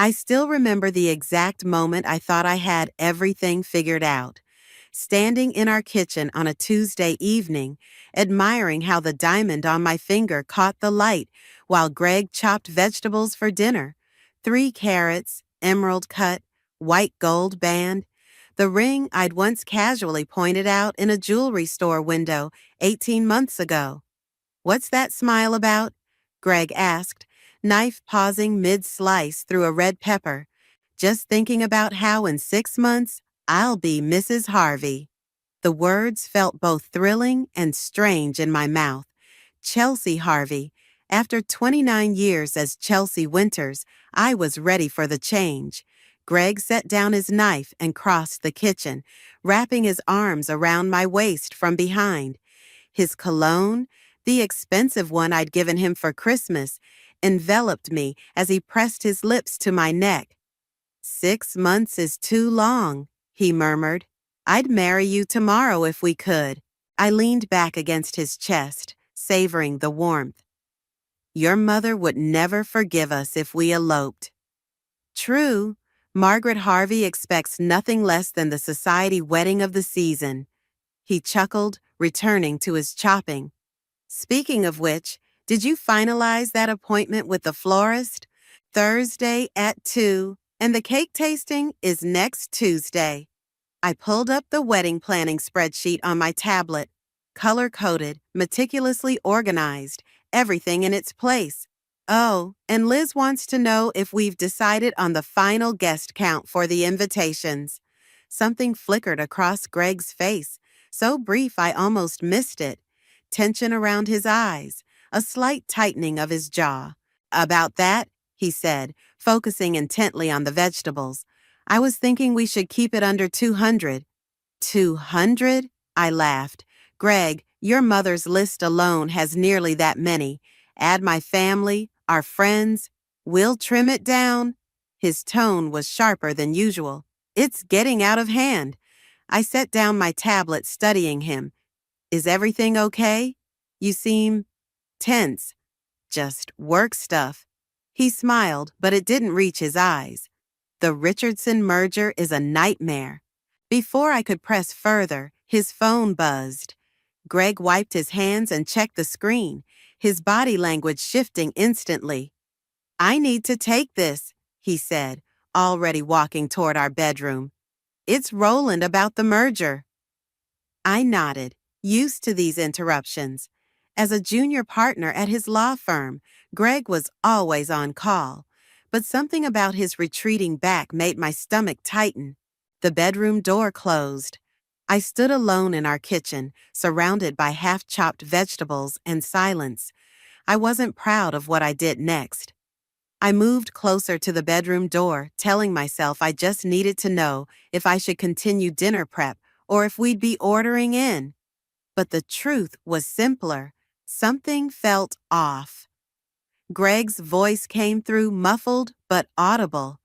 I still remember the exact moment I thought I had everything figured out. Standing in our kitchen on a Tuesday evening, admiring how the diamond on my finger caught the light while Greg chopped vegetables for dinner. 3 carats, emerald cut, white gold band. The ring I'd once casually pointed out in a jewelry store window 18 months ago. "What's that smile about?" Greg asked, knife pausing mid-slice through a red pepper. "Just thinking about how in 6 months, I'll be Mrs. Harvey." The words felt both thrilling and strange in my mouth. Chelsea Harvey. After 29 years as Chelsea Winters, I was ready for the change. Greg set down his knife and crossed the kitchen, wrapping his arms around my waist from behind. His cologne, the expensive one I'd given him for Christmas, enveloped me as he pressed his lips to my neck. "6 months is too long," he murmured. "I'd marry you tomorrow if we could." I leaned back against his chest, savoring the warmth. "Your mother would never forgive us if we eloped." "True. Margaret Harvey expects nothing less than the society wedding of the season." He chuckled, returning to his chopping. "Speaking of which, did you finalize that appointment with the florist? Thursday at 2, and the cake tasting is next Tuesday." I pulled up the wedding planning spreadsheet on my tablet, color-coded, meticulously organized, everything in its place. "Oh, and Liz wants to know if we've decided on the final guest count for the invitations." Something flickered across Greg's face, so brief I almost missed it. Tension around his eyes, a slight tightening of his jaw. "About that," he said, focusing intently on the vegetables, "I was thinking we should keep it under 200. 200? I laughed. "Greg, your mother's list alone has nearly that many. Add my family, our friends. We'll trim it down." His tone was sharper than usual. "It's getting out of hand." I set down my tablet, studying him. "Is everything okay? You seem tense." "Just work stuff." He smiled, but it didn't reach his eyes. "The Richardson merger is a nightmare." Before I could press further, his phone buzzed. Greg wiped his hands and checked the screen, his body language shifting instantly. "I need to take this," he said, already walking toward our bedroom. "It's Roland about the merger." I nodded, used to these interruptions. As a junior partner at his law firm, Greg was always on call, but something about his retreating back made my stomach tighten. The bedroom door closed. I stood alone in our kitchen, surrounded by half-chopped vegetables and silence. I wasn't proud of what I did next. I moved closer to the bedroom door, telling myself I just needed to know if I should continue dinner prep or if we'd be ordering in. But the truth was simpler. Something felt off. Greg's voice came through muffled but audible.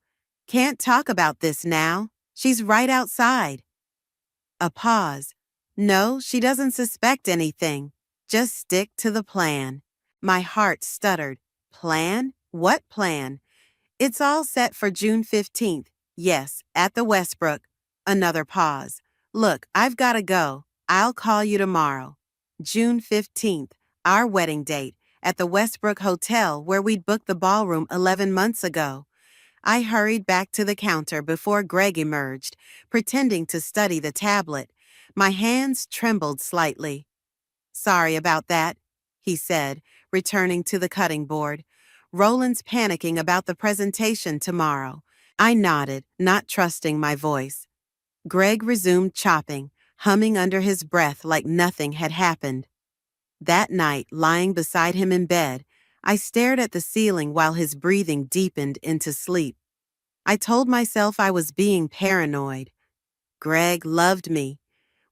"Can't talk about this now. She's right outside." A pause. "No, she doesn't suspect anything. Just stick to the plan." My heart stuttered. "Plan? What plan?" "It's all set for June 15th. Yes, at the Westbrook." Another pause. "Look, I've got to go. I'll call you tomorrow." June 15th, our wedding date, at the Westbrook Hotel where we'd booked the ballroom 11 months ago. I hurried back to the counter before Greg emerged, pretending to study the tablet. My hands trembled slightly. "Sorry about that," he said, returning to the cutting board. "Roland's panicking about the presentation tomorrow." I nodded, not trusting my voice. Greg resumed chopping, humming under his breath like nothing had happened. That night, lying beside him in bed, I stared at the ceiling while his breathing deepened into sleep. I told myself I was being paranoid. Greg loved me.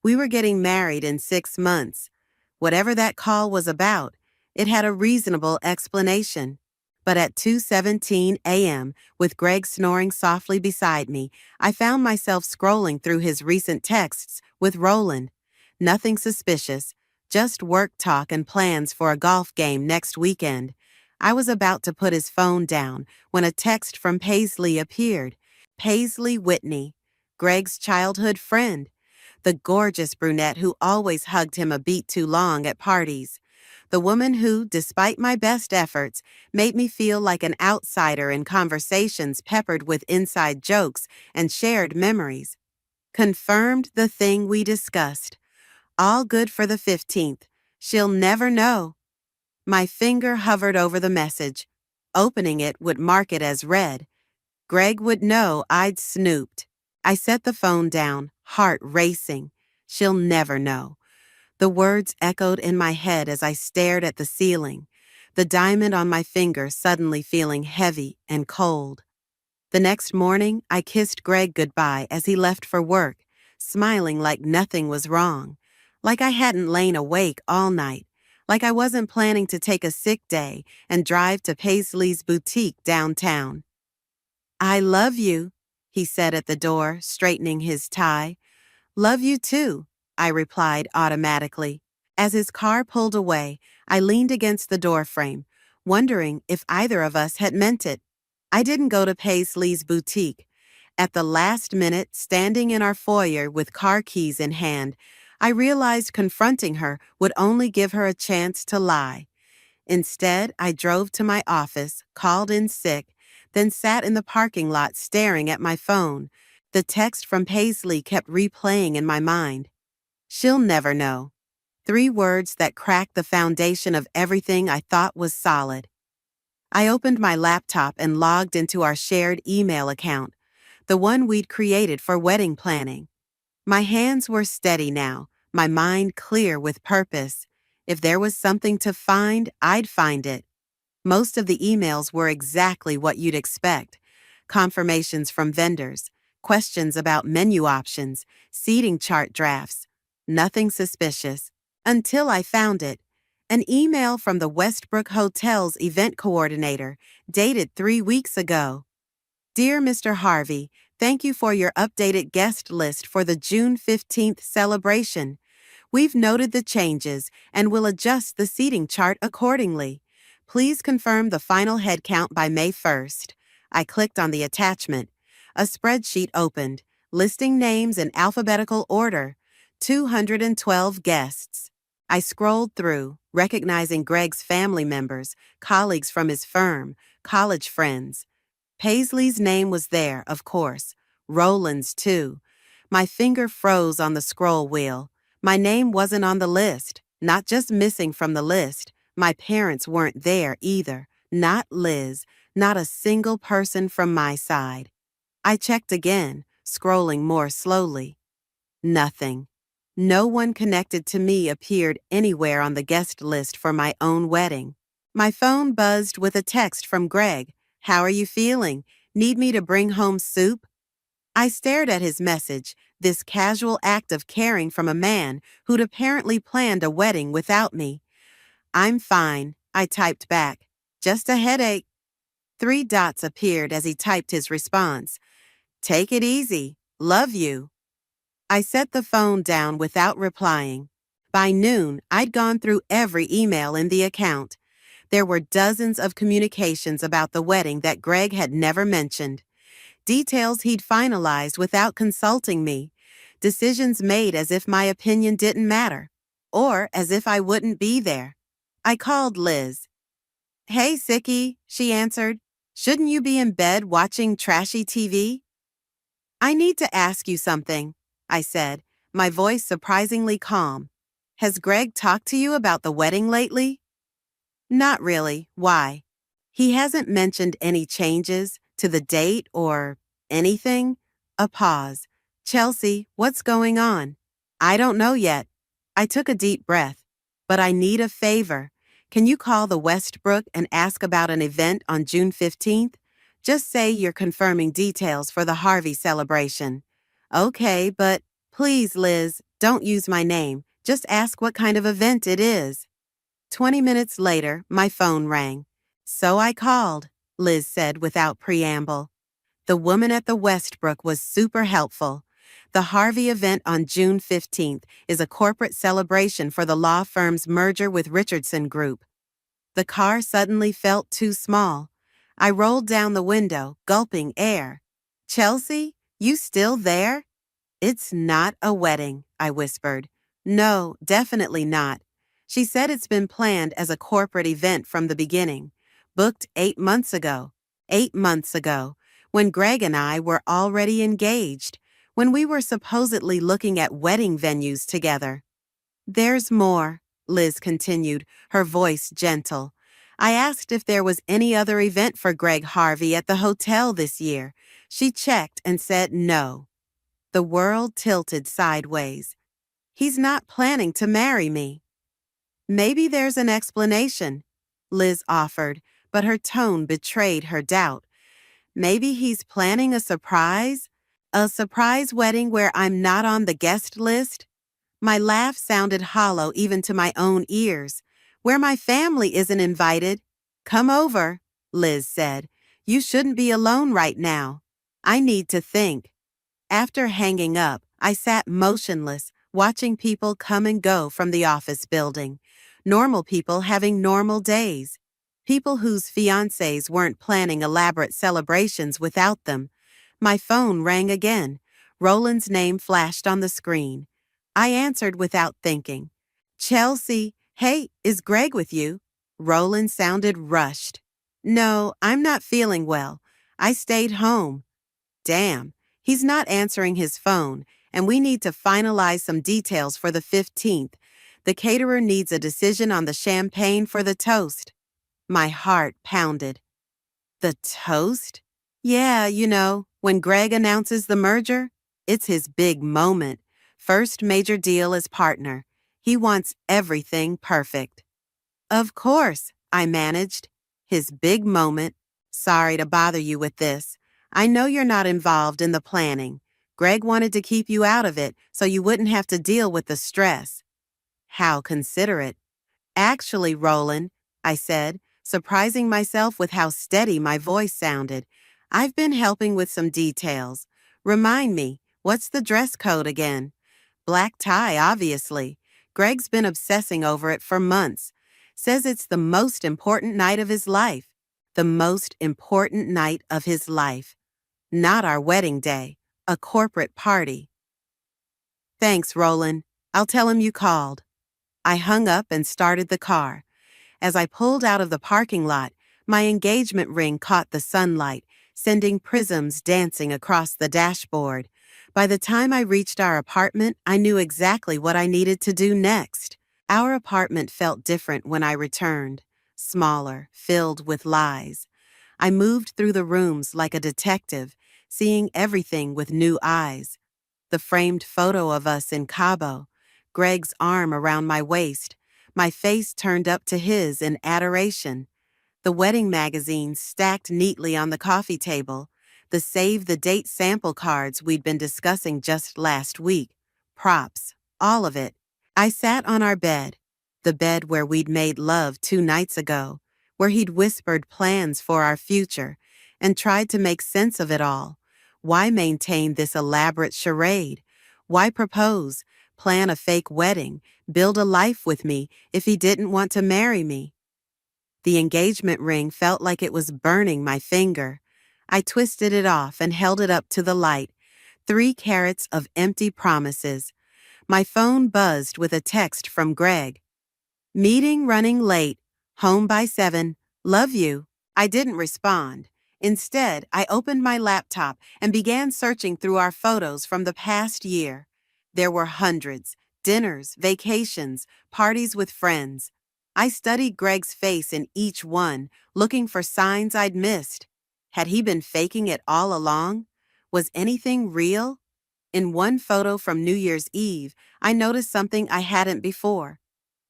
We were getting married in 6 months. Whatever that call was about, it had a reasonable explanation. But at 2:17 a.m., with Greg snoring softly beside me, I found myself scrolling through his recent texts with Roland. Nothing suspicious, just work talk and plans for a golf game next weekend. I was about to put his phone down when a text from Paisley appeared. Paisley Whitney, Greg's childhood friend, the gorgeous brunette who always hugged him a beat too long at parties. The woman who, despite my best efforts, made me feel like an outsider in conversations peppered with inside jokes and shared memories. Confirmed the thing we discussed. All good for the 15th. She'll never know. My finger hovered over the message. Opening it would mark it as read. Greg would know I'd snooped. I set the phone down, heart racing. She'll never know. The words echoed in my head as I stared at the ceiling, the diamond on my finger suddenly feeling heavy and cold. The next morning, I kissed Greg goodbye as he left for work, smiling like nothing was wrong, like I hadn't lain awake all night, like I wasn't planning to take a sick day and drive to Paisley's boutique downtown. "I love you," he said at the door, straightening his tie. "Love you too," I replied automatically. As his car pulled away, I leaned against the doorframe, wondering if either of us had meant it. I didn't go to Paisley's boutique. At the last minute, standing in our foyer with car keys in hand, I realized confronting her would only give her a chance to lie. Instead, I drove to my office, called in sick, then sat in the parking lot staring at my phone. The text from Paisley kept replaying in my mind. "She'll never know." 3 words that cracked the foundation of everything I thought was solid. I opened my laptop and logged into our shared email account, the one we'd created for wedding planning. My hands were steady now, my mind clear with purpose. If there was something to find, I'd find it. Most of the emails were exactly what you'd expect. Confirmations from vendors, questions about menu options, seating chart drafts. Nothing suspicious. Until I found it. An email from the Westbrook Hotel's event coordinator, dated 3 weeks ago. "Dear Mr. Harvey, thank you for your updated guest list for the June 15th celebration. We've noted the changes and will adjust the seating chart accordingly. Please confirm the final head count by May 1st. I clicked on the attachment. A spreadsheet opened, listing names in alphabetical order. 212 guests. I scrolled through, recognizing Greg's family members, colleagues from his firm, college friends. Paisley's name was there, of course. Roland's, too. My finger froze on the scroll wheel. My name wasn't on the list, not just missing from the list. My parents weren't there either. Not Liz, not a single person from my side. I checked again, scrolling more slowly. Nothing. No one connected to me appeared anywhere on the guest list for my own wedding. My phone buzzed with a text from Greg. "How are you feeling? Need me to bring home soup?" I stared at his message, this casual act of caring from a man who'd apparently planned a wedding without me. "I'm fine," I typed back. "Just a headache." 3 dots appeared as he typed his response. "Take it easy. Love you." I set the phone down without replying. By noon, I'd gone through every email in the account. There were dozens of communications about the wedding that Greg had never mentioned. Details he'd finalized without consulting me. Decisions made as if my opinion didn't matter, or as if I wouldn't be there. I called Liz. "Hey, Sickie," she answered. "Shouldn't you be in bed watching trashy TV?" "I need to ask you something," I said, my voice surprisingly calm. "Has Greg talked to you about the wedding lately?" "Not really. Why?" "He hasn't mentioned any changes to the date or anything?" A pause. "Chelsea, what's going on?" "I don't know yet." I took a deep breath. "But I need a favor. Can you call the Westbrook and ask about an event on June 15th? Just say you're confirming details for the Harvey celebration." "Okay, but please, Liz, don't use my name. Just ask what kind of event it is." 20 minutes later, my phone rang. "So I called," Liz said without preamble. The woman at the Westbrook was super helpful. The Harvey event on June 15th is a corporate celebration for the law firm's merger with Richardson Group. The car suddenly felt too small. I rolled down the window, gulping air. Chelsea, you still there? It's not a wedding, I whispered. No, definitely not. She said it's been planned as a corporate event from the beginning. Booked 8 months ago. 8 months ago, when Greg and I were already engaged, when we were supposedly looking at wedding venues together. There's more, Liz continued, her voice gentle. I asked if there was any other event for Greg Harvey at the hotel this year. She checked and said no. The world tilted sideways. He's not planning to marry me. Maybe there's an explanation, Liz offered, but her tone betrayed her doubt. Maybe he's planning a surprise? A surprise wedding where I'm not on the guest list? My laugh sounded hollow even to my own ears. Where my family isn't invited. Come over, Liz said. You shouldn't be alone right now. I need to think. After hanging up, I sat motionless, watching people come and go from the office building. Normal people having normal days. People whose fiancés weren't planning elaborate celebrations without them. My phone rang again. Roland's name flashed on the screen. I answered without thinking. Chelsea, hey, is Greg with you? Roland sounded rushed. No, I'm not feeling well. I stayed home. Damn, he's not answering his phone, and we need to finalize some details for the 15th. The caterer needs a decision on the champagne for the toast. My heart pounded. The toast? Yeah, when Greg announces the merger, it's his big moment. First major deal as partner. He wants everything perfect. Of course, I managed. His big moment. Sorry to bother you with this. I know you're not involved in the planning. Greg wanted to keep you out of it so you wouldn't have to deal with the stress. How considerate. Actually, Roland, I said, surprising myself with how steady my voice sounded, I've been helping with some details. Remind me, what's the dress code again? Black tie, obviously. Greg's been obsessing over it for months. Says it's the most important night of his life. The most important night of his life. Not our wedding day. A corporate party. Thanks, Roland. I'll tell him you called. I hung up and started the car. As I pulled out of the parking lot, my engagement ring caught the sunlight, sending prisms dancing across the dashboard. By the time I reached our apartment, I knew exactly what I needed to do next. Our apartment felt different when I returned, smaller, filled with lies. I moved through the rooms like a detective, seeing everything with new eyes. The framed photo of us in Cabo, Greg's arm around my waist, my face turned up to his in adoration. The wedding magazines stacked neatly on the coffee table, the save the date sample cards we'd been discussing just last week, props, all of it. I sat on our bed, the bed where we'd made love 2 nights ago, where he'd whispered plans for our future, and tried to make sense of it all. Why maintain this elaborate charade? Why propose, plan a fake wedding, build a life with me if he didn't want to marry me? The engagement ring felt like it was burning my finger. I twisted it off and held it up to the light. 3 carats of empty promises. My phone buzzed with a text from Greg. Meeting running late. Home by 7. Love you. I didn't respond. Instead, I opened my laptop and began searching through our photos from the past year. There were hundreds. Dinners, vacations, parties with friends. I studied Greg's face in each one, looking for signs I'd missed. Had he been faking it all along? Was anything real? In one photo from New Year's Eve, I noticed something I hadn't before.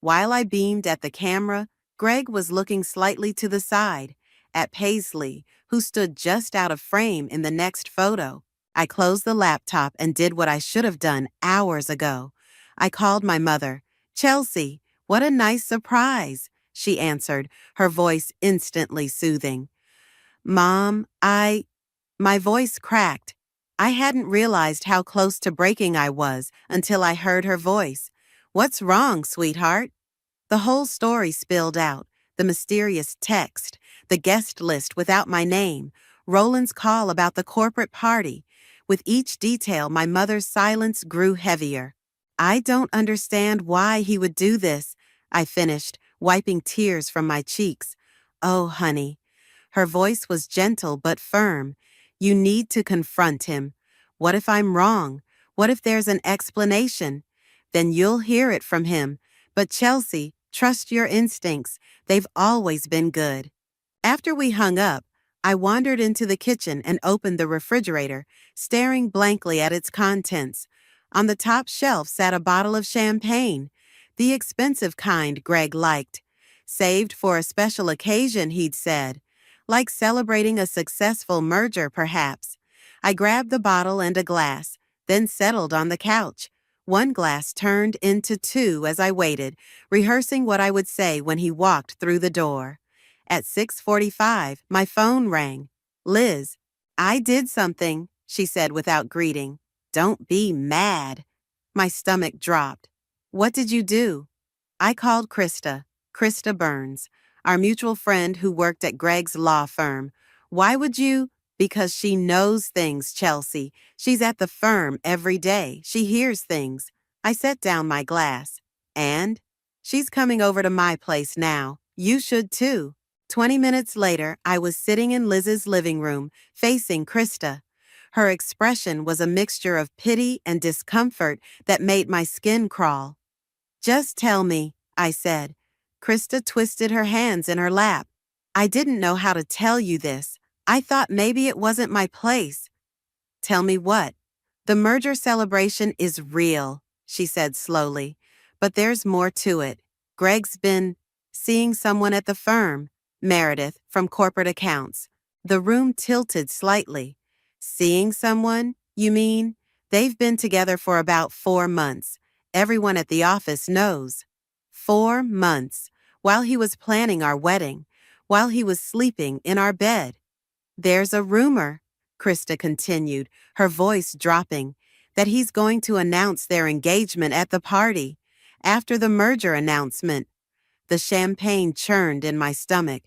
While I beamed at the camera, Greg was looking slightly to the side, at Paisley, who stood just out of frame in the next photo. I closed the laptop and did what I should have done hours ago. I called my mother. Chelsea, what a nice surprise, she answered, her voice instantly soothing. Mom, My voice cracked. I hadn't realized how close to breaking I was until I heard her voice. What's wrong, sweetheart? The whole story spilled out, the mysterious text, the guest list without my name, Roland's call about the corporate party. With each detail, my mother's silence grew heavier. I don't understand why he would do this, I finished, wiping tears from my cheeks. Oh, honey. Her voice was gentle but firm. You need to confront him. What if I'm wrong? What if there's an explanation? Then you'll hear it from him. But Chelsea, trust your instincts. They've always been good. After we hung up, I wandered into the kitchen and opened the refrigerator, staring blankly at its contents. On the top shelf sat a bottle of champagne, the expensive kind Greg liked. Saved for a special occasion, he'd said. Like celebrating a successful merger, perhaps. I grabbed the bottle and a glass, then settled on the couch. One glass turned into two as I waited, rehearsing what I would say when he walked through the door. At 6:45, my phone rang. Liz, I did something, she said without greeting. Don't be mad. My stomach dropped. What did you do? I called Krista Burns, our mutual friend who worked at Greg's law firm. Why would you? Because she knows things, Chelsea. She's at the firm every day. She hears things. I set down my glass. And? She's coming over to my place now. You should too. 20 minutes later, I was sitting in Liz's living room, facing Krista. Her expression was a mixture of pity and discomfort that made my skin crawl. Just tell me, I said. Krista twisted her hands in her lap. I didn't know how to tell you this. I thought maybe it wasn't my place. Tell me what? The merger celebration is real, she said slowly. But there's more to it. Greg's been seeing someone at the firm, Meredith, from corporate accounts. The room tilted slightly. Seeing someone, you mean? They've been together for about 4 months. Everyone at the office knows. 4 months, while he was planning our wedding, while he was sleeping in our bed. There's a rumor, Krista continued, her voice dropping, that he's going to announce their engagement at the party. After the merger announcement, the champagne churned in my stomach.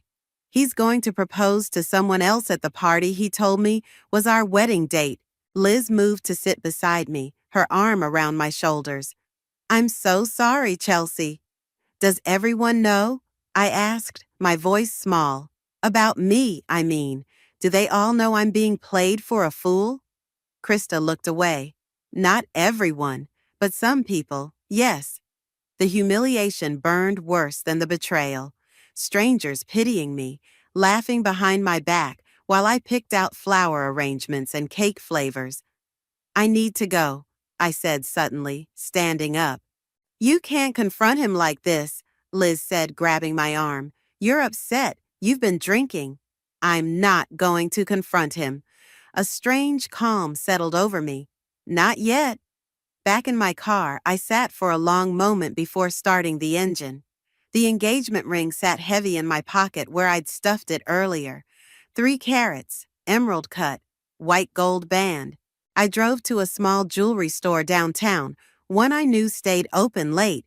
He's going to propose to someone else at the party he told me was our wedding date. Liz moved to sit beside me, her arm around my shoulders. I'm so sorry, Chelsea. Does everyone know? I asked, my voice small. About me, I mean. Do they all know I'm being played for a fool? Krista looked away. Not everyone, but some people, yes. The humiliation burned worse than the betrayal. Strangers pitying me, laughing behind my back while I picked out flower arrangements and cake flavors. I need to go, I said suddenly, standing up. You can't confront him like this, Liz said, grabbing my arm. You're upset. You've been drinking. I'm not going to confront him. A strange calm settled over me. Not yet. Back in my car, I sat for a long moment before starting the engine. The engagement ring sat heavy in my pocket where I'd stuffed it earlier. 3 carats, emerald cut, white gold band. I drove to a small jewelry store downtown, one I knew stayed open late.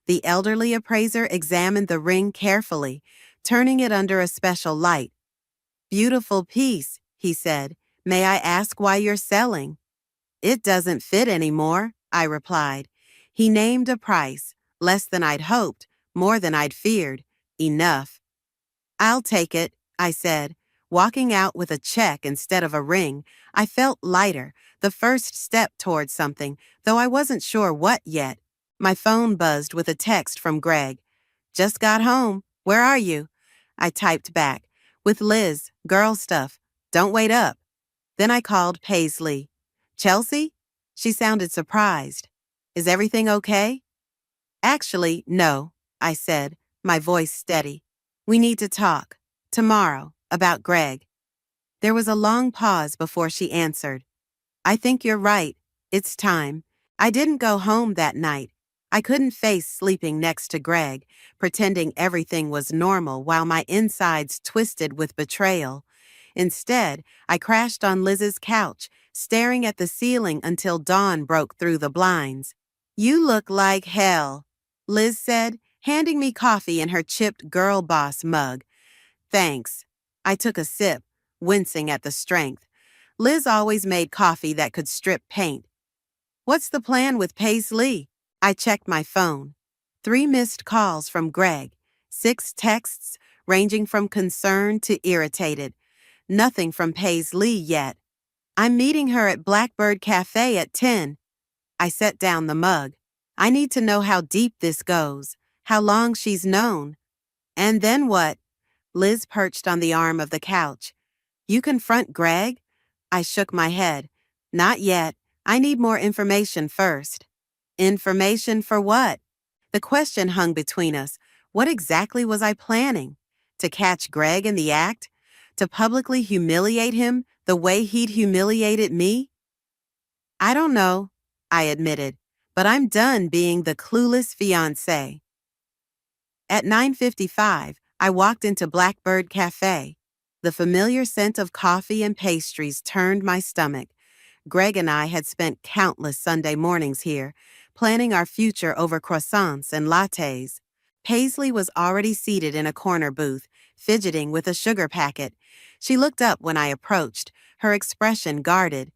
The elderly appraiser examined the ring carefully, turning it under a special light. Beautiful piece, he said. May I ask why you're selling? It doesn't fit anymore, I replied. He named a price, less than I'd hoped, more than I'd feared. Enough. I'll take it, I said. Walking out with a check instead of a ring, I felt lighter, the first step towards something, though I wasn't sure what yet. My phone buzzed with a text from Greg. Just got home. Where are you? I typed back. With Liz, girl stuff. Don't wait up. Then I called Paisley. Chelsea? She sounded surprised. Is everything okay? Actually, no, I said, my voice steady. We need to talk. Tomorrow, about Greg. There was a long pause before she answered. I think you're right. It's time. I didn't go home that night. I couldn't face sleeping next to Greg, pretending everything was normal while my insides twisted with betrayal. Instead, I crashed on Liz's couch, staring at the ceiling until dawn broke through the blinds. You look like hell, Liz said, handing me coffee in her chipped girl boss mug. Thanks. I took a sip, wincing at the strength. Liz always made coffee that could strip paint. What's the plan with Paisley? I checked my phone. 3 missed calls from Greg. 6 texts ranging from concerned to irritated. Nothing from Paisley yet. I'm meeting her at Blackbird Cafe at 10. I set down the mug. I need to know how deep this goes, how long she's known. And then what? Liz perched on the arm of the couch. You confront Greg? I shook my head. Not yet. I need more information first. Information for what? The question hung between us. What exactly was I planning? To catch Greg in the act? To publicly humiliate him the way he'd humiliated me? I don't know, I admitted, but I'm done being the clueless fiancé. At 9:55, I walked into Blackbird Cafe. The familiar scent of coffee and pastries turned my stomach. Greg and I had spent countless Sunday mornings here, planning our future over croissants and lattes. Paisley was already seated in a corner booth, fidgeting with a sugar packet. She looked up when I approached, her expression guarded.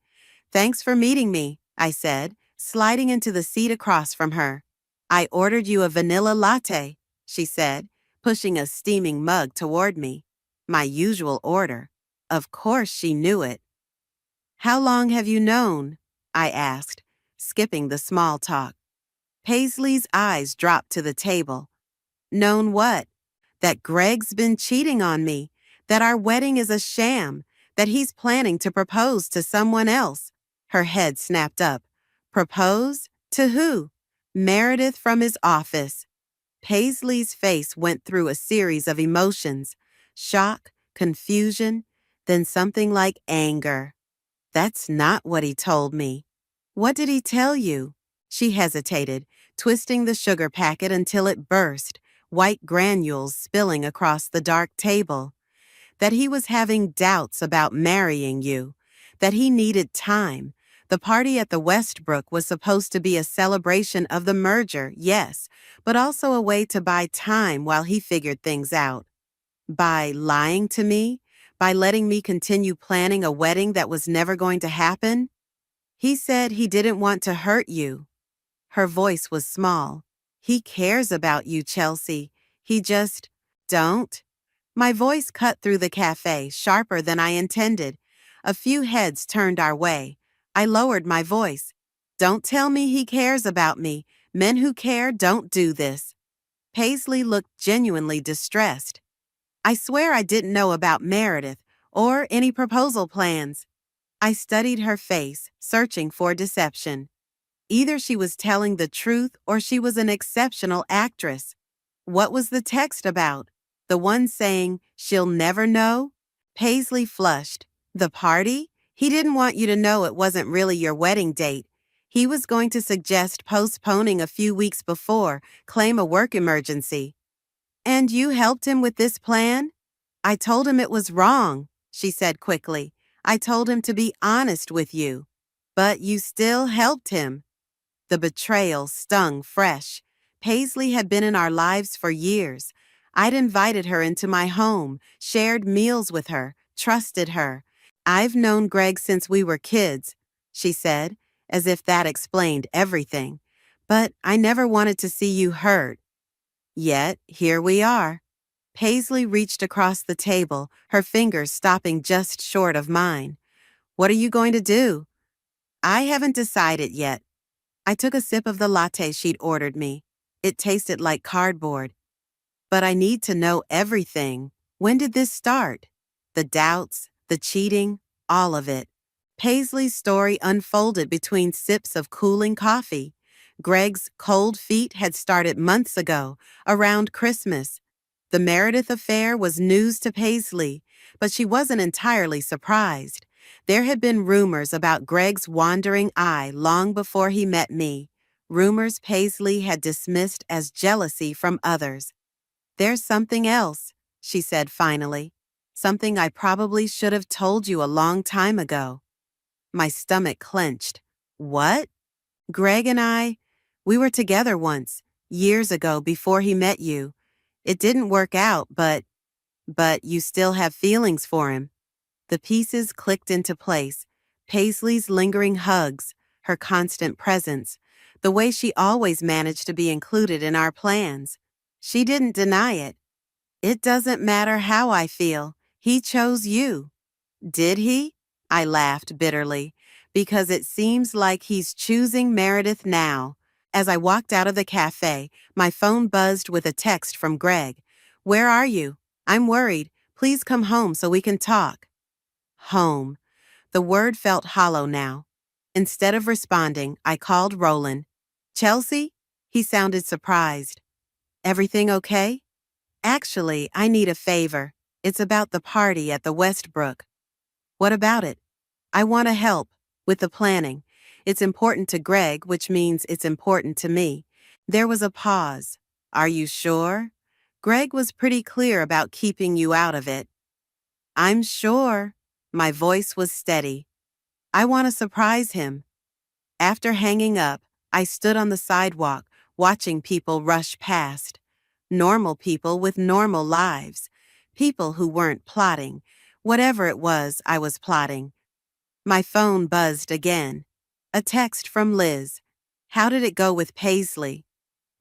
Thanks for meeting me, I said, sliding into the seat across from her. I ordered you a vanilla latte, she said, pushing a steaming mug toward me. My usual order. Of course she knew it. How long have you known? I asked, skipping the small talk. Paisley's eyes dropped to the table. Known what? That Greg's been cheating on me, that our wedding is a sham, that he's planning to propose to someone else. Her head snapped up. Propose? To who? Meredith from his office. Paisley's face went through a series of emotions. Shock, confusion, then something like anger. That's not what he told me. What did he tell you? She hesitated, twisting the sugar packet until it burst, white granules spilling across the dark table. That he was having doubts about marrying you. That he needed time. The party at the Westbrook was supposed to be a celebration of the merger, yes, but also a way to buy time while he figured things out. By lying to me? By letting me continue planning a wedding that was never going to happen? He said he didn't want to hurt you. Her voice was small. He cares about you, Chelsea. He just... Don't. My voice cut through the cafe, sharper than I intended. A few heads turned our way. I lowered my voice. Don't tell me he cares about me. Men who care don't do this. Paisley looked genuinely distressed. I swear I didn't know about Meredith or any proposal plans. I studied her face, searching for deception. Either she was telling the truth or she was an exceptional actress. What was the text about? The one saying, she'll never know? Paisley flushed. The party? He didn't want you to know it wasn't really your wedding date. He was going to suggest postponing a few weeks before, claim a work emergency. And you helped him with this plan? I told him it was wrong, she said quickly. I told him to be honest with you. But you still helped him. The betrayal stung fresh. Paisley had been in our lives for years. I'd invited her into my home, shared meals with her, trusted her. I've known Greg since we were kids, she said, as if that explained everything. But I never wanted to see you hurt. Yet, here we are. Paisley reached across the table, her fingers stopping just short of mine. What are you going to do? I haven't decided yet. I took a sip of the latte she'd ordered me. It tasted like cardboard. But I need to know everything. When did this start? The doubts, the cheating, all of it. Paisley's story unfolded between sips of cooling coffee. Greg's cold feet had started months ago, around Christmas. The Meredith affair was news to Paisley, but she wasn't entirely surprised. There had been rumors about Greg's wandering eye long before he met me, rumors Paisley had dismissed as jealousy from others. There's something else, she said finally, something I probably should have told you a long time ago. My stomach clenched. What? Greg and I, we were together once. Years ago, before he met you. It didn't work out, but you still have feelings for him. The pieces clicked into place. Paisley's lingering hugs, her constant presence, the way she always managed to be included in our plans. She didn't deny it. It doesn't matter how I feel. He chose you. Did he? I laughed bitterly, because it seems like he's choosing Meredith now. As I walked out of the cafe, my phone buzzed with a text from Greg. Where are you? I'm worried. Please come home so we can talk. Home. The word felt hollow now. Instead of responding, I called Roland. Chelsea? He sounded surprised. Everything okay? Actually, I need a favor. It's about the party at the Westbrook. What about it? I want to help with the planning. It's important to Greg, which means it's important to me. There was a pause. Are you sure? Greg was pretty clear about keeping you out of it. I'm sure. My voice was steady. I want to surprise him. After hanging up, I stood on the sidewalk, watching people rush past. Normal people with normal lives. People who weren't plotting. Whatever it was, I was plotting. My phone buzzed again. A text from Liz. How did it go with Paisley?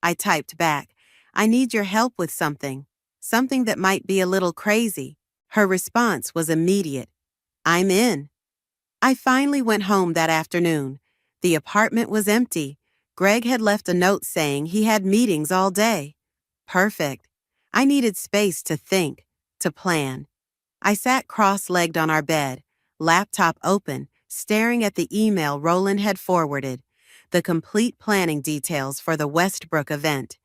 I typed back. I need your help with something. Something that might be a little crazy. Her response was immediate. I'm in. I finally went home that afternoon. The apartment was empty. Greg had left a note saying he had meetings all day. Perfect. I needed space to think, to plan. I sat cross-legged on our bed, laptop open, staring at the email Roland had forwarded, the complete planning details for the Westbrook event.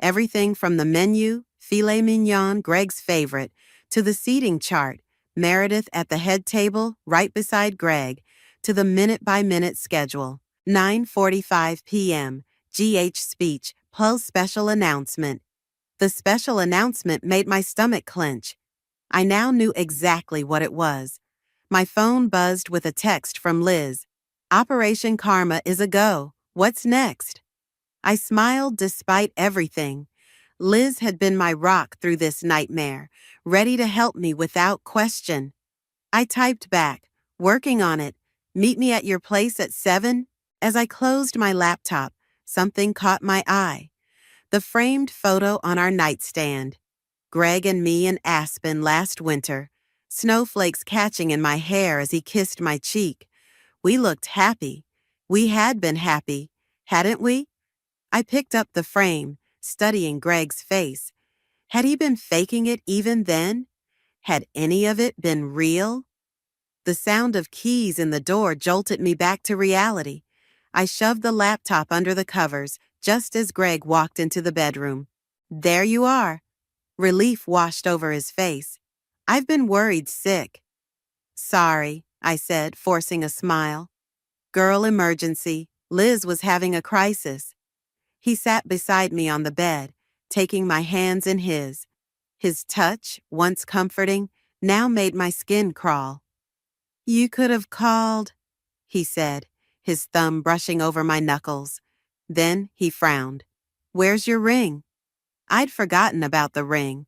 Everything from the menu, filet mignon, Greg's favorite, to the seating chart, Meredith at the head table, right beside Greg, to the minute-by-minute schedule. 9:45 p.m., GH speech, plus special announcement. The special announcement made my stomach clench. I now knew exactly what it was. My phone buzzed with a text from Liz. Operation Karma is a go. What's next? I smiled despite everything. Liz had been my rock through this nightmare, ready to help me without question. I typed back, working on it. Meet me at your place at 7? As I closed my laptop, something caught my eye. The framed photo on our nightstand. Greg and me in Aspen last winter, snowflakes catching in my hair as he kissed my cheek. We looked happy. We had been happy, hadn't we? I picked up the frame, studying Greg's face. Had he been faking it even then? Had any of it been real? The sound of keys in the door jolted me back to reality. I shoved the laptop under the covers just as Greg walked into the bedroom. There you are. Relief washed over his face. I've been worried sick. Sorry, I said, forcing a smile. Girl emergency. Liz was having a crisis. He sat beside me on the bed, taking my hands in his. His touch, once comforting, now made my skin crawl. You could have called, he said, his thumb brushing over my knuckles. Then he frowned. Where's your ring? I'd forgotten about the ring.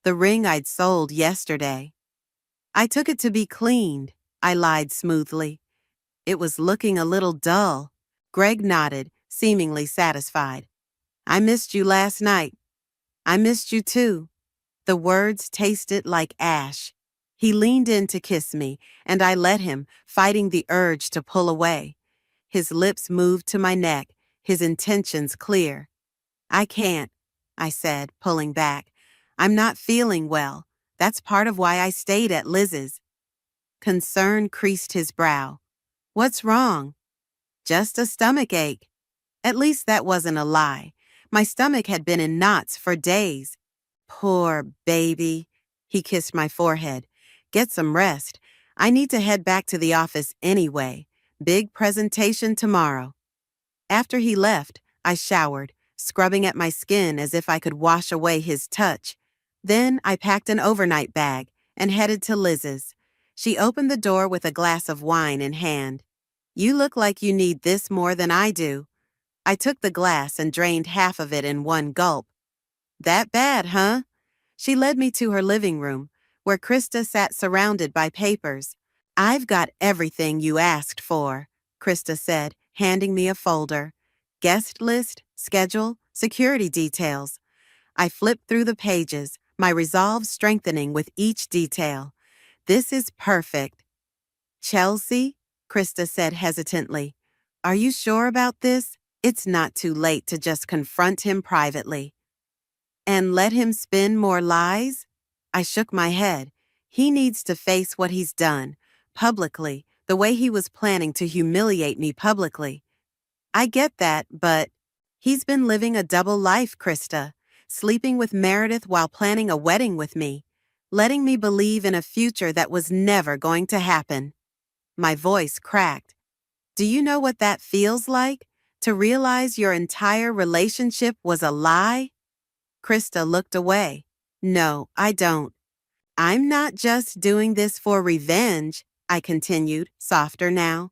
The ring I'd sold yesterday. I took it to be cleaned, I lied smoothly. It was looking a little dull. Greg nodded, seemingly satisfied. I missed you last night. I missed you too. The words tasted like ash. He leaned in to kiss me, and I let him, fighting the urge to pull away. His lips moved to my neck, his intentions clear. I can't, I said, pulling back. I'm not feeling well. That's part of why I stayed at Liz's. Concern creased his brow. What's wrong? Just a stomach ache. At least that wasn't a lie. My stomach had been in knots for days. Poor baby. He kissed my forehead. Get some rest. I need to head back to the office anyway. Big presentation tomorrow. After he left, I showered, scrubbing at my skin as if I could wash away his touch. Then I packed an overnight bag and headed to Liz's. She opened the door with a glass of wine in hand. You look like you need this more than I do. I took the glass and drained half of it in one gulp. That bad, huh? She led me to her living room, where Krista sat surrounded by papers. I've got everything you asked for, Krista said, handing me a folder. Guest list, schedule, security details. I flipped through the pages, my resolve strengthening with each detail. This is perfect. Chelsea, Krista said hesitantly, are you sure about this? It's not too late to just confront him privately. And let him spin more lies? I shook my head. He needs to face what he's done, publicly, the way he was planning to humiliate me publicly. I get that, but he's been living a double life, Krista, sleeping with Meredith while planning a wedding with me, letting me believe in a future that was never going to happen. My voice cracked. Do you know what that feels like? To realize your entire relationship was a lie? Krista looked away. No, I don't. I'm not just doing this for revenge, I continued, softer now.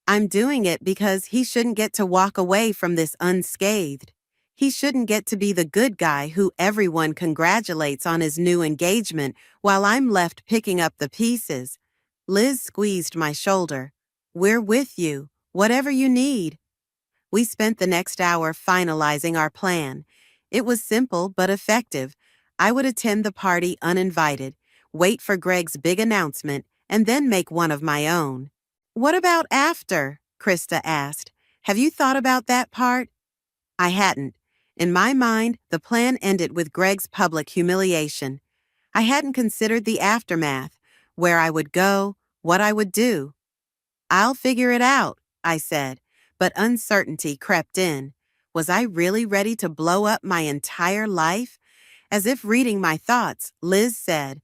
I'm doing it because he shouldn't get to walk away from this unscathed. He shouldn't get to be the good guy who everyone congratulates on his new engagement while I'm left picking up the pieces. Liz squeezed my shoulder. We're with you, whatever you need. We spent the next hour finalizing our plan. It was simple but effective. I would attend the party uninvited, wait for Greg's big announcement, and then make one of my own. What about after? Krista asked. Have you thought about that part? I hadn't. In my mind, the plan ended with Greg's public humiliation. I hadn't considered the aftermath, where I would go, what I would do. I'll figure it out, I said, but uncertainty crept in. Was I really ready to blow up my entire life? As if reading my thoughts, Liz said,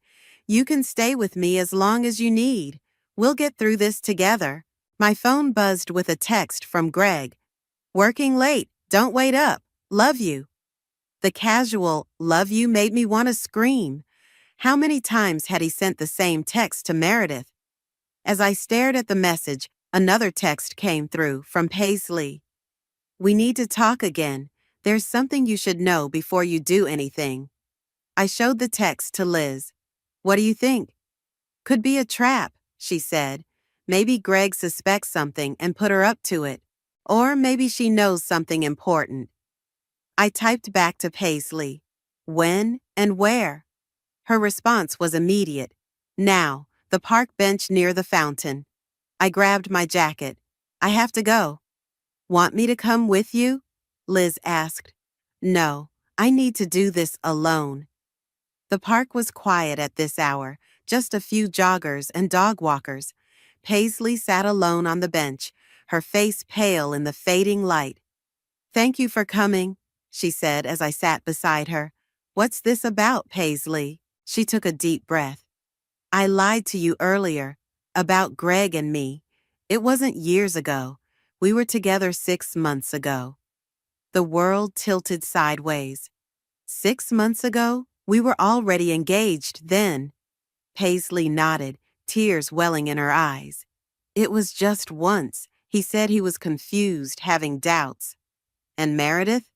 You can stay with me as long as you need. We'll get through this together. My phone buzzed with a text from Greg. Working late, don't wait up. Love you. The casual love you made me want to scream. How many times had he sent the same text to Meredith? As I stared at the message, another text came through from Paisley. We need to talk again. There's something you should know before you do anything. I showed the text to Liz. What do you think? Could be a trap, she said. Maybe Greg suspects something and put her up to it. Or maybe she knows something important. I typed back to Paisley. When and where? Her response was immediate. Now, the park bench near the fountain. I grabbed my jacket. I have to go. Want me to come with you? Liz asked. No, I need to do this alone. The park was quiet at this hour, just a few joggers and dog walkers. Paisley sat alone on the bench, her face pale in the fading light. Thank you for coming, she said as I sat beside her. What's this about, Paisley? She took a deep breath. I lied to you earlier, about Greg and me. It wasn't years ago. We were together 6 months ago. The world tilted sideways. 6 months ago? We were already engaged then. Paisley nodded, tears welling in her eyes. It was just once. He said he was confused, having doubts. And Meredith?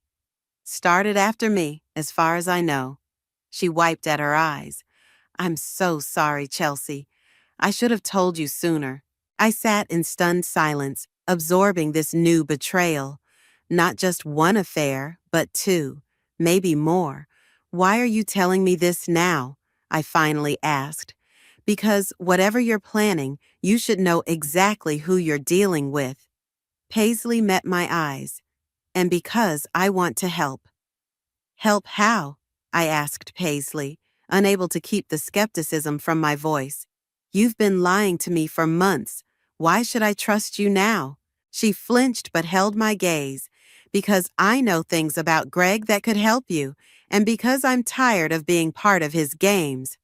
Started after me, as far as I know. She wiped at her eyes. I'm so sorry, Chelsea. I should have told you sooner. I sat in stunned silence, absorbing this new betrayal. Not just one affair, but 2, maybe more. Why are you telling me this now? I finally asked. Because whatever you're planning, you should know exactly who you're dealing with. Paisley met my eyes. And because I want to help. Help how? I asked Paisley, unable to keep the skepticism from my voice. You've been lying to me for months. Why should I trust you now? She flinched but held my gaze. Because I know things about Greg that could help you, and because I'm tired of being part of his games.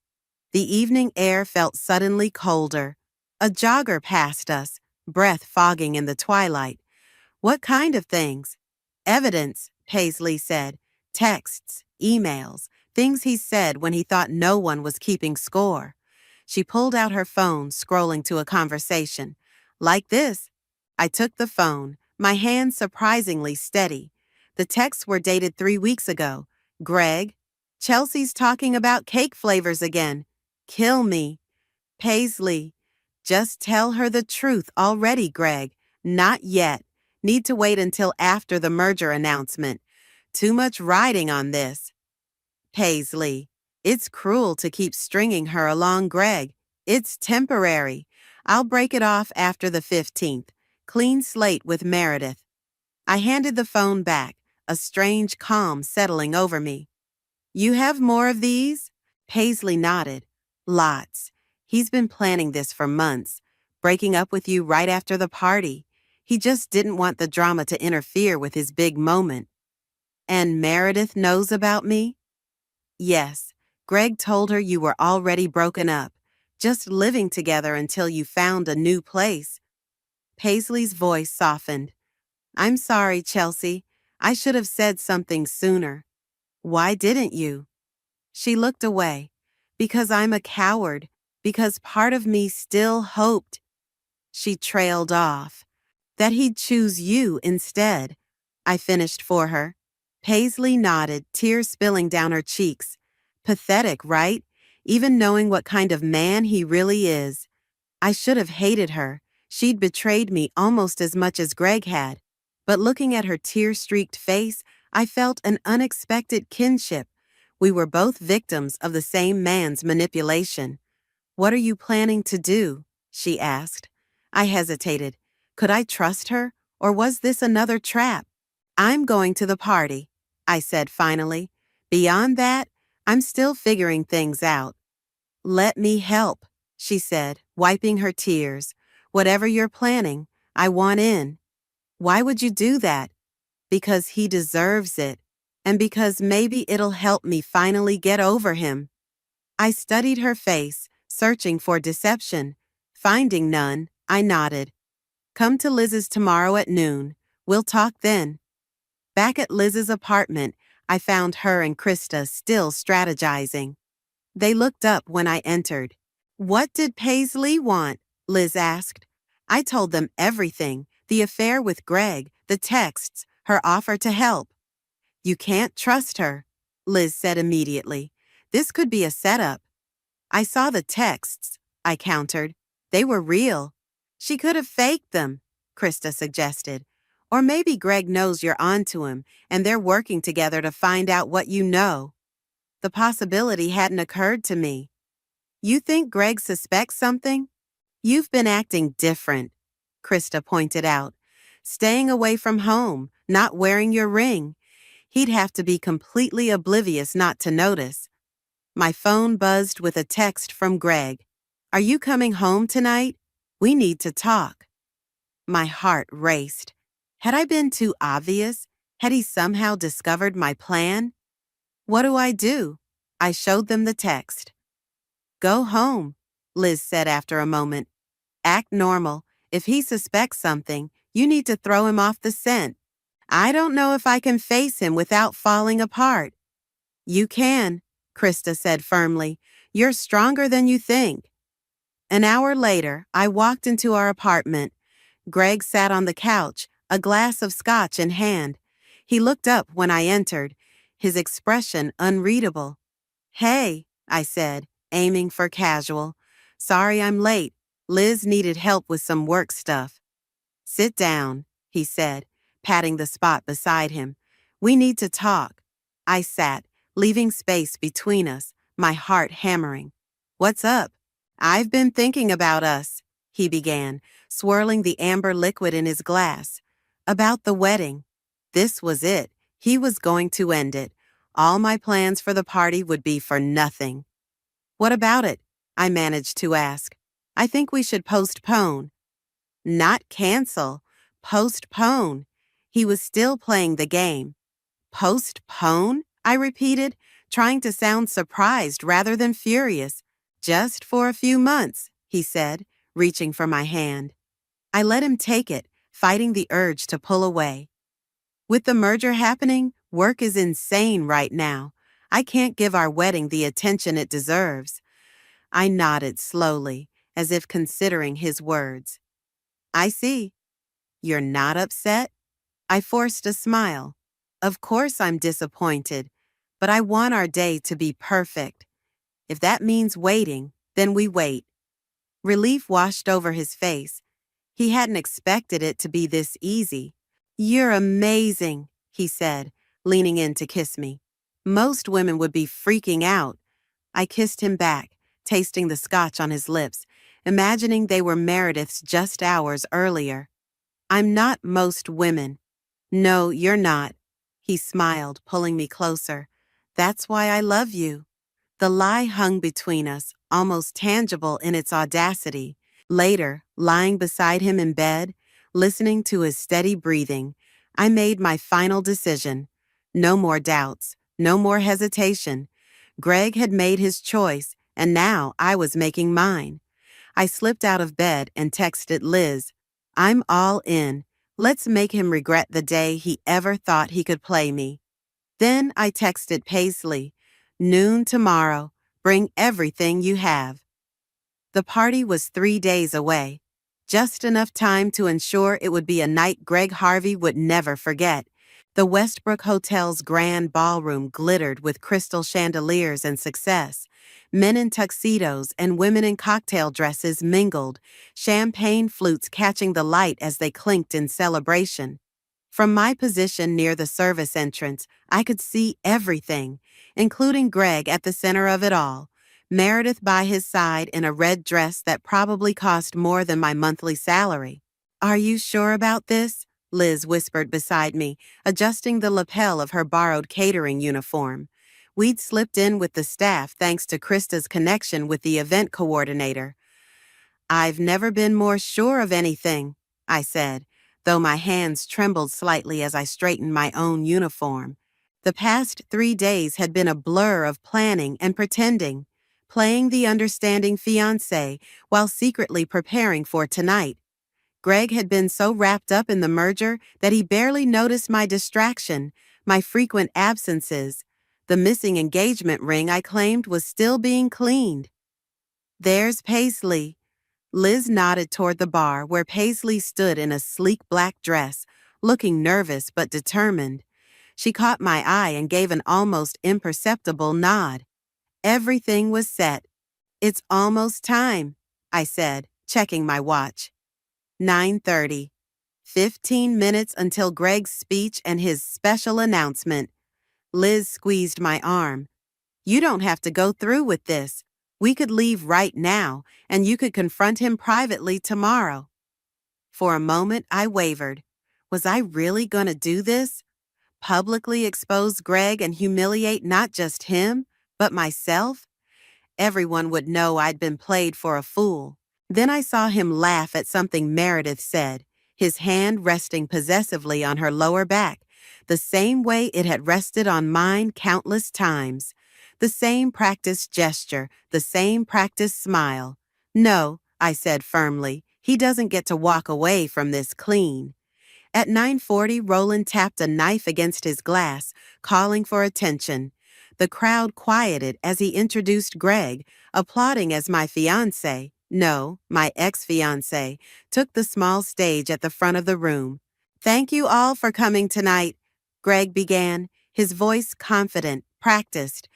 The evening air felt suddenly colder. A jogger passed us, breath fogging in the twilight. What kind of things? Evidence, Paisley said. Texts, emails, things he said when he thought no one was keeping score. She pulled out her phone, scrolling to a conversation. Like this. I took the phone, my hand surprisingly steady. The texts were dated 3 weeks ago. Greg, Chelsea's talking about cake flavors again. Kill me. Paisley, just tell her the truth already, Greg. Not yet. Need to wait until after the merger announcement. Too much riding on this. Paisley, it's cruel to keep stringing her along, Greg. It's temporary. I'll break it off after the 15th. Clean slate with Meredith. I handed the phone back, a strange calm settling over me. You have more of these? Paisley nodded. Lots. He's been planning this for months, breaking up with you right after the party. He just didn't want the drama to interfere with his big moment. And Meredith knows about me? Yes. Greg told her you were already broken up, just living together until you found a new place. Paisley's voice softened. I'm sorry, Chelsea. I should have said something sooner. Why didn't you? She looked away. Because I'm a coward. Because part of me still hoped. She trailed off. That he'd choose you instead. I finished for her. Paisley nodded, tears spilling down her cheeks. Pathetic, right? Even knowing what kind of man he really is. I should have hated her. She'd betrayed me almost as much as Greg had. But looking at her tear-streaked face, I felt an unexpected kinship. We were both victims of the same man's manipulation. What are you planning to do? She asked. I hesitated. Could I trust her, or was this another trap? I'm going to the party, I said finally. Beyond that, I'm still figuring things out. Let me help, she said, wiping her tears. Whatever you're planning, I want in. Why would you do that? Because he deserves it, and because maybe it'll help me finally get over him. I studied her face, searching for deception. Finding none, I nodded. Come to Liz's tomorrow at noon. We'll talk then. Back at Liz's apartment, I found her and Krista still strategizing. They looked up when I entered. What did Paisley want? Liz asked. I told them everything, the affair with Greg, the texts, her offer to help. You can't trust her, Liz said immediately. This could be a setup. I saw the texts, I countered. They were real. She could have faked them, Krista suggested. Or maybe Greg knows you're onto him and they're working together to find out what you know. The possibility hadn't occurred to me. You think Greg suspects something? You've been acting different, Krista pointed out. Staying away from home, not wearing your ring. He'd have to be completely oblivious not to notice. My phone buzzed with a text from Greg. Are you coming home tonight? We need to talk. My heart raced. Had I been too obvious? Had he somehow discovered my plan? What do? I showed them the text. Go home, Liz said after a moment. Act normal. If he suspects something, you need to throw him off the scent. I don't know if I can face him without falling apart. You can, Krista said firmly. You're stronger than you think. An hour later, I walked into our apartment. Greg sat on the couch, a glass of scotch in hand. He looked up when I entered, his expression unreadable. Hey, I said, aiming for casual. Sorry I'm late. Liz needed help with some work stuff. Sit down, he said, patting the spot beside him. We need to talk. I sat, leaving space between us, my heart hammering. What's up? I've been thinking about us, he began, swirling the amber liquid in his glass. About the wedding. This was it. He was going to end it. All my plans for the party would be for nothing. What about it? I managed to ask. I think we should postpone. Not cancel. Postpone. He was still playing the game. Postpone? I repeated, trying to sound surprised rather than furious. Just for a few months, he said, reaching for my hand. I let him take it, fighting the urge to pull away. With the merger happening, work is insane right now. I can't give our wedding the attention it deserves. I nodded slowly, as if considering his words. I see. You're not upset? I forced a smile. Of course I'm disappointed, but I want our day to be perfect. If that means waiting, then we wait. Relief washed over his face. He hadn't expected it to be this easy. You're amazing, he said, leaning in to kiss me. Most women would be freaking out. I kissed him back, tasting the scotch on his lips, imagining they were Meredith's just hours earlier. I'm not most women. No, you're not. He smiled, pulling me closer. That's why I love you. The lie hung between us, almost tangible in its audacity. Later, lying beside him in bed, listening to his steady breathing, I made my final decision. No more doubts, no more hesitation. Greg had made his choice, and now I was making mine. I slipped out of bed and texted Liz, I'm all in. Let's make him regret the day he ever thought he could play me. Then I texted Paisley, noon tomorrow, bring everything you have. The party was 3 days away, just enough time to ensure it would be a night Greg Harvey would never forget. The Westbrook Hotel's grand ballroom glittered with crystal chandeliers and success. Men in tuxedos and women in cocktail dresses mingled, champagne flutes catching the light as they clinked in celebration. From my position near the service entrance, I could see everything, including Greg at the center of it all. Meredith by his side in a red dress that probably cost more than my monthly salary. Are you sure about this? Liz whispered beside me, adjusting the lapel of her borrowed catering uniform. We'd slipped in with the staff thanks to Krista's connection with the event coordinator. I've never been more sure of anything, I said, though my hands trembled slightly as I straightened my own uniform. The past 3 days had been a blur of planning and pretending, playing the understanding fiancé while secretly preparing for tonight. Greg had been so wrapped up in the merger that he barely noticed my distraction, my frequent absences. The missing engagement ring I claimed was still being cleaned. There's Paisley. Liz nodded toward the bar where Paisley stood in a sleek black dress, looking nervous but determined. She caught my eye and gave an almost imperceptible nod. Everything was set. It's almost time, I said, checking my watch. 9:30. 15 minutes until Greg's speech and his special announcement. Liz squeezed my arm. You don't have to go through with this. We could leave right now, and you could confront him privately tomorrow. For a moment, I wavered. Was I really going to do this? Publicly expose Greg and humiliate not just him, but myself? Everyone would know I'd been played for a fool. Then I saw him laugh at something Meredith said, his hand resting possessively on her lower back, the same way it had rested on mine countless times. The same practiced gesture, the same practiced smile. No, I said firmly, he doesn't get to walk away from this clean. At 9:40, Roland tapped a knife against his glass, calling for attention. The crowd quieted as he introduced Greg, applauding as my fiancé, no, my ex-fiancé, took the small stage at the front of the room. Thank you all for coming tonight, Greg began, his voice confident, practiced.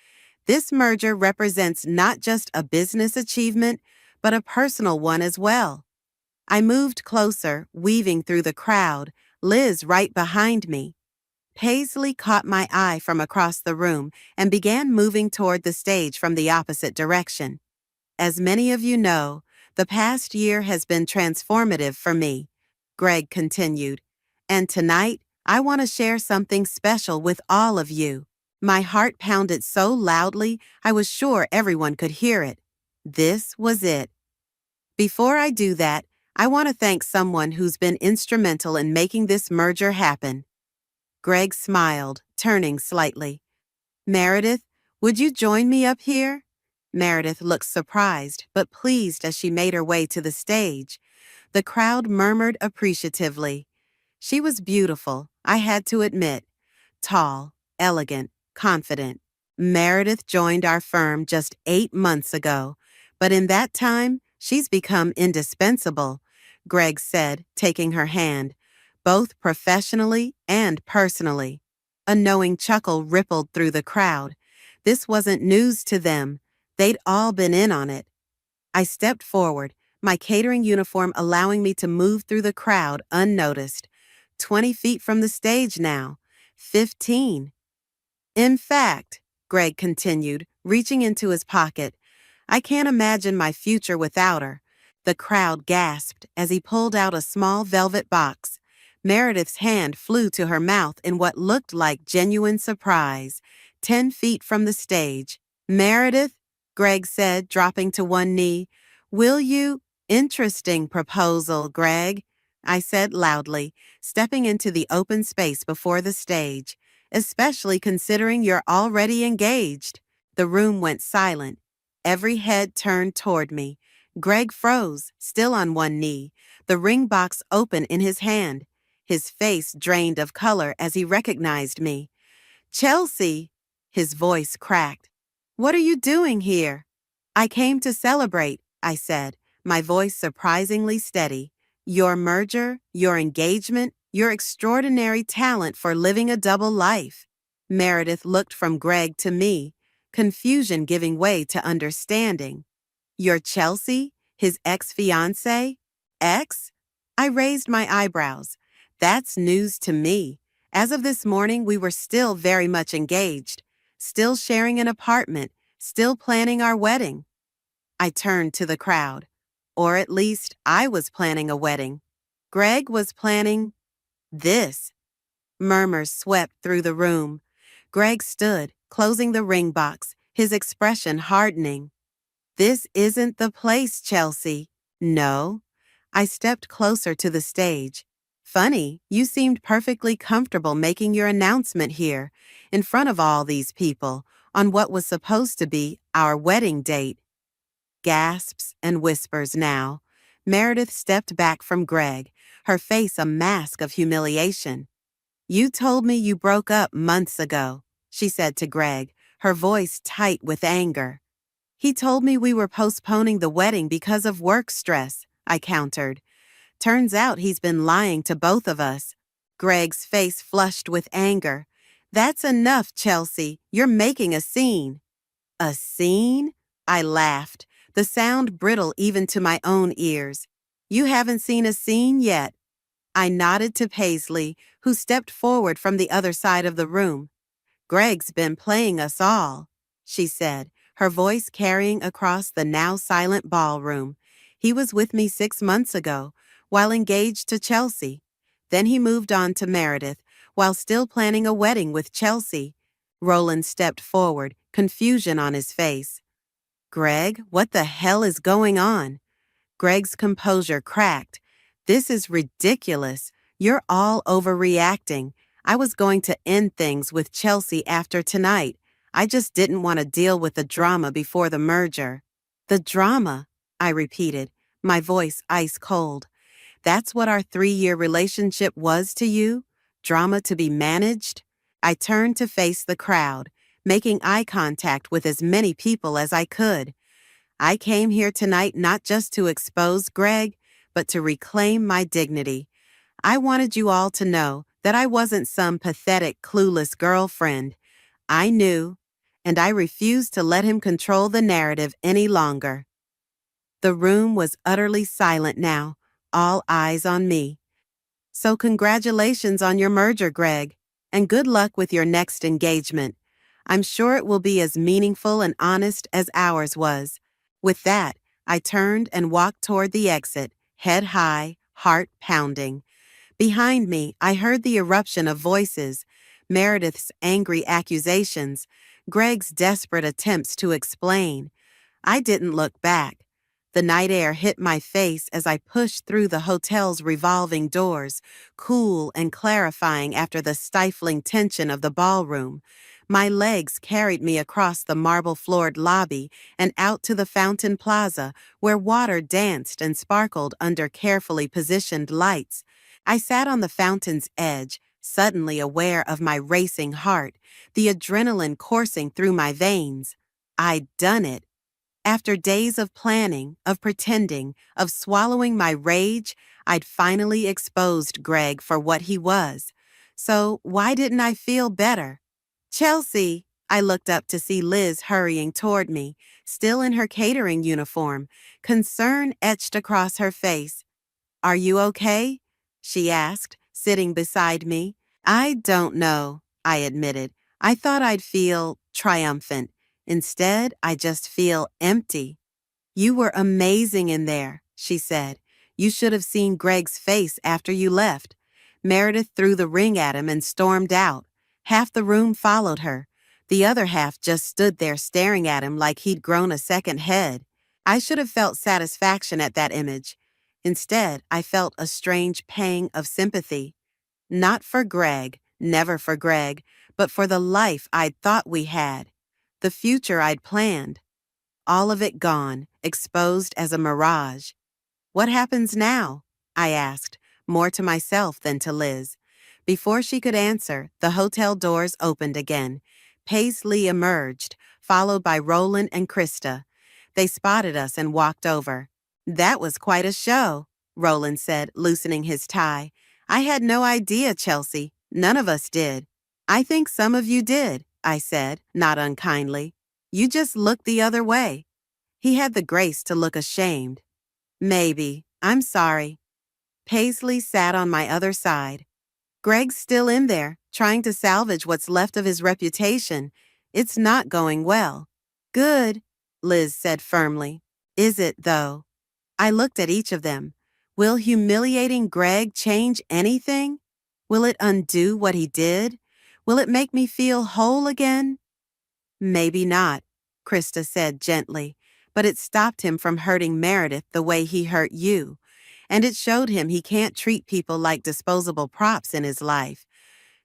This merger represents not just a business achievement, but a personal one as well. I moved closer, weaving through the crowd, Liz right behind me. Paisley caught my eye from across the room and began moving toward the stage from the opposite direction. As many of you know, the past year has been transformative for me, Greg continued. And tonight, I want to share something special with all of you. My heart pounded so loudly, I was sure everyone could hear it. This was it. Before I do that, I want to thank someone who's been instrumental in making this merger happen. Greg smiled, turning slightly. Meredith, would you join me up here? Meredith looked surprised, but pleased as she made her way to the stage. The crowd murmured appreciatively. She was beautiful, I had to admit. Tall, elegant, confident. Meredith joined our firm just 8 months ago, but in that time, she's become indispensable, Greg said, taking her hand. both professionally and personally. A knowing chuckle rippled through the crowd. This wasn't news to them. They'd all been in on it. I stepped forward, my catering uniform allowing me to move through the crowd unnoticed. 20 feet from the stage now. 15. In fact, Greg continued, reaching into his pocket, I can't imagine my future without her. The crowd gasped as he pulled out a small velvet box. Meredith's hand flew to her mouth in what looked like genuine surprise. 10 feet from the stage. Meredith, Greg said, dropping to one knee. Will you? Interesting proposal, Greg, I said loudly, stepping into the open space before the stage. Especially considering you're already engaged. The room went silent. Every head turned toward me. Greg froze, still on one knee, the ring box open in his hand. His face drained of color as he recognized me. Chelsea, his voice cracked. What are you doing here? I came to celebrate, I said, my voice surprisingly steady. Your merger, your engagement, your extraordinary talent for living a double life. Meredith looked from Greg to me, confusion giving way to understanding. Your Chelsea, his ex-fiancé? Ex? I raised my eyebrows. That's news to me. As of this morning, we were still very much engaged, still sharing an apartment, still planning our wedding. I turned to the crowd. Or at least, I was planning a wedding. Greg was planning this. Murmurs swept through the room. Greg stood, closing the ring box, his expression hardening. This isn't the place, Chelsea. No. I stepped closer to the stage. Funny, you seemed perfectly comfortable making your announcement here, in front of all these people, on what was supposed to be our wedding date. Gasps and whispers now. Meredith stepped back from Greg, her face a mask of humiliation. You told me you broke up months ago, she said to Greg, her voice tight with anger. He told me we were postponing the wedding because of work stress, I countered. Turns out he's been lying to both of us. Greg's face flushed with anger. That's enough, Chelsea. You're making a scene. A scene? I laughed, the sound brittle even to my own ears. You haven't seen a scene yet. I nodded to Paisley, who stepped forward from the other side of the room. Greg's been playing us all, she said, her voice carrying across the now silent ballroom. He was with me 6 months ago, while engaged to Chelsea. Then he moved on to Meredith, while still planning a wedding with Chelsea. Roland stepped forward, confusion on his face. Greg, what the hell is going on? Greg's composure cracked. This is ridiculous. You're all overreacting. I was going to end things with Chelsea after tonight. I just didn't want to deal with the drama before the merger. The drama, I repeated, my voice ice cold. That's what our 3-year relationship was to you? Drama to be managed? I turned to face the crowd, making eye contact with as many people as I could. I came here tonight not just to expose Greg, but to reclaim my dignity. I wanted you all to know that I wasn't some pathetic, clueless girlfriend. I knew, and I refused to let him control the narrative any longer. The room was utterly silent now, all eyes on me. So congratulations on your merger, Greg, and good luck with your next engagement. I'm sure it will be as meaningful and honest as ours was. With that, I turned and walked toward the exit, head high, heart pounding. Behind me, I heard the eruption of voices, Meredith's angry accusations, Greg's desperate attempts to explain. I didn't look back. The night air hit my face as I pushed through the hotel's revolving doors, cool and clarifying after the stifling tension of the ballroom. My legs carried me across the marble-floored lobby and out to the fountain plaza, where water danced and sparkled under carefully positioned lights. I sat on the fountain's edge, suddenly aware of my racing heart, the adrenaline coursing through my veins. I'd done it. After days of planning, of pretending, of swallowing my rage, I'd finally exposed Greg for what he was. So why didn't I feel better? Chelsea! I looked up to see Liz hurrying toward me, still in her catering uniform, concern etched across her face. Are you okay? She asked, sitting beside me. I don't know, I admitted. I thought I'd feel triumphant. Instead, I just feel empty. You were amazing in there, she said. You should have seen Greg's face after you left. Meredith threw the ring at him and stormed out. Half the room followed her. The other half just stood there staring at him like he'd grown a second head. I should have felt satisfaction at that image. Instead, I felt a strange pang of sympathy. Not for Greg, never for Greg, but for the life I'd thought we had. The future I'd planned. All of it gone, exposed as a mirage. What happens now? I asked, more to myself than to Liz. Before she could answer, the hotel doors opened again. Paisley emerged, followed by Roland and Krista. They spotted us and walked over. That was quite a show, Roland said, loosening his tie. I had no idea, Chelsea. None of us did. I think some of you did, I said, not unkindly. You just looked the other way. He had the grace to look ashamed. Maybe. I'm sorry. Paisley sat on my other side. Greg's still in there, trying to salvage what's left of his reputation. It's not going well. Good, Liz said firmly. Is it, though? I looked at each of them. Will humiliating Greg change anything? Will it undo what he did? Will it make me feel whole again? Maybe not, Krista said gently, but it stopped him from hurting Meredith the way he hurt you. And it showed him he can't treat people like disposable props in his life.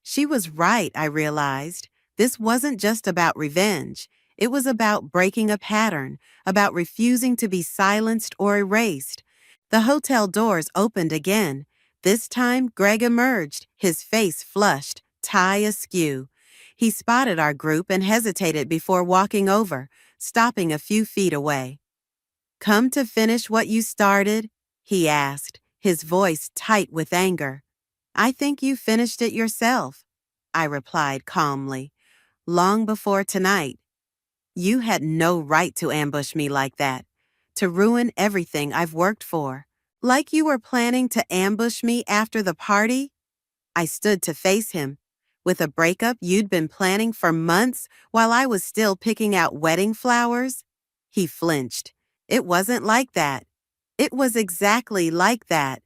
She was right, I realized. This wasn't just about revenge. It was about breaking a pattern, about refusing to be silenced or erased. The hotel doors opened again. This time, Greg emerged, his face flushed, tie askew. He spotted our group and hesitated before walking over, stopping a few feet away. Come to finish what you started? He asked, his voice tight with anger. I think you finished it yourself, I replied calmly. Long before tonight. You had no right to ambush me like that, to ruin everything I've worked for. Like you were planning to ambush me after the party? I stood to face him. With a breakup you'd been planning for months while I was still picking out wedding flowers? He flinched. It wasn't like that. It was exactly like that.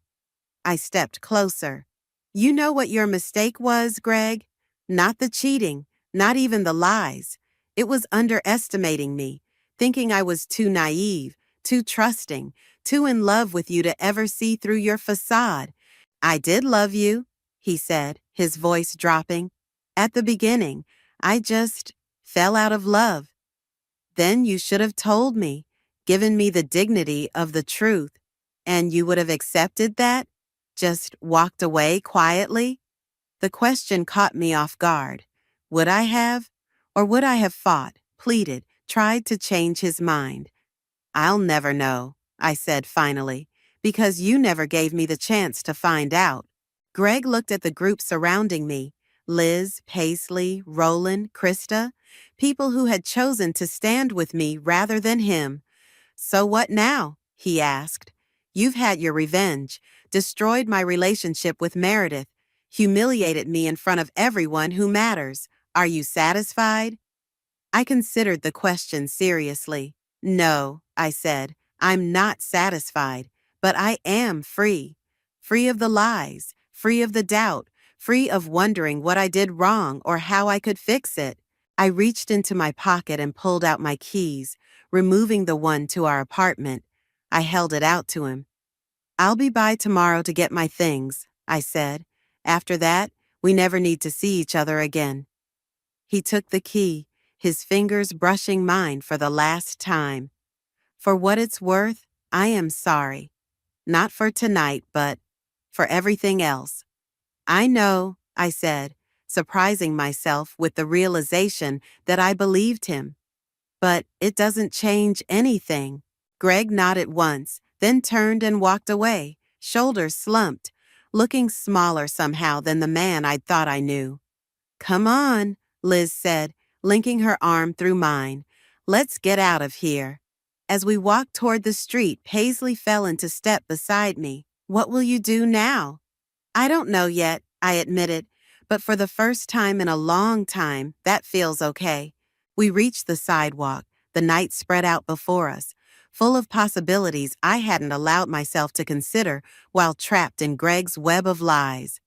I stepped closer. You know what your mistake was, Greg? Not the cheating, not even the lies. It was underestimating me, thinking I was too naive, too trusting, too in love with you to ever see through your facade. I did love you, he said, his voice dropping. At the beginning, I just fell out of love. Then you should have told me, given me the dignity of the truth, and you would have accepted that? Just walked away quietly? The question caught me off guard. Would I have? Or would I have fought, pleaded, tried to change his mind? I'll never know, I said finally, because you never gave me the chance to find out. Greg looked at the group surrounding me, Liz, Paisley, Roland, Krista, people who had chosen to stand with me rather than him. So what now? He asked. You've had your revenge, destroyed my relationship with Meredith, humiliated me in front of everyone who matters. Are you satisfied? I considered the question seriously. No, I said, I'm not satisfied, but I am free. Free of the lies, free of the doubt, free of wondering what I did wrong or how I could fix it. I reached into my pocket and pulled out my keys, removing the one to our apartment. I held it out to him. I'll be by tomorrow to get my things, I said. After that, we never need to see each other again. He took the key, his fingers brushing mine for the last time. For what it's worth, I am sorry. Not for tonight, but for everything else. I know, I said, surprising myself with the realization that I believed him. But it doesn't change anything. Greg nodded once, then turned and walked away, shoulders slumped, looking smaller somehow than the man I'd thought I knew. "Come on," Liz said, linking her arm through mine. "Let's get out of here." As we walked toward the street, Paisley fell into step beside me. "What will you do now?" "I don't know yet," I admitted, "but for the first time in a long time, that feels okay." We reached the sidewalk, the night spread out before us, full of possibilities I hadn't allowed myself to consider while trapped in Greg's web of lies.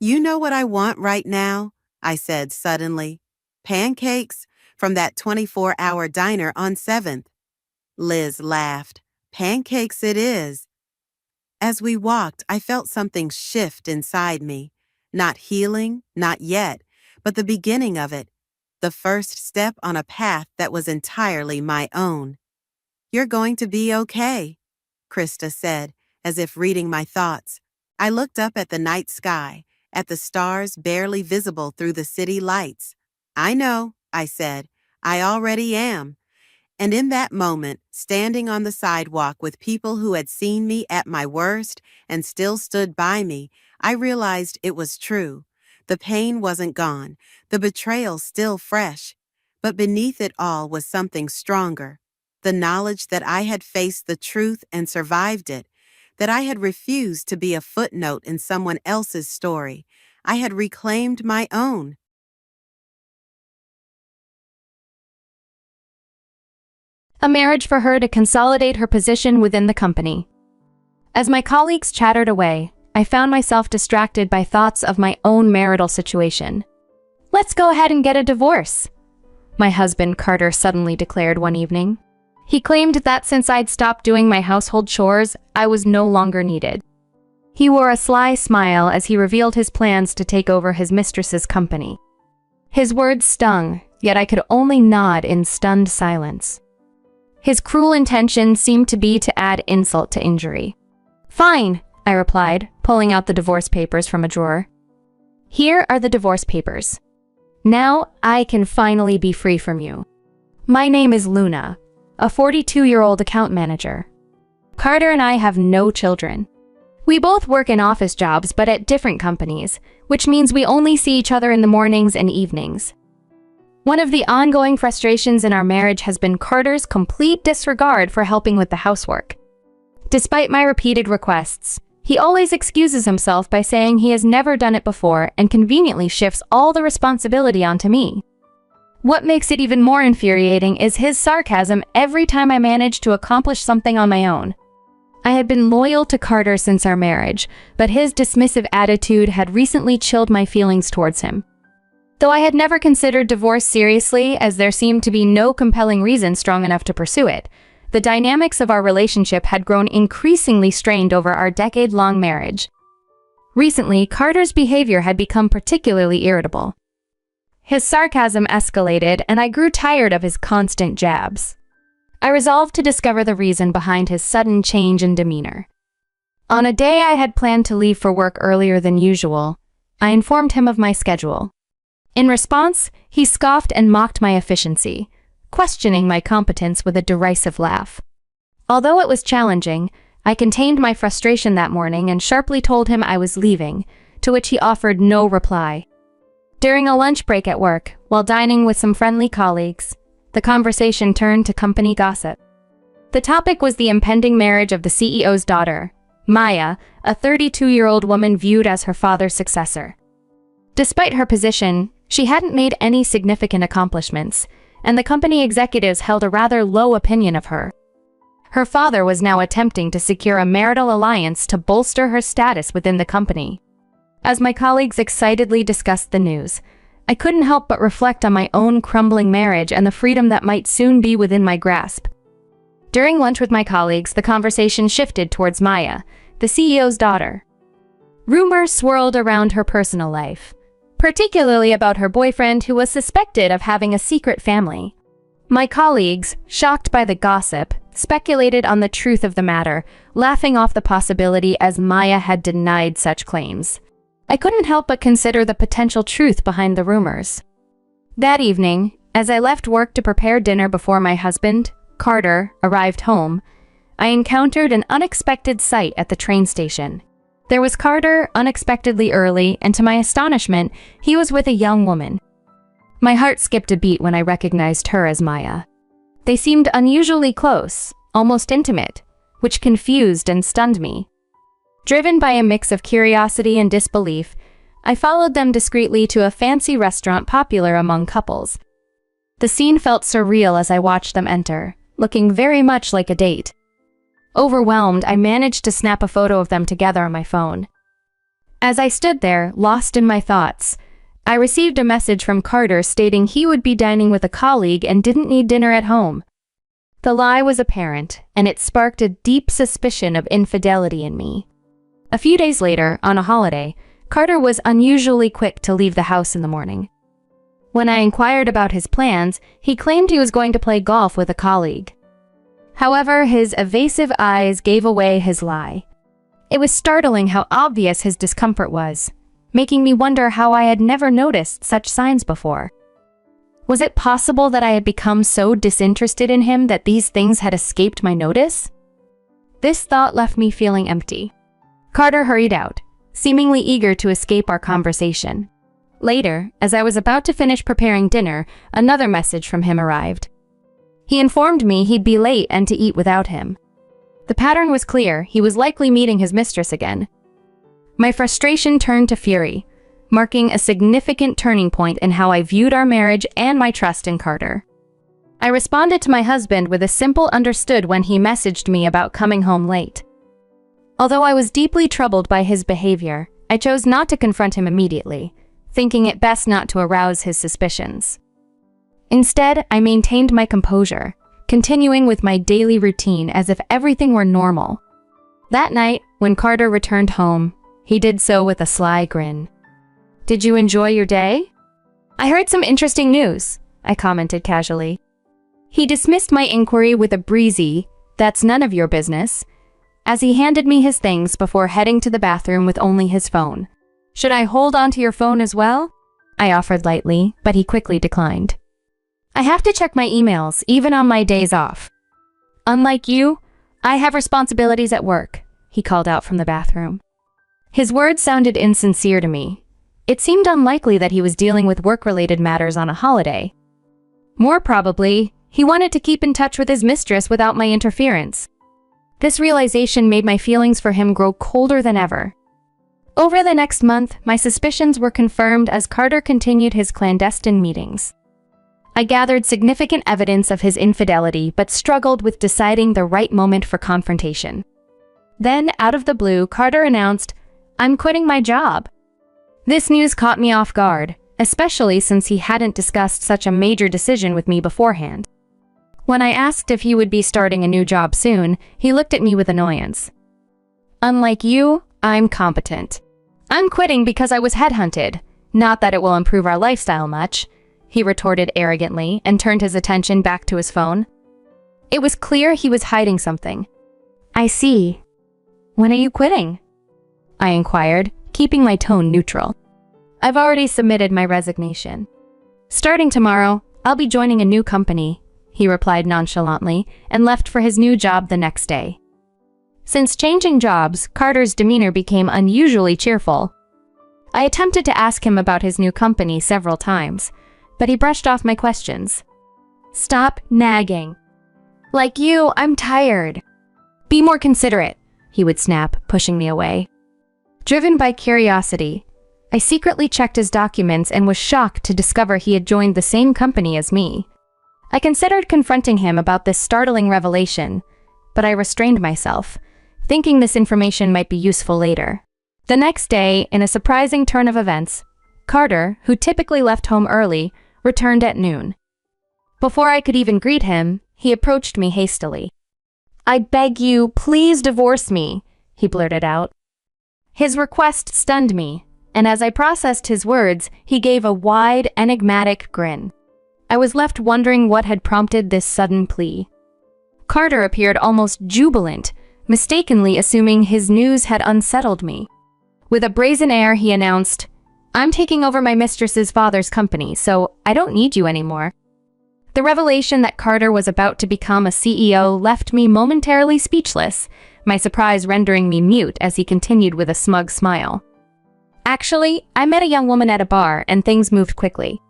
"You know what I want right now?" I said suddenly. "Pancakes from that 24-hour diner on 7th. Liz laughed. "Pancakes it is." As we walked, I felt something shift inside me. Not healing, not yet, but the beginning of it. The first step on a path that was entirely my own. "You're going to be okay," Krista said, as if reading my thoughts. I looked up at the night sky, at the stars barely visible through the city lights. "I know," I said. "I already am." And in that moment, standing on the sidewalk with people who had seen me at my worst and still stood by me, I realized it was true. The pain wasn't gone, the betrayal still fresh. But beneath it all was something stronger. The knowledge that I had faced the truth and survived it, that I had refused to be a footnote in someone else's story. I had reclaimed my own. A marriage for her to consolidate her position within the company. As my colleagues chattered away, I found myself distracted by thoughts of my own marital situation. "Let's go ahead and get a divorce," my husband Carter suddenly declared one evening. He claimed that since I'd stopped doing my household chores, I was no longer needed. He wore a sly smile as he revealed his plans to take over his mistress's company. His words stung, yet I could only nod in stunned silence. His cruel intention seemed to be to add insult to injury. "Fine," I replied, pulling out the divorce papers from a drawer. "Here are the divorce papers. Now I can finally be free from you. My name is Luna, a 42-year-old account manager. Carter and I have no children. We both work in office jobs but at different companies, which means we only see each other in the mornings and evenings. One of the ongoing frustrations in our marriage has been Carter's complete disregard for helping with the housework. Despite my repeated requests, he always excuses himself by saying he has never done it before and conveniently shifts all the responsibility onto me. What makes it even more infuriating is his sarcasm every time I manage to accomplish something on my own. I had been loyal to Carter since our marriage, but his dismissive attitude had recently chilled my feelings towards him. Though I had never considered divorce seriously, as there seemed to be no compelling reason strong enough to pursue it, the dynamics of our relationship had grown increasingly strained over our decade-long marriage. Recently, Carter's behavior had become particularly irritable. His sarcasm escalated, and I grew tired of his constant jabs. I resolved to discover the reason behind his sudden change in demeanor. On a day I had planned to leave for work earlier than usual, I informed him of my schedule. In response, he scoffed and mocked my efficiency, questioning my competence with a derisive laugh. Although it was challenging, I contained my frustration that morning and sharply told him I was leaving, to which he offered no reply. During a lunch break at work, while dining with some friendly colleagues, the conversation turned to company gossip. The topic was the impending marriage of the CEO's daughter, Maya, a 32-year-old woman viewed as her father's successor. Despite her position, she hadn't made any significant accomplishments, and the company executives held a rather low opinion of her. Her father was now attempting to secure a marital alliance to bolster her status within the company. As my colleagues excitedly discussed the news, I couldn't help but reflect on my own crumbling marriage and the freedom that might soon be within my grasp. During lunch with my colleagues, the conversation shifted towards Maya, the CEO's daughter. Rumors swirled around her personal life, particularly about her boyfriend who was suspected of having a secret family. My colleagues, shocked by the gossip, speculated on the truth of the matter, laughing off the possibility as Maya had denied such claims. I couldn't help but consider the potential truth behind the rumors. That evening, As I left work to prepare dinner before my husband, Carter, arrived home, I encountered an unexpected sight at the train station. There was Carter, unexpectedly early, and to my astonishment, he was with a young woman. My heart skipped a beat when I recognized her as Maya. They seemed unusually close, almost intimate, which confused and stunned me. Driven by a mix of curiosity and disbelief, I followed them discreetly to a fancy restaurant popular among couples. The scene felt surreal as I watched them enter, looking very much like a date. Overwhelmed, I managed to snap a photo of them together on my phone. As I stood there, lost in my thoughts, I received a message from Carter stating he would be dining with a colleague and didn't need dinner at home. The lie was apparent, and it sparked a deep suspicion of infidelity in me. A few days later, on a holiday, Carter was unusually quick to leave the house in the morning. When I inquired about his plans, he claimed he was going to play golf with a colleague. However, his evasive eyes gave away his lie. It was startling how obvious his discomfort was, making me wonder how I had never noticed such signs before. Was it possible that I had become so disinterested in him that these things had escaped my notice? This thought left me feeling empty. Carter hurried out, seemingly eager to escape our conversation. Later, as I was about to finish preparing dinner, another message from him arrived. He informed me he'd be late and to eat without him. The pattern was clear, he was likely meeting his mistress again. My frustration turned to fury, marking a significant turning point in how I viewed our marriage and my trust in Carter. I responded to my husband with a simple understood when he messaged me about coming home late. Although I was deeply troubled by his behavior, I chose not to confront him immediately, thinking it best not to arouse his suspicions. Instead, I maintained my composure, continuing with my daily routine as if everything were normal. That night, when Carter returned home, he did so with a sly grin. "Did you enjoy your day?" "I heard some interesting news," I commented casually. He dismissed my inquiry with a breezy, "That's none of your business," as he handed me his things before heading to the bathroom with only his phone. "Should I hold on to your phone as well?" I offered lightly, but he quickly declined. "I have to check my emails, even on my days off." "Unlike you, I have responsibilities at work," he called out from the bathroom. His words sounded insincere to me. It seemed unlikely that he was dealing with work-related matters on a holiday. More probably, he wanted to keep in touch with his mistress without my interference. This realization made my feelings for him grow colder than ever. Over the next month, my suspicions were confirmed as Carter continued his clandestine meetings. I gathered significant evidence of his infidelity but struggled with deciding the right moment for confrontation. Then, out of the blue, Carter announced, "I'm quitting my job." This news caught me off guard, especially since he hadn't discussed such a major decision with me beforehand. When I asked if he would be starting a new job soon, he looked at me with annoyance. "Unlike you, I'm competent. I'm quitting because I was headhunted, not that it will improve our lifestyle much," he retorted arrogantly and turned his attention back to his phone. It was clear he was hiding something. "I see. When are you quitting?" I inquired, keeping my tone neutral. "I've already submitted my resignation. Starting tomorrow, I'll be joining a new company," he replied nonchalantly and left for his new job the next day. Since changing jobs, Carter's demeanor became unusually cheerful. I attempted to ask him about his new company several times, but he brushed off my questions. "Stop nagging. Like you, I'm tired. Be more considerate," he would snap, pushing me away. Driven by curiosity, I secretly checked his documents and was shocked to discover he had joined the same company as me. I considered confronting him about this startling revelation, but I restrained myself, thinking this information might be useful later. The next day, in a surprising turn of events, Carter, who typically left home early, returned at noon. Before I could even greet him, he approached me hastily. "I beg you, please divorce me," he blurted out. His request stunned me, and as I processed his words, he gave a wide, enigmatic grin. I was left wondering what had prompted this sudden plea. Carter appeared almost jubilant, mistakenly assuming his news had unsettled me. With a brazen air, he announced, "I'm taking over my mistress's father's company, so I don't need you anymore." The revelation that Carter was about to become a CEO left me momentarily speechless, my surprise rendering me mute as he continued with a smug smile. Actually, I met a young woman at a bar and things moved quickly.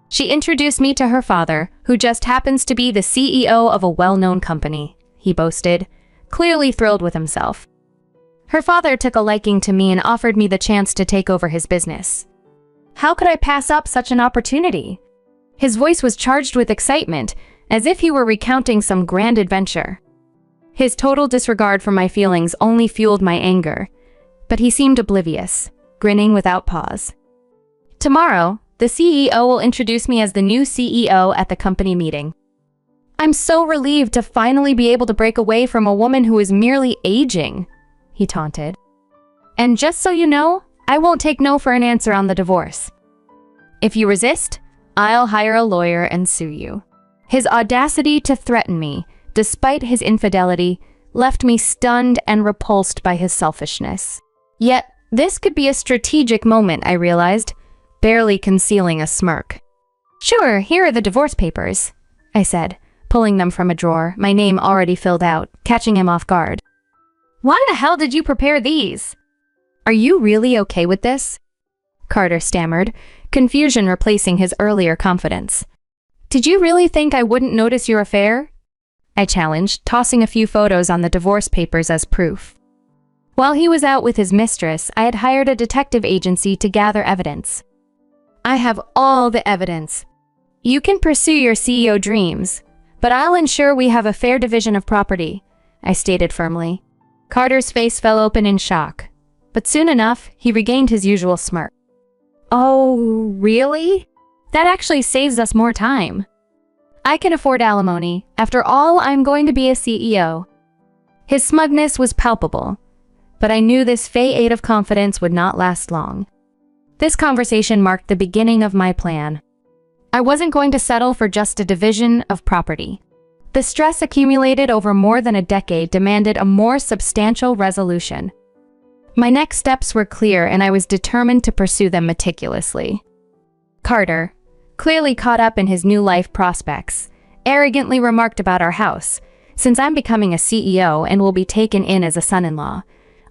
She introduced me to her father, who just happens to be the CEO of a well-known company, he boasted, clearly thrilled with himself. Her father took a liking to me and offered me the chance to take over his business. How could I pass up such an opportunity? His voice was charged with excitement, as if he were recounting some grand adventure. His total disregard for my feelings only fueled my anger, but he seemed oblivious, grinning without pause. Tomorrow, the CEO will introduce me as the new CEO at the company meeting. I'm so relieved to finally be able to break away from a woman who is merely aging, he taunted. And just so you know, I won't take no for an answer on the divorce. If you resist, I'll hire a lawyer and sue you. His audacity to threaten me, despite his infidelity, left me stunned and repulsed by his selfishness. Yet, this could be a strategic moment, I realized, barely concealing a smirk. Sure, here are the divorce papers, I said, pulling them from a drawer, my name already filled out, catching him off guard. Why the hell did you prepare these? Are you really okay with this? Carter stammered, confusion replacing his earlier confidence. Did you really think I wouldn't notice your affair? I challenged, tossing a few photos on the divorce papers as proof. While he was out with his mistress, I had hired a detective agency to gather evidence. I have all the evidence. You can pursue your CEO dreams, but I'll ensure we have a fair division of property, I stated firmly. Carter's face fell open in shock, but soon enough, he regained his usual smirk. Oh, really? That actually saves us more time. I can afford alimony. After all, I'm going to be a CEO. His smugness was palpable, but I knew this fade of confidence would not last long. This conversation marked the beginning of my plan. I wasn't going to settle for just a division of property. The stress accumulated over more than a decade demanded a more substantial resolution. My next steps were clear and I was determined to pursue them meticulously. Carter, clearly caught up in his new life prospects, arrogantly remarked about our house. Since I'm becoming a CEO and will be taken in as a son-in-law,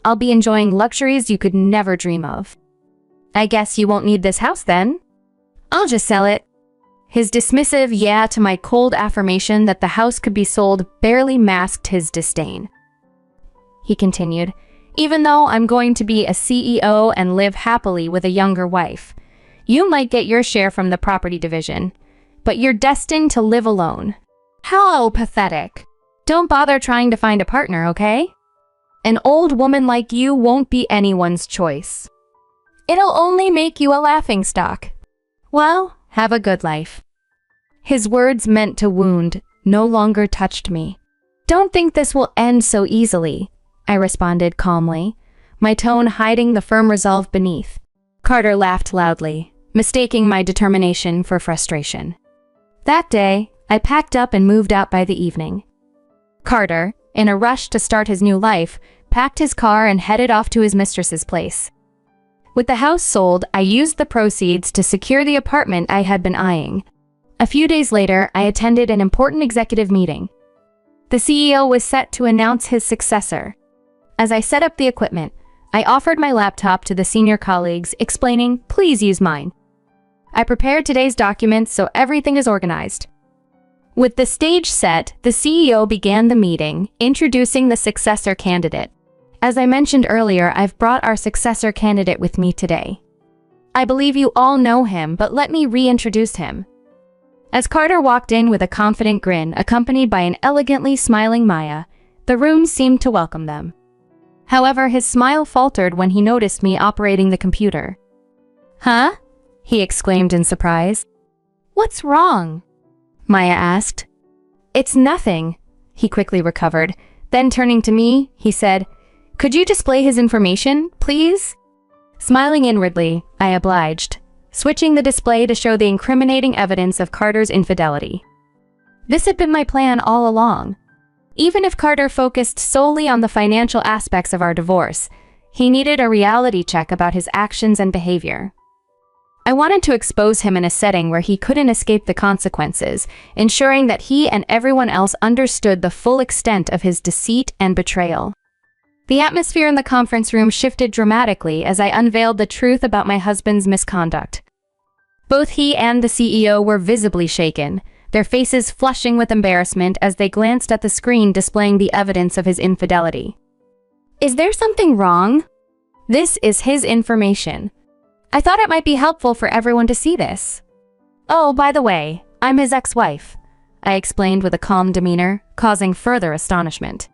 I'll be enjoying luxuries you could never dream of. I guess you won't need this house then? I'll just sell it. His dismissive yeah to my cold affirmation that the house could be sold barely masked his disdain. He continued, even though I'm going to be a CEO and live happily with a younger wife, you might get your share from the property division, but you're destined to live alone. How pathetic. Don't bother trying to find a partner, okay? An old woman like you won't be anyone's choice. It'll only make you a laughingstock. Well, have a good life. His words meant to wound no longer touched me. Don't think this will end so easily, I responded calmly, my tone hiding the firm resolve beneath. Carter laughed loudly, mistaking my determination for frustration. That day, I packed up and moved out by the evening. Carter, in a rush to start his new life, packed his car and headed off to his mistress's place. With the house sold, I used the proceeds to secure the apartment I had been eyeing. A few days later, I attended an important executive meeting. The CEO was set to announce his successor. As I set up the equipment, I offered my laptop to the senior colleagues, explaining, please use mine. I prepared today's documents so everything is organized. With the stage set, the CEO began the meeting, introducing the successor candidate. As I mentioned earlier, I've brought our successor candidate with me today. I believe you all know him, but let me reintroduce him. As Carter walked in with a confident grin, accompanied by an elegantly smiling Maya, the room seemed to welcome them. However, his smile faltered when he noticed me operating the computer. Huh? He exclaimed in surprise. What's wrong? Maya asked. It's nothing, he quickly recovered. Then turning to me, he said, could you display his information, please? Smiling inwardly, I obliged, switching the display to show the incriminating evidence of Carter's infidelity. This had been my plan all along. Even if Carter focused solely on the financial aspects of our divorce, he needed a reality check about his actions and behavior. I wanted to expose him in a setting where he couldn't escape the consequences, ensuring that he and everyone else understood the full extent of his deceit and betrayal. The atmosphere in the conference room shifted dramatically as I unveiled the truth about my husband's misconduct. Both he and the CEO were visibly shaken, their faces flushing with embarrassment as they glanced at the screen displaying the evidence of his infidelity. Is there something wrong? This is his information. I thought it might be helpful for everyone to see this. Oh, by the way, I'm his ex-wife, I explained with a calm demeanor, causing further astonishment.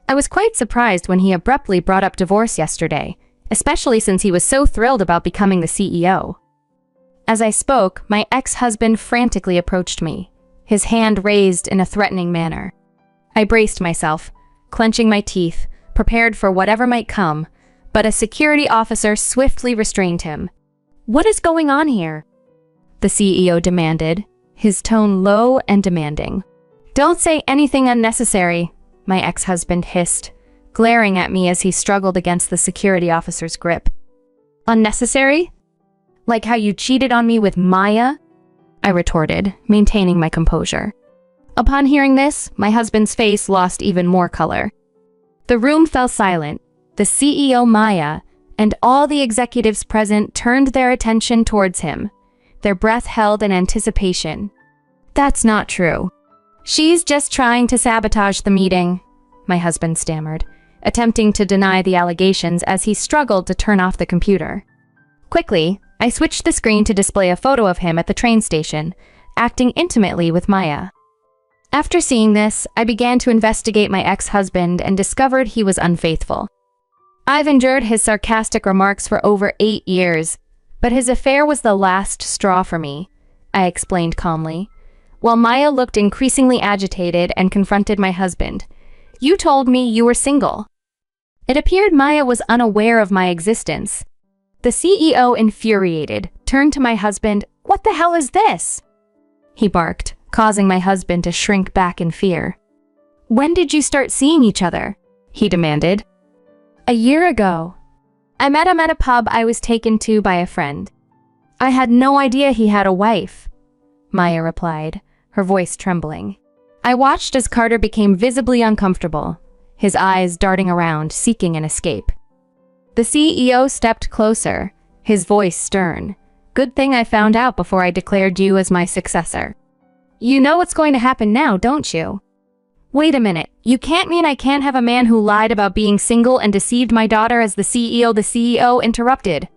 I was quite surprised when he abruptly brought up divorce yesterday, especially since he was so thrilled about becoming the CEO. As I spoke, my ex-husband frantically approached me, his hand raised in a threatening manner. I braced myself, clenching my teeth, prepared for whatever might come, but a security officer swiftly restrained him. What is going on here? The CEO demanded, his tone low and demanding. Don't say anything unnecessary, my ex-husband hissed, glaring at me as he struggled against the security officer's grip. Unnecessary? Like how you cheated on me with Maya? I retorted, maintaining my composure. Upon hearing this, my husband's face lost even more color. The room fell silent. The CEO, Maya, and all the executives present turned their attention towards him, their breath held in anticipation. That's not true. She's just trying to sabotage the meeting, my husband stammered, attempting to deny the allegations as he struggled to turn off the computer. Quickly, I switched the screen to display a photo of him at the train station, acting intimately with Maya. After seeing this, I began to investigate my ex-husband and discovered he was unfaithful. I've endured his sarcastic remarks for over 8 years, but his affair was the last straw for me, I explained calmly, while Maya looked increasingly agitated and confronted my husband. You told me you were single. It appeared Maya was unaware of my existence. The CEO, infuriated, turned to my husband. What the hell is this? He barked, causing my husband to shrink back in fear. When did you start seeing each other? He demanded. A year ago. I met him at a pub I was taken to by a friend. I had no idea he had a wife, Maya replied, her voice trembling. I watched as Carter became visibly uncomfortable, his eyes darting around, seeking an escape. The CEO stepped closer, his voice stern. Good thing I found out before I declared you as my successor. You know what's going to happen now, don't you? Wait a minute, you can't mean I can't have a man who lied about being single and deceived my daughter as the CEO? The CEO interrupted.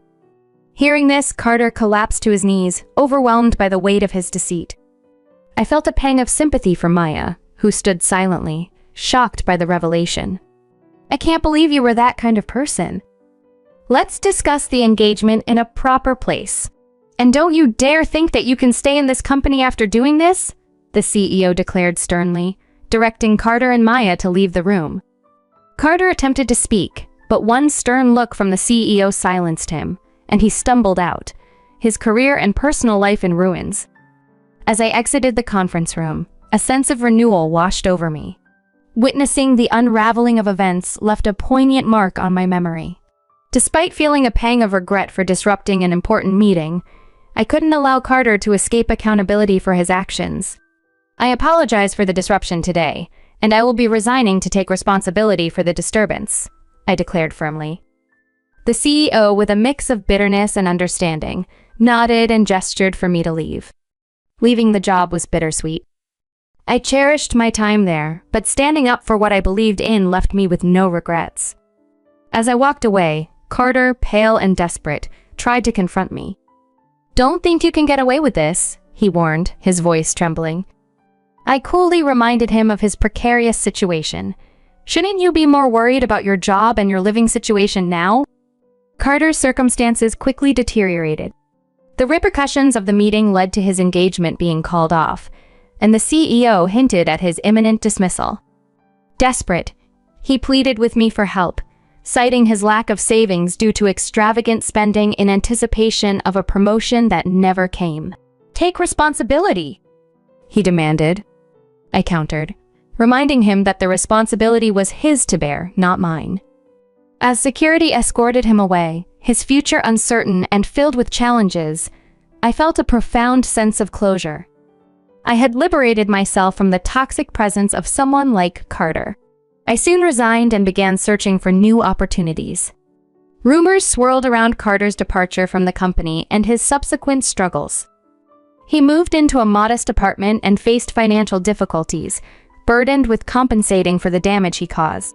Hearing this, Carter collapsed to his knees, overwhelmed by the weight of his deceit. I felt a pang of sympathy for Maya, who stood silently, shocked by the revelation. I can't believe you were that kind of person. Let's discuss the engagement in a proper place. And don't you dare think that you can stay in this company after doing this, the CEO declared sternly, directing Carter and Maya to leave the room. Carter attempted to speak, but one stern look from the CEO silenced him, and he stumbled out, his career and personal life in ruins. As I exited the conference room, a sense of renewal washed over me. Witnessing the unraveling of events left a poignant mark on my memory. Despite feeling a pang of regret for disrupting an important meeting, I couldn't allow Carter to escape accountability for his actions. I apologize for the disruption today, and I will be resigning to take responsibility for the disturbance, I declared firmly. The CEO, with a mix of bitterness and understanding, nodded and gestured for me to leave. Leaving the job was bittersweet. I cherished my time there, but standing up for what I believed in left me with no regrets. As I walked away, Carter, pale and desperate, tried to confront me. Don't think you can get away with this, he warned, his voice trembling. I coolly reminded him of his precarious situation. Shouldn't you be more worried about your job and your living situation now? Carter's circumstances quickly deteriorated. The repercussions of the meeting led to his engagement being called off, and the CEO hinted at his imminent dismissal. Desperate, he pleaded with me for help, citing his lack of savings due to extravagant spending in anticipation of a promotion that never came. Take responsibility, he demanded. I countered, reminding him that the responsibility was his to bear, not mine. As security escorted him away, his future uncertain and filled with challenges, I felt a profound sense of closure. I had liberated myself from the toxic presence of someone like Carter. I soon resigned and began searching for new opportunities. Rumors swirled around Carter's departure from the company and his subsequent struggles. He moved into a modest apartment and faced financial difficulties, burdened with compensating for the damage he caused.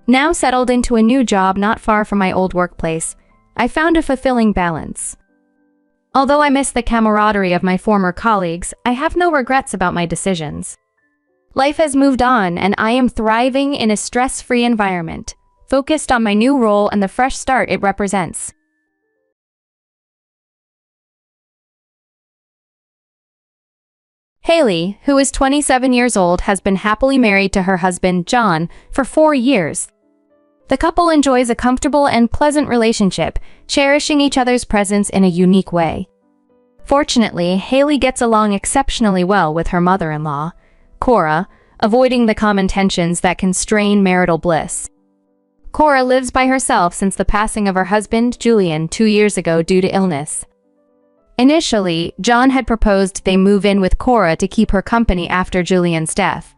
Now settled into a new job not far from my old workplace, I found a fulfilling balance. Although I miss the camaraderie of my former colleagues, I have no regrets about my decisions. Life has moved on, and I am thriving in a stress-free environment, focused on my new role and the fresh start it represents. Haley, who is 27 years old, has been happily married to her husband, John, for 4 years. The couple enjoys a comfortable and pleasant relationship, cherishing each other's presence in a unique way. Fortunately, Haley gets along exceptionally well with her mother-in-law, Cora, avoiding the common tensions that can strain marital bliss. Cora lives by herself since the passing of her husband, Julian, 2 years ago due to illness. Initially, John had proposed they move in with Cora to keep her company after Julian's death.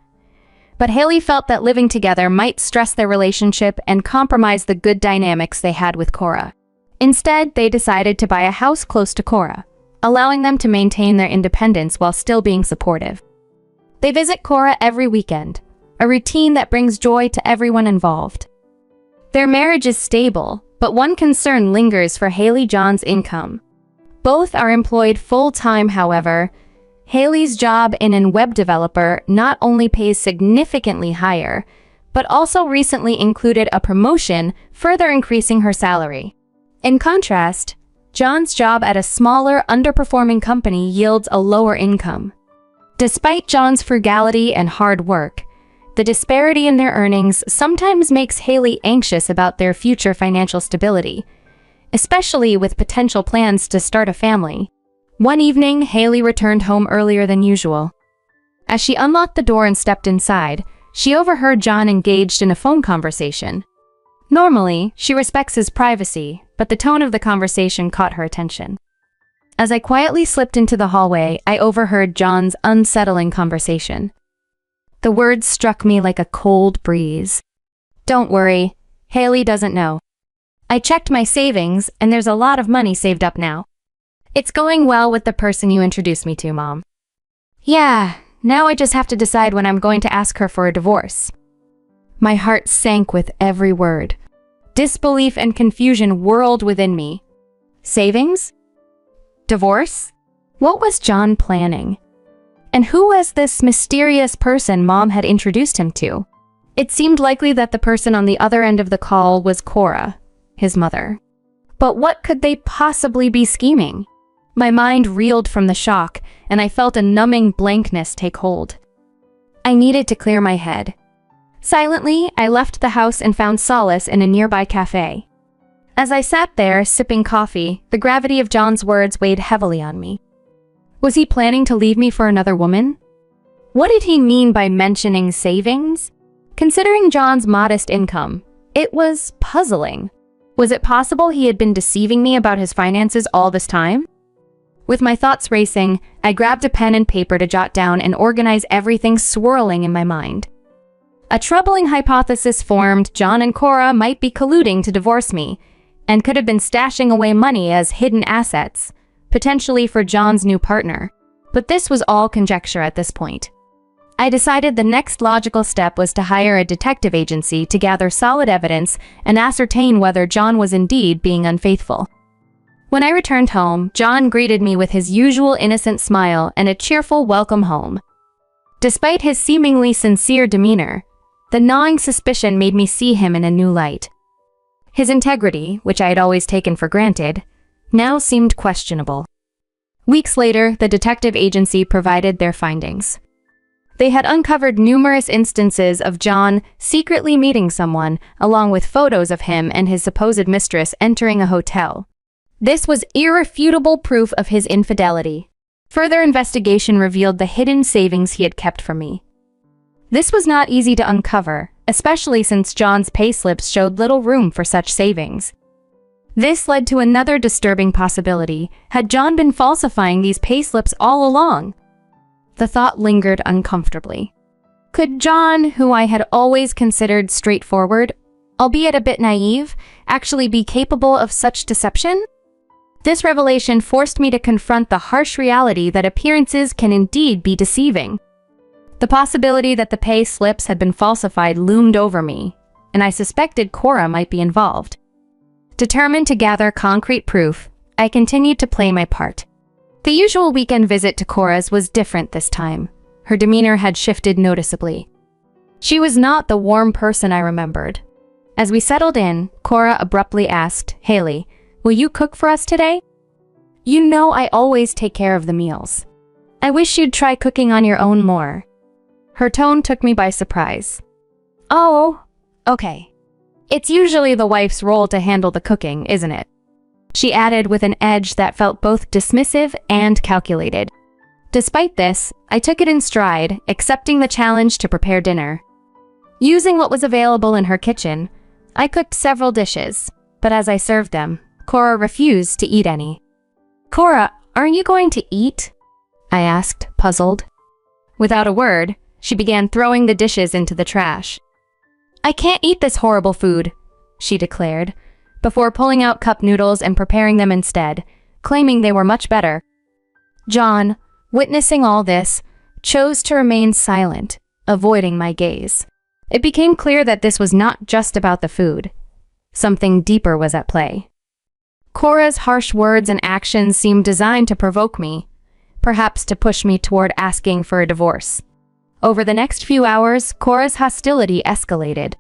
But Haley felt that living together might stress their relationship and compromise the good dynamics they had with Cora. Instead, they decided to buy a house close to Cora, allowing them to maintain their independence while still being supportive. They visit Cora every weekend, a routine that brings joy to everyone involved. Their marriage is stable, but one concern lingers for John's income. Both are employed full-time, however. Haley's job in a web developer not only pays significantly higher, but also recently included a promotion, further increasing her salary. In contrast, John's job at a smaller, underperforming company yields a lower income. Despite John's frugality and hard work, the disparity in their earnings sometimes makes Haley anxious about their future financial stability, especially with potential plans to start a family. One evening, Haley returned home earlier than usual. As she unlocked the door and stepped inside, she overheard John engaged in a phone conversation. Normally, she respects his privacy, but the tone of the conversation caught her attention. As I quietly slipped into the hallway, I overheard John's unsettling conversation. The words struck me like a cold breeze. "Don't worry, Haley doesn't know. I checked my savings, and there's a lot of money saved up now. It's going well with the person you introduced me to, Mom. Yeah, now I just have to decide when I'm going to ask her for a divorce." My heart sank with every word. Disbelief and confusion whirled within me. Savings? Divorce? What was John planning? And who was this mysterious person Mom had introduced him to? It seemed likely that the person on the other end of the call was Cora, his mother. But what could they possibly be scheming? My mind reeled from the shock, and I felt a numbing blankness take hold. I needed to clear my head. Silently, I left the house and found solace in a nearby cafe. As I sat there, sipping coffee, the gravity of John's words weighed heavily on me. Was he planning to leave me for another woman? What did he mean by mentioning savings? Considering John's modest income, it was puzzling. Was it possible he had been deceiving me about his finances all this time? With my thoughts racing, I grabbed a pen and paper to jot down and organize everything swirling in my mind. A troubling hypothesis formed: John and Cora might be colluding to divorce me, and could have been stashing away money as hidden assets, potentially for John's new partner. But this was all conjecture at this point. I decided the next logical step was to hire a detective agency to gather solid evidence and ascertain whether John was indeed being unfaithful. When I returned home, John greeted me with his usual innocent smile and a cheerful welcome home. Despite his seemingly sincere demeanor, the gnawing suspicion made me see him in a new light. His integrity, which I had always taken for granted, now seemed questionable. Weeks later, the detective agency provided their findings. They had uncovered numerous instances of John secretly meeting someone, along with photos of him and his supposed mistress entering a hotel. This was irrefutable proof of his infidelity. Further investigation revealed the hidden savings he had kept from me. This was not easy to uncover, especially since John's payslips showed little room for such savings. This led to another disturbing possibility. Had John been falsifying these payslips all along? The thought lingered uncomfortably. Could John, who I had always considered straightforward, albeit a bit naive, actually be capable of such deception? This revelation forced me to confront the harsh reality that appearances can indeed be deceiving. The possibility that the pay slips had been falsified loomed over me, and I suspected Cora might be involved. Determined to gather concrete proof, I continued to play my part. The usual weekend visit to Cora's was different this time. Her demeanor had shifted noticeably. She was not the warm person I remembered. As we settled in, Cora abruptly asked, "Haley, will you cook for us today? You know I always take care of the meals. I wish you'd try cooking on your own more." Her tone took me by surprise. "Oh, okay. It's usually the wife's role to handle the cooking, isn't it?" She added with an edge that felt both dismissive and calculated. Despite this, I took it in stride, accepting the challenge to prepare dinner. Using what was available in her kitchen, I cooked several dishes, but as I served them, Cora refused to eat any. "Cora, aren't you going to eat?" I asked, puzzled. Without a word, she began throwing the dishes into the trash. "I can't eat this horrible food," she declared, before pulling out cup noodles and preparing them instead, claiming they were much better. John, witnessing all this, chose to remain silent, avoiding my gaze. It became clear that this was not just about the food. Something deeper was at play. Cora's harsh words and actions seemed designed to provoke me, perhaps to push me toward asking for a divorce. Over the next few hours, Cora's hostility escalated.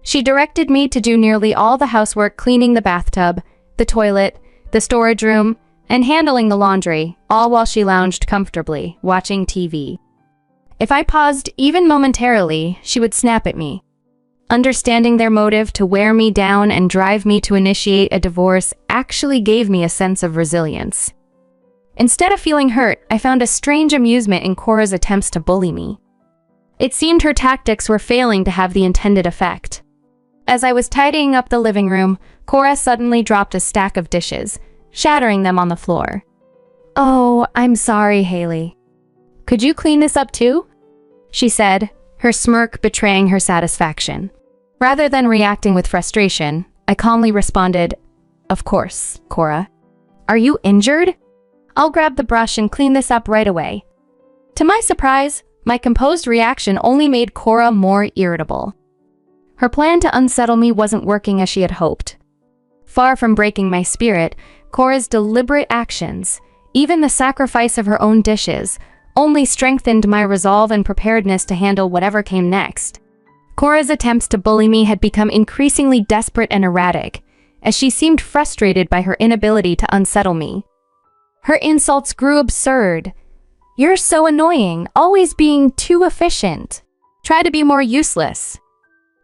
She directed me to do nearly all the housework, cleaning the bathtub, the toilet, the storage room, and handling the laundry, all while she lounged comfortably, watching TV. If I paused even momentarily, she would snap at me. Understanding their motive to wear me down and drive me to initiate a divorce actually gave me a sense of resilience. Instead of feeling hurt, I found a strange amusement in Cora's attempts to bully me. It seemed her tactics were failing to have the intended effect. As I was tidying up the living room, Cora suddenly dropped a stack of dishes, shattering them on the floor. "Oh, I'm sorry, Haley. Could you clean this up too?" she said, her smirk betraying her satisfaction. Rather than reacting with frustration, I calmly responded, "Of course, Cora. Are you injured? I'll grab the brush and clean this up right away." To my surprise, my composed reaction only made Cora more irritable. Her plan to unsettle me wasn't working as she had hoped. Far from breaking my spirit, Cora's deliberate actions, even the sacrifice of her own dishes, only strengthened my resolve and preparedness to handle whatever came next. Cora's attempts to bully me had become increasingly desperate and erratic, as she seemed frustrated by her inability to unsettle me. Her insults grew absurd. "You're so annoying, always being too efficient. Try to be more useless.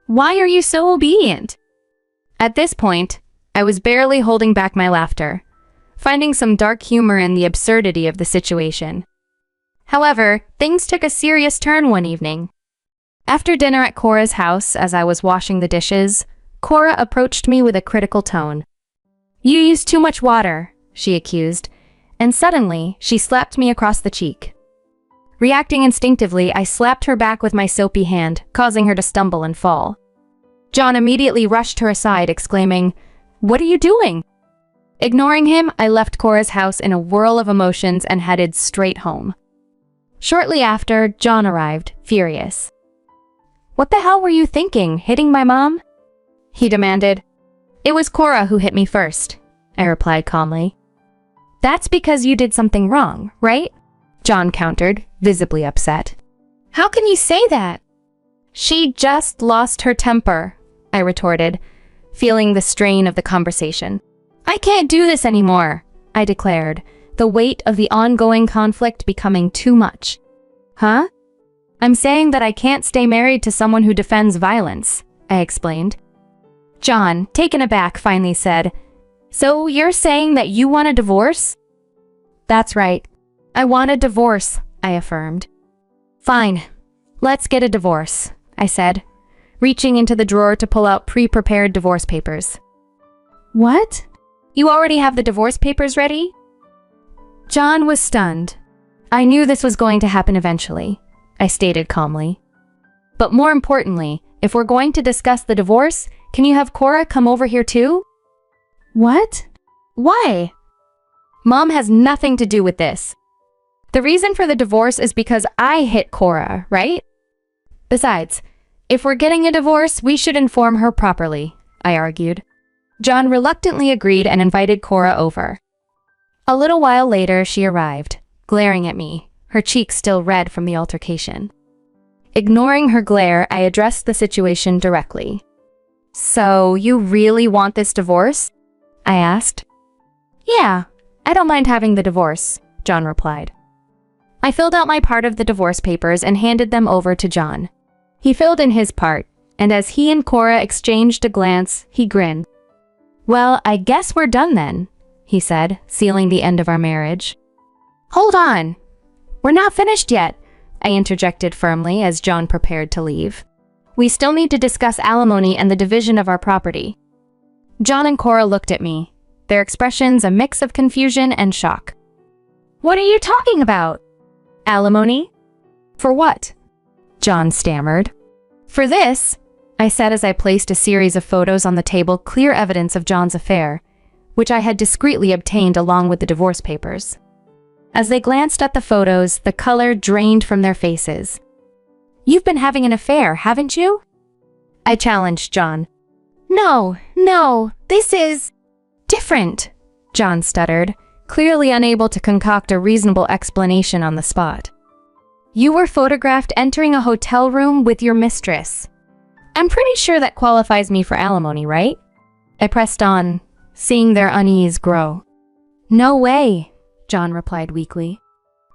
Why are you so obedient?" At this point, I was barely holding back my laughter, finding some dark humor in the absurdity of the situation. However, things took a serious turn one evening. After dinner at Cora's house, as I was washing the dishes, Cora approached me with a critical tone. "You use too much water," she accused, and suddenly, she slapped me across the cheek. Reacting instinctively, I slapped her back with my soapy hand, causing her to stumble and fall. John immediately rushed her aside, exclaiming, "What are you doing?" Ignoring him, I left Cora's house in a whirl of emotions and headed straight home. Shortly after, John arrived, furious. "What the hell were you thinking, hitting my mom?" he demanded. "It was Cora who hit me first," I replied calmly. "That's because you did something wrong, right?" John countered, visibly upset. "How can you say that?" "She just lost her temper," I retorted, feeling the strain of the conversation. "I can't do this anymore," I declared, the weight of the ongoing conflict becoming too much. "Huh? I'm saying that I can't stay married to someone who defends violence," I explained. John, taken aback, finally said, "So you're saying that you want a divorce?" "That's right. I want a divorce," I affirmed. "Fine. Let's get a divorce," I said, reaching into the drawer to pull out pre-prepared divorce papers. "What?" You already have the divorce papers ready? John was stunned. I knew this was going to happen eventually, I stated calmly. But more importantly, if we're going to discuss the divorce, can you have Cora come over here too? What? Why? Mom has nothing to do with this. The reason for the divorce is because I hit Cora, right? Besides, if we're getting a divorce, we should inform her properly, I argued. John reluctantly agreed and invited Cora over. A little while later, she arrived, glaring at me, her cheeks still red from the altercation. Ignoring her glare, I addressed the situation directly. So, you really want this divorce? I asked. Yeah, I don't mind having the divorce, John replied. I filled out my part of the divorce papers and handed them over to John. He filled in his part, and as he and Cora exchanged a glance, he grinned. Well, I guess we're done then, he said, sealing the end of our marriage. Hold on. We're not finished yet, I interjected firmly as John prepared to leave. We still need to discuss alimony and the division of our property. John and Cora looked at me, their expressions a mix of confusion and shock. What are you talking about? Alimony? For what? John stammered. For this, I said as I placed a series of photos on the table, clear evidence of John's affair, which I had discreetly obtained along with the divorce papers. As they glanced at the photos, the color drained from their faces. You've been having an affair, haven't you? I challenged John. No, this is different, John stuttered, clearly unable to concoct a reasonable explanation on the spot. You were photographed entering a hotel room with your mistress. I'm pretty sure that qualifies me for alimony, right? I pressed on, seeing their unease grow. No way, John replied weakly.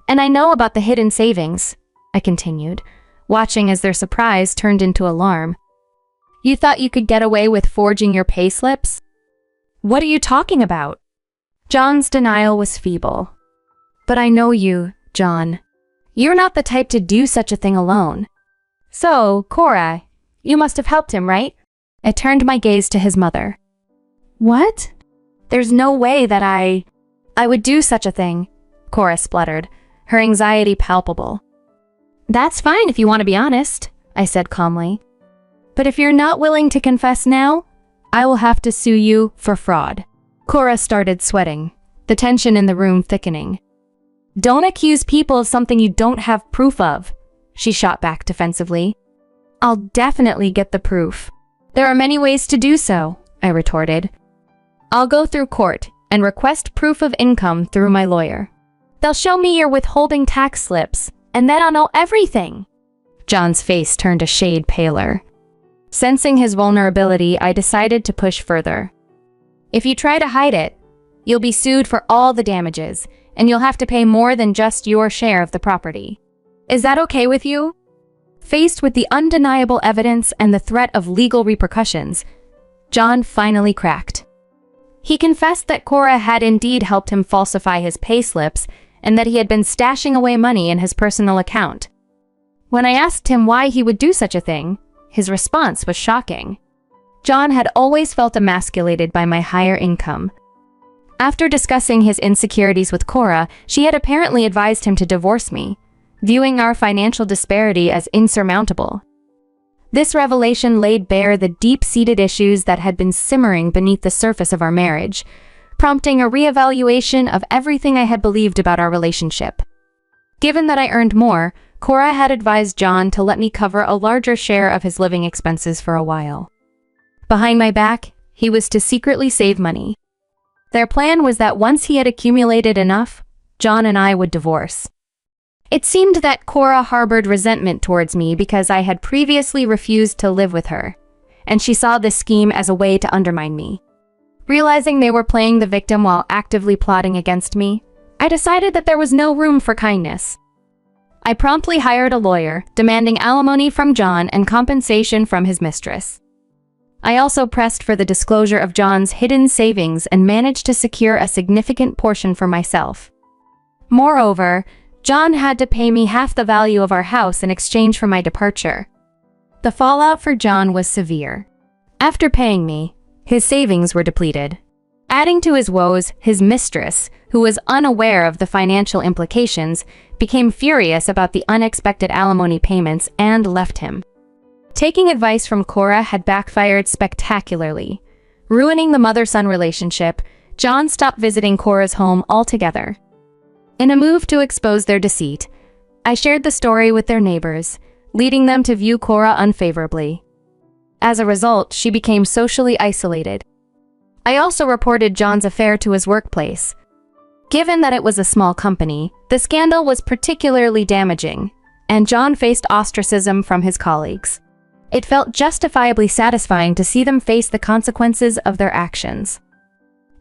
And I know about the hidden savings, I continued, watching as their surprise turned into alarm. You thought you could get away with forging your payslips? What are you talking about? John's denial was feeble. But I know you, John. You're not the type to do such a thing alone. So, Cora, you must have helped him, right? I turned my gaze to his mother. What? There's no way that I would do such a thing, Cora spluttered, her anxiety palpable. That's fine if you want to be honest, I said calmly. But if you're not willing to confess now, I will have to sue you for fraud. Cora started sweating, the tension in the room thickening. Don't accuse people of something you don't have proof of, she shot back defensively. I'll definitely get the proof. There are many ways to do so, I retorted. I'll go through court and request proof of income through my lawyer. They'll show me your withholding tax slips, and then I'll know everything. John's face turned a shade paler. Sensing his vulnerability, I decided to push further. If you try to hide it, you'll be sued for all the damages, and you'll have to pay more than just your share of the property. Is that okay with you? Faced with the undeniable evidence and the threat of legal repercussions, John finally cracked. He confessed that Cora had indeed helped him falsify his payslips and that he had been stashing away money in his personal account. When I asked him why he would do such a thing, his response was shocking. John had always felt emasculated by my higher income. After discussing his insecurities with Cora, she had apparently advised him to divorce me, viewing our financial disparity as insurmountable. This revelation laid bare the deep-seated issues that had been simmering beneath the surface of our marriage, prompting a reevaluation of everything I had believed about our relationship. Given that I earned more, Cora had advised John to let me cover a larger share of his living expenses for a while. Behind my back, he was to secretly save money. Their plan was that once he had accumulated enough, John and I would divorce. It seemed that Cora harbored resentment towards me because I had previously refused to live with her, and she saw this scheme as a way to undermine me. Realizing they were playing the victim while actively plotting against me, I decided that there was no room for kindness. I promptly hired a lawyer, demanding alimony from John and compensation from his mistress. I also pressed for the disclosure of John's hidden savings and managed to secure a significant portion for myself. Moreover, John had to pay me half the value of our house in exchange for my departure. The fallout for John was severe. After paying me, his savings were depleted. Adding to his woes, his mistress, who was unaware of the financial implications, became furious about the unexpected alimony payments and left him. Taking advice from Cora had backfired spectacularly. Ruining the mother-son relationship, John stopped visiting Cora's home altogether. In a move to expose their deceit, I shared the story with their neighbors, leading them to view Cora unfavorably. As a result, she became socially isolated. I also reported John's affair to his workplace. Given that it was a small company, the scandal was particularly damaging, and John faced ostracism from his colleagues. It felt justifiably satisfying to see them face the consequences of their actions.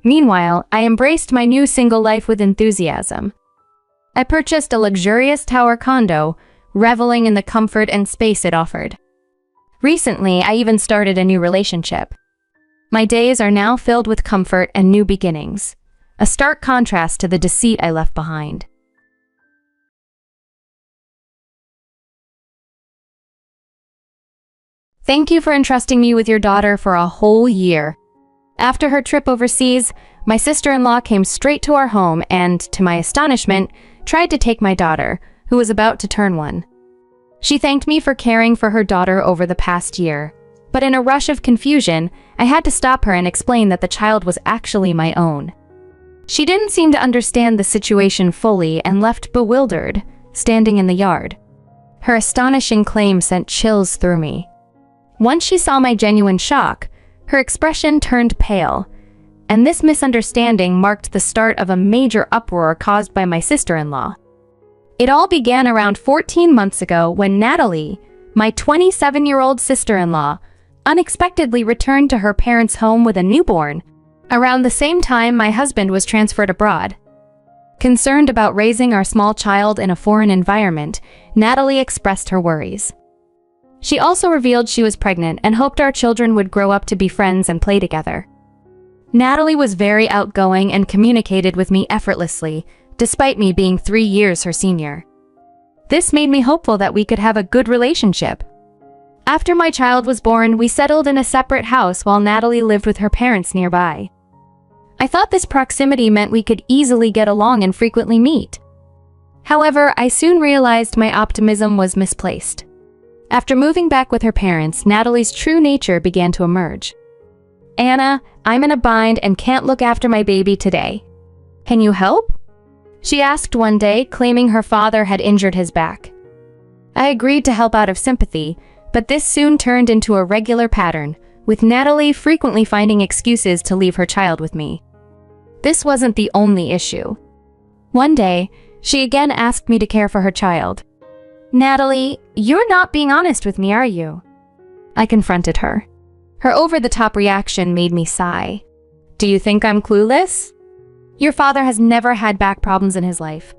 Meanwhile, I embraced my new single life with enthusiasm. I purchased a luxurious tower condo, reveling in the comfort and space it offered. Recently, I even started a new relationship. My days are now filled with comfort and new beginnings, a stark contrast to the deceit I left behind. Thank you for entrusting me with your daughter for a whole year. After her trip overseas, my sister-in-law came straight to our home and, to my astonishment, tried to take my daughter, who was about to turn 1. She thanked me for caring for her daughter over the past year, but in a rush of confusion, I had to stop her and explain that the child was actually my own. She didn't seem to understand the situation fully and left bewildered, standing in the yard. Her astonishing claim sent chills through me. Once she saw my genuine shock, her expression turned pale, and this misunderstanding marked the start of a major uproar caused by my sister-in-law. It all began around 14 months ago when Natalie, my 27-year-old sister-in-law, unexpectedly returned to her parents' home with a newborn. Around the same time, my husband was transferred abroad. Concerned about raising our small child in a foreign environment, Natalie expressed her worries. She also revealed she was pregnant and hoped our children would grow up to be friends and play together. Natalie was very outgoing and communicated with me effortlessly, despite me being 3 years her senior. This made me hopeful that we could have a good relationship. After my child was born, we settled in a separate house while Natalie lived with her parents nearby. I thought this proximity meant we could easily get along and frequently meet. However, I soon realized my optimism was misplaced. After moving back with her parents, Natalie's true nature began to emerge. "Anna, I'm in a bind and can't look after my baby today. Can you help?" she asked one day, claiming her father had injured his back. I agreed to help out of sympathy, but this soon turned into a regular pattern, with Natalie frequently finding excuses to leave her child with me. This wasn't the only issue. One day, she again asked me to care for her child. "Natalie, you're not being honest with me, are you?" I confronted her. Her over-the-top reaction made me sigh. "Do you think I'm clueless? Your father has never had back problems in his life."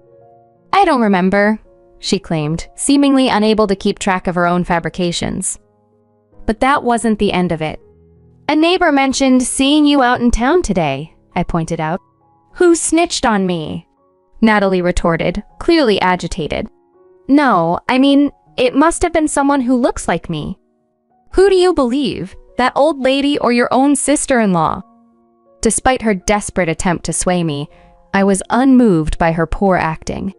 "I don't remember," she claimed, seemingly unable to keep track of her own fabrications. But that wasn't the end of it. "A neighbor mentioned seeing you out in town today," I pointed out. "Who snitched on me?" Natalie retorted, clearly agitated. "No, I mean, it must have been someone who looks like me." "Who do you believe? That old lady or your own sister-in-law?" Despite her desperate attempt to sway me, I was unmoved by her poor acting.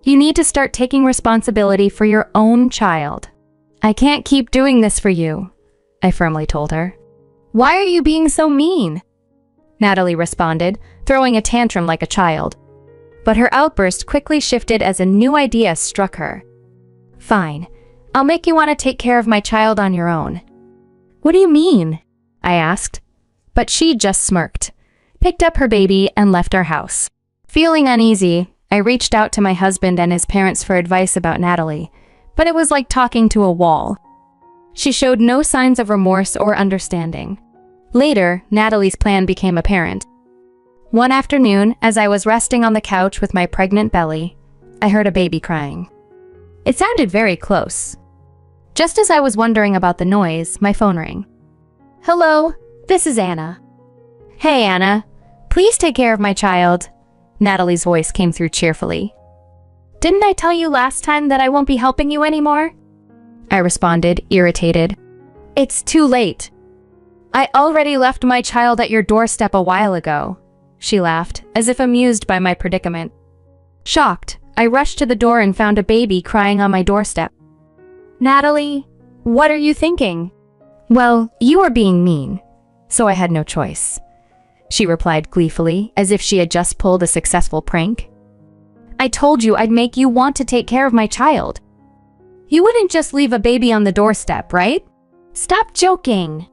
"You need to start taking responsibility for your own child." "I can't keep doing this for you," I firmly told her. "Why are you being so mean?" Natalie responded, throwing a tantrum like a child. But her outburst quickly shifted as a new idea struck her. "Fine, I'll make you want to take care of my child on your own." "What do you mean?" I asked. But she just smirked, picked up her baby, and left our house. Feeling uneasy, I reached out to my husband and his parents for advice about Natalie, but it was like talking to a wall. She showed no signs of remorse or understanding. Later, Natalie's plan became apparent. One afternoon, as I was resting on the couch with my pregnant belly, I heard a baby crying. It sounded very close. Just as I was wondering about the noise, my phone rang. "Hello, this is Anna." "Hey, Anna. Please take care of my child." Natalie's voice came through cheerfully. "Didn't I tell you last time that I won't be helping you anymore?" I responded, irritated. "It's too late." I already left my child at your doorstep a while ago. She laughed, as if amused by my predicament. Shocked, I rushed to the door and found a baby crying on my doorstep. Natalie, what are you thinking? Well, you were being mean, so I had no choice. She replied gleefully, as if she had just pulled a successful prank. I told you I'd make you want to take care of my child. You wouldn't just leave a baby on the doorstep, right? Stop joking.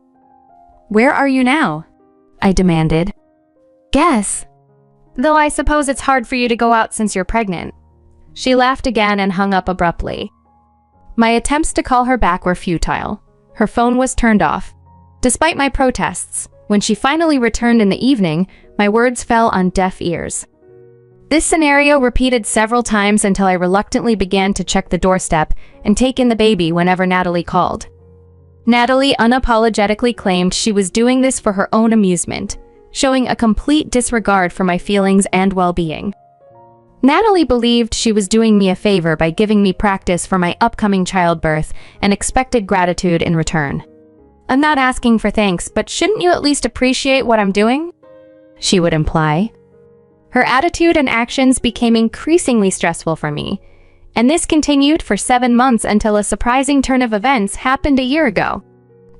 Where are you now? I demanded. Guess. Though I suppose it's hard for you to go out since you're pregnant. She laughed again and hung up abruptly. My attempts to call her back were futile. Her phone was turned off. Despite my protests, when she finally returned in the evening, my words fell on deaf ears. This scenario repeated several times until I reluctantly began to check the doorstep and take in the baby whenever Natalie called. Natalie unapologetically claimed she was doing this for her own amusement, showing a complete disregard for my feelings and well-being. Natalie believed she was doing me a favor by giving me practice for my upcoming childbirth and expected gratitude in return. I'm not asking for thanks, but shouldn't you at least appreciate what I'm doing? She would imply. Her attitude and actions became increasingly stressful for me, and this continued for 7 months until a surprising turn of events happened a year ago.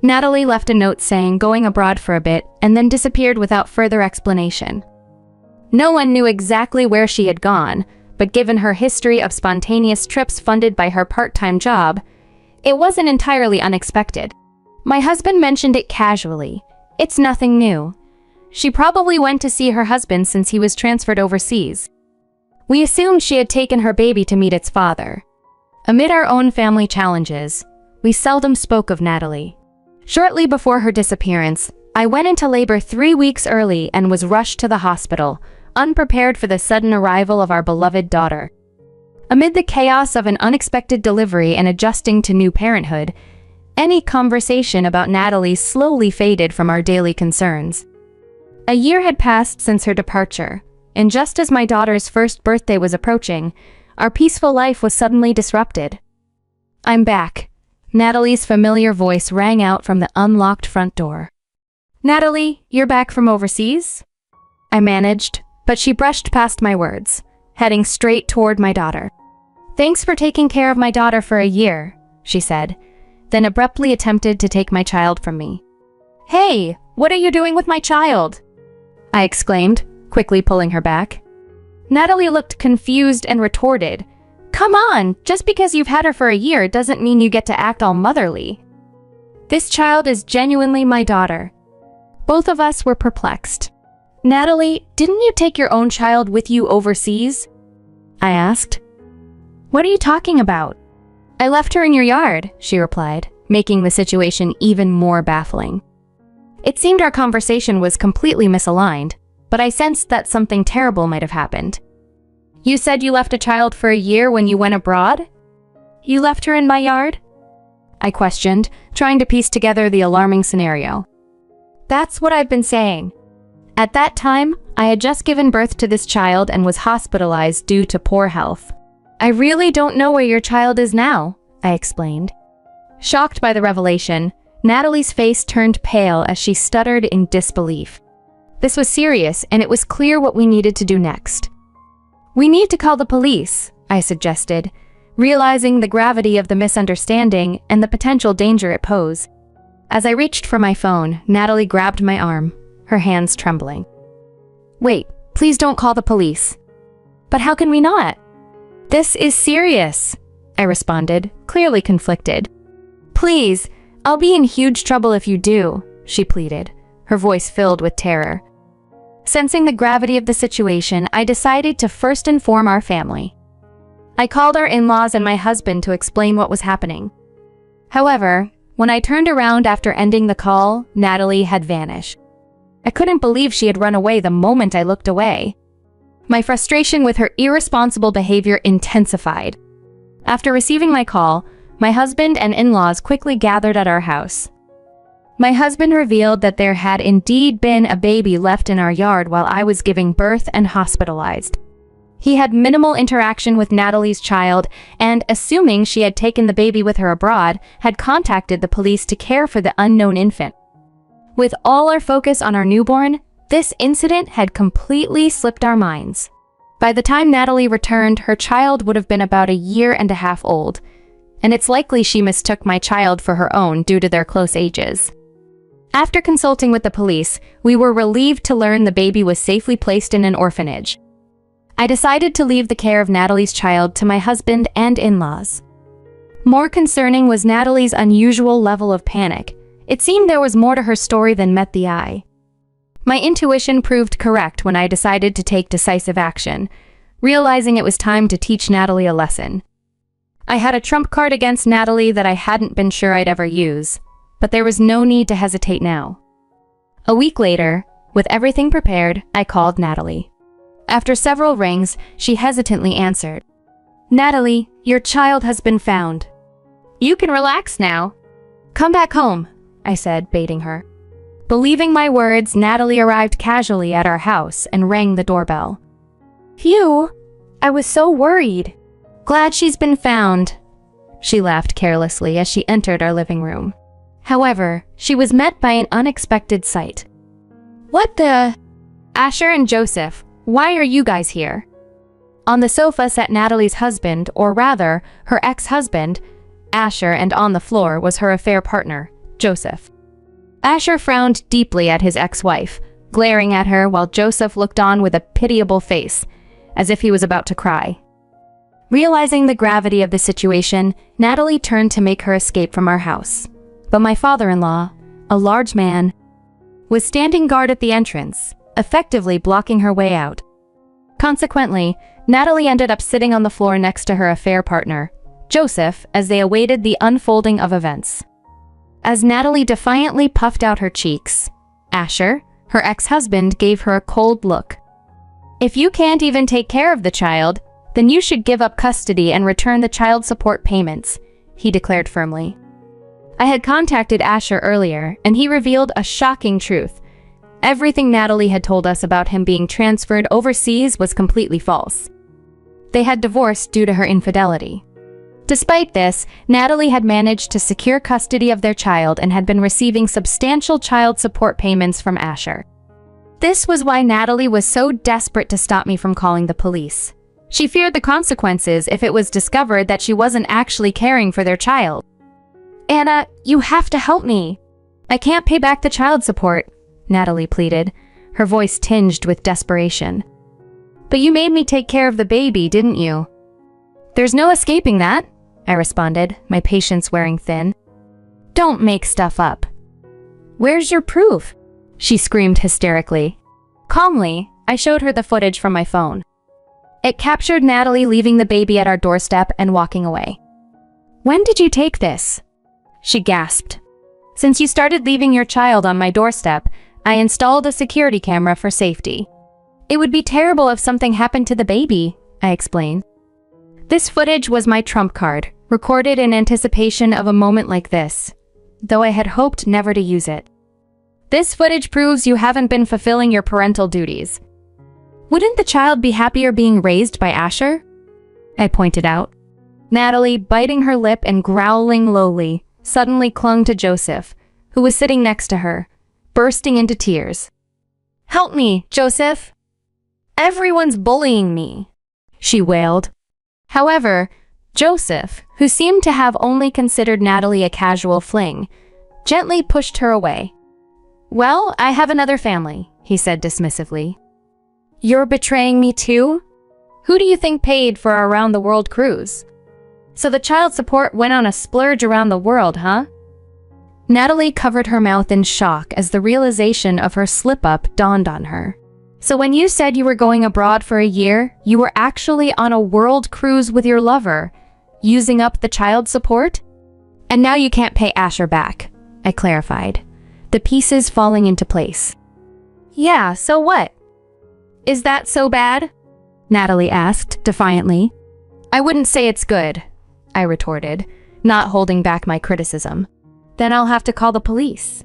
Natalie left a note saying going abroad for a bit and then disappeared without further explanation. No one knew exactly where she had gone, but given her history of spontaneous trips funded by her part-time job, it wasn't entirely unexpected. My husband mentioned it casually. It's nothing new. She probably went to see her husband since he was transferred overseas. We assumed she had taken her baby to meet its father. Amid our own family challenges, we seldom spoke of Natalie. Shortly before her disappearance, I went into labor 3 weeks early and was rushed to the hospital, unprepared for the sudden arrival of our beloved daughter. Amid the chaos of an unexpected delivery and adjusting to new parenthood, any conversation about Natalie slowly faded from our daily concerns. A year had passed since her departure, and just as my daughter's first birthday was approaching, our peaceful life was suddenly disrupted. I'm back. Natalie's familiar voice rang out from the unlocked front door. Natalie, you're back from overseas? I managed, but she brushed past my words, heading straight toward my daughter. Thanks for taking care of my daughter for a year, she said, then abruptly attempted to take my child from me. Hey, what are you doing with my child? I exclaimed, quickly pulling her back. Natalie looked confused and retorted, Come on, just because you've had her for a year doesn't mean you get to act all motherly. This child is genuinely my daughter. Both of us were perplexed. Natalie, didn't you take your own child with you overseas? I asked. What are you talking about? I left her in your yard, she replied, making the situation even more baffling. It seemed our conversation was completely misaligned, but I sensed that something terrible might have happened. You said you left a child for a year when you went abroad? You left her in my yard? I questioned, trying to piece together the alarming scenario. That's what I've been saying. At that time, I had just given birth to this child and was hospitalized due to poor health. I really don't know where your child is now, I explained. Shocked by the revelation, Natalie's face turned pale as she stuttered in disbelief. This was serious, and it was clear what we needed to do next. We need to call the police, I suggested, realizing the gravity of the misunderstanding and the potential danger it posed. As I reached for my phone, Natalie grabbed my arm, her hands trembling. Wait, please don't call the police. But how can we not? This is serious, I responded, clearly conflicted. Please, I'll be in huge trouble if you do, she pleaded, her voice filled with terror. Sensing the gravity of the situation, I decided to first inform our family. I called our in-laws and my husband to explain what was happening. However, when I turned around after ending the call, Natalie had vanished. I couldn't believe she had run away the moment I looked away. My frustration with her irresponsible behavior intensified. After receiving my call, my husband and in-laws quickly gathered at our house. My husband revealed that there had indeed been a baby left in our yard while I was giving birth and hospitalized. He had minimal interaction with Natalie's child and, assuming she had taken the baby with her abroad, had contacted the police to care for the unknown infant. With all our focus on our newborn, this incident had completely slipped our minds. By the time Natalie returned, her child would have been about 1.5 years old, and it's likely she mistook my child for her own due to their close ages. After consulting with the police, we were relieved to learn the baby was safely placed in an orphanage. I decided to leave the care of Natalie's child to my husband and in-laws. More concerning was Natalie's unusual level of panic. It seemed there was more to her story than met the eye. My intuition proved correct when I decided to take decisive action, realizing it was time to teach Natalie a lesson. I had a trump card against Natalie that I hadn't been sure I'd ever use, but there was no need to hesitate now. A week later, with everything prepared, I called Natalie. After several rings, she hesitantly answered. "Natalie, your child has been found. You can relax now. Come back home," I said, baiting her. Believing my words, Natalie arrived casually at our house and rang the doorbell. "Phew, I was so worried. Glad she's been found," she laughed carelessly as she entered our living room. However, she was met by an unexpected sight. "What the? Asher and Joseph, why are you guys here?" On the sofa sat Natalie's husband, or rather, her ex-husband, Asher, and on the floor was her affair partner, Joseph. Asher frowned deeply at his ex-wife, glaring at her while Joseph looked on with a pitiable face, as if he was about to cry. Realizing the gravity of the situation, Natalie turned to make her escape from our house. But my father-in-law, a large man, was standing guard at the entrance, effectively blocking her way out. Consequently, Natalie ended up sitting on the floor next to her affair partner, Joseph, as they awaited the unfolding of events. As Natalie defiantly puffed out her cheeks, Asher, her ex-husband, gave her a cold look. "If you can't even take care of the child, then you should give up custody and return the child support payments," he declared firmly. I had contacted Asher earlier, and he revealed a shocking truth. Everything Natalie had told us about him being transferred overseas was completely false. They had divorced due to her infidelity. Despite this, Natalie had managed to secure custody of their child and had been receiving substantial child support payments from Asher. This was why Natalie was so desperate to stop me from calling the police. She feared the consequences if it was discovered that she wasn't actually caring for their child. "Anna, you have to help me. I can't pay back the child support," Natalie pleaded, her voice tinged with desperation. "But you made me take care of the baby, didn't you?" "There's no escaping that," I responded, my patience wearing thin. "Don't make stuff up." "Where's your proof?" she screamed hysterically. Calmly, I showed her the footage from my phone. It captured Natalie leaving the baby at our doorstep and walking away. "When did you take this?" she gasped. "Since you started leaving your child on my doorstep, I installed a security camera for safety. It would be terrible if something happened to the baby," I explained. This footage was my trump card, recorded in anticipation of a moment like this, though I had hoped never to use it. "This footage proves you haven't been fulfilling your parental duties. Wouldn't the child be happier being raised by Asher?" I pointed out. Natalie, biting her lip and growling lowly, suddenly clung to Joseph, who was sitting next to her, bursting into tears. "Help me, Joseph! Everyone's bullying me," she wailed. However, Joseph, who seemed to have only considered Natalie a casual fling, gently pushed her away. "Well, I have another family," he said dismissively. "You're betraying me too? Who do you think paid for our around-the-world cruise? So the child support went on a splurge around the world, huh?" Natalie covered her mouth in shock as the realization of her slip-up dawned on her. "So when you said you were going abroad for a year, you were actually on a world cruise with your lover, using up the child support? And now you can't pay Asher back," I clarified, the pieces falling into place. "Yeah, so what? Is that so bad?" Natalie asked defiantly. "I wouldn't say it's good," I retorted, not holding back my criticism. "Then I'll have to call the police."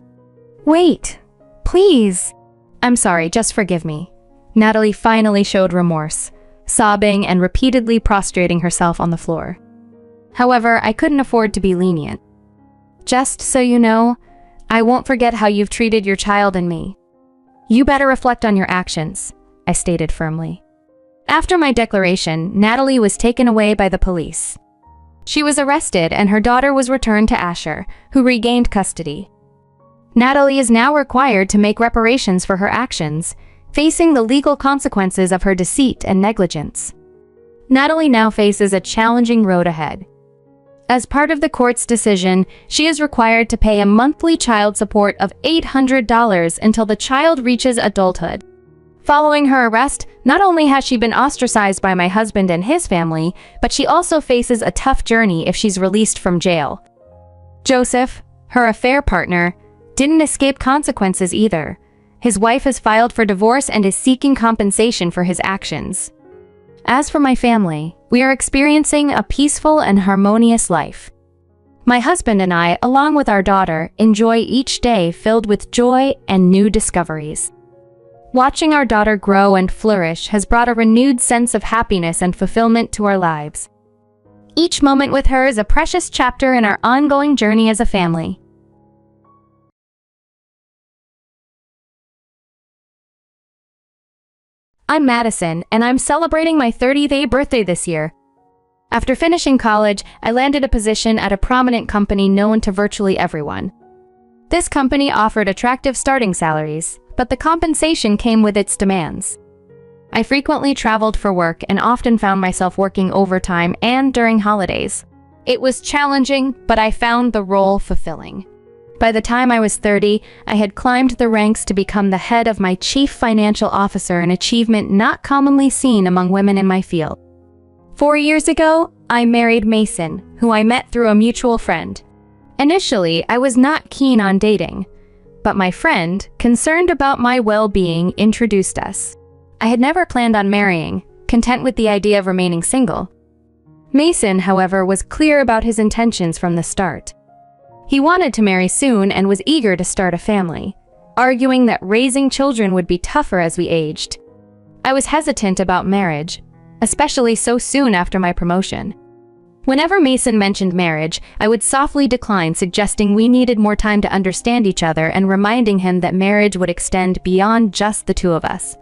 "Wait, please." "I'm sorry, just forgive me." Natalie finally showed remorse, sobbing and repeatedly prostrating herself on the floor. However, I couldn't afford to be lenient. "Just so you know, I won't forget how you've treated your child and me. You better reflect on your actions, I stated firmly. After my declaration, Natalie was taken away by the police. She was arrested and her daughter was returned to Asher, who regained custody. Natalie is now required to make reparations for her actions, facing the legal consequences of her deceit and negligence. Natalie now faces a challenging road ahead. As part of the court's decision, she is required to pay a monthly child support of $800 until the child reaches adulthood. Following her arrest, not only has she been ostracized by my husband and his family, but she also faces a tough journey if she's released from jail. Joseph, her affair partner, didn't escape consequences either. His wife has filed for divorce and is seeking compensation for his actions. As for my family, we are experiencing a peaceful and harmonious life. My husband and I, along with our daughter, enjoy each day filled with joy and new discoveries. Watching our daughter grow and flourish has brought a renewed sense of happiness and fulfillment to our lives. Each moment with her is a precious chapter in our ongoing journey as a family. I'm Madison, and I'm celebrating my 30th birthday this year. After finishing college, I landed a position at a prominent company known to virtually everyone. This company offered attractive starting salaries, but the compensation came with its demands. I frequently traveled for work and often found myself working overtime and during holidays. It was challenging, but I found the role fulfilling. By the time I was 30, I had climbed the ranks to become the head of my chief financial officer, an achievement not commonly seen among women in my field. 4 years ago, I married Mason, who I met through a mutual friend. Initially, I was not keen on dating, but my friend, concerned about my well-being, introduced us. I had never planned on marrying, content with the idea of remaining single. Mason, however, was clear about his intentions from the start. He wanted to marry soon and was eager to start a family, arguing that raising children would be tougher as we aged. I was hesitant about marriage, especially so soon after my promotion. Whenever Mason mentioned marriage, I would softly decline, suggesting we needed more time to understand each other and reminding him that marriage would extend beyond just the two of us.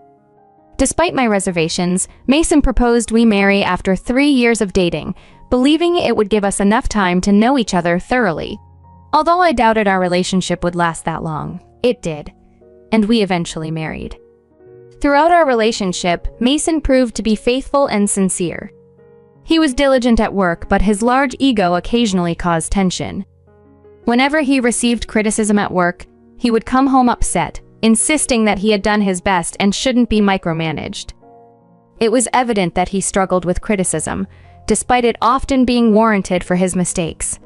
Despite my reservations, Mason proposed we marry after 3 years of dating, believing it would give us enough time to know each other thoroughly. Although I doubted our relationship would last that long, it did, and we eventually married. Throughout our relationship, Mason proved to be faithful and sincere. He was diligent at work, but his large ego occasionally caused tension. Whenever he received criticism at work, he would come home upset, insisting that he had done his best and shouldn't be micromanaged. It was evident that he struggled with criticism, despite it often being warranted for his mistakes.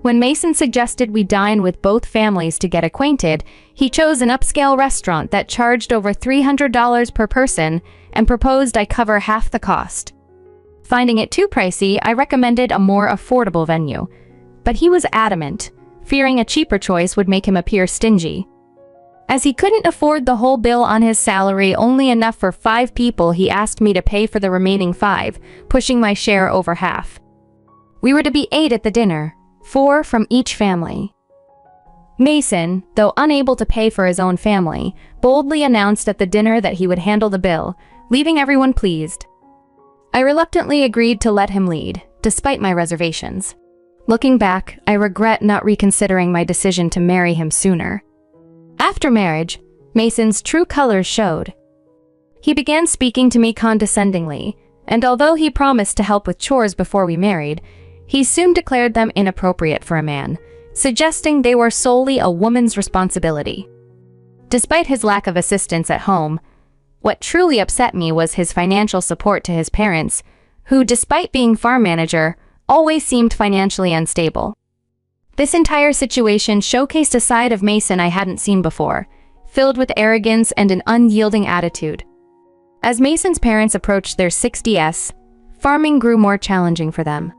When Mason suggested we dine with both families to get acquainted, he chose an upscale restaurant that charged over $300 per person and proposed I cover half the cost. Finding it too pricey, I recommended a more affordable venue, but he was adamant, fearing a cheaper choice would make him appear stingy. As he couldn't afford the whole bill on his salary, only enough for 5 people, he asked me to pay for the remaining 5, pushing my share over half. We were to be 8 at the dinner, 4 from each family. Mason, though unable to pay for his own family, boldly announced at the dinner that he would handle the bill, leaving everyone pleased. I reluctantly agreed to let him lead, despite my reservations. Looking back, I regret not reconsidering my decision to marry him sooner. After marriage, Mason's true colors showed. He began speaking to me condescendingly, and although he promised to help with chores before we married, he soon declared them inappropriate for a man, suggesting they were solely a woman's responsibility. Despite his lack of assistance at home, what truly upset me was his financial support to his parents, who, despite being farm manager, always seemed financially unstable. This entire situation showcased a side of Mason I hadn't seen before, filled with arrogance and an unyielding attitude. As Mason's parents approached their 60s, farming grew more challenging for them.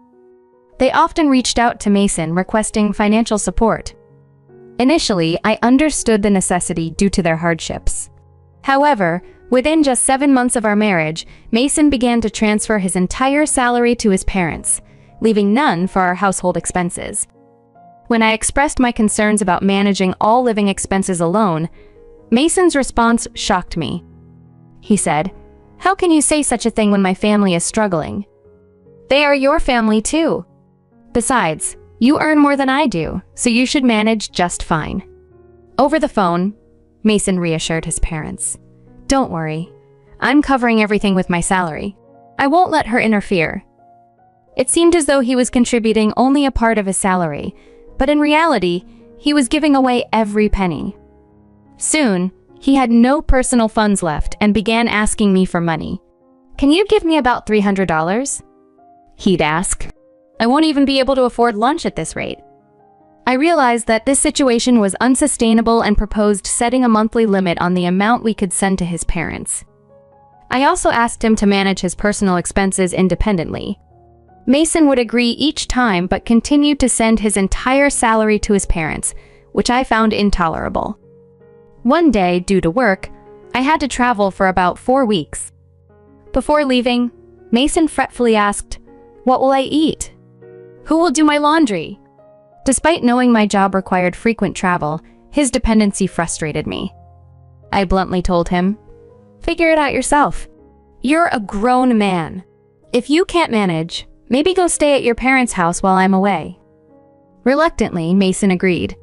They often reached out to Mason requesting financial support. Initially, I understood the necessity due to their hardships. However, within just 7 months of our marriage, Mason began to transfer his entire salary to his parents, leaving none for our household expenses. When I expressed my concerns about managing all living expenses alone, Mason's response shocked me. He said, "How can you say such a thing when my family is struggling? They are your family too. Besides, you earn more than I do, so you should manage just fine." Over the phone, Mason reassured his parents. "Don't worry. I'm covering everything with my salary. I won't let her interfere." It seemed as though he was contributing only a part of his salary, but in reality, he was giving away every penny. Soon, he had no personal funds left and began asking me for money. "Can you give me about $300? He'd ask. "I won't even be able to afford lunch at this rate." I realized that this situation was unsustainable and proposed setting a monthly limit on the amount we could send to his parents. I also asked him to manage his personal expenses independently. Mason would agree each time but continued to send his entire salary to his parents, which I found intolerable. One day, due to work, I had to travel for about 4 weeks. Before leaving, Mason fretfully asked, "What will I eat? Who will do my laundry?" Despite knowing my job required frequent travel, his dependency frustrated me. I bluntly told him, "Figure it out yourself. You're a grown man. If you can't manage, maybe go stay at your parents' house while I'm away." Reluctantly, Mason agreed.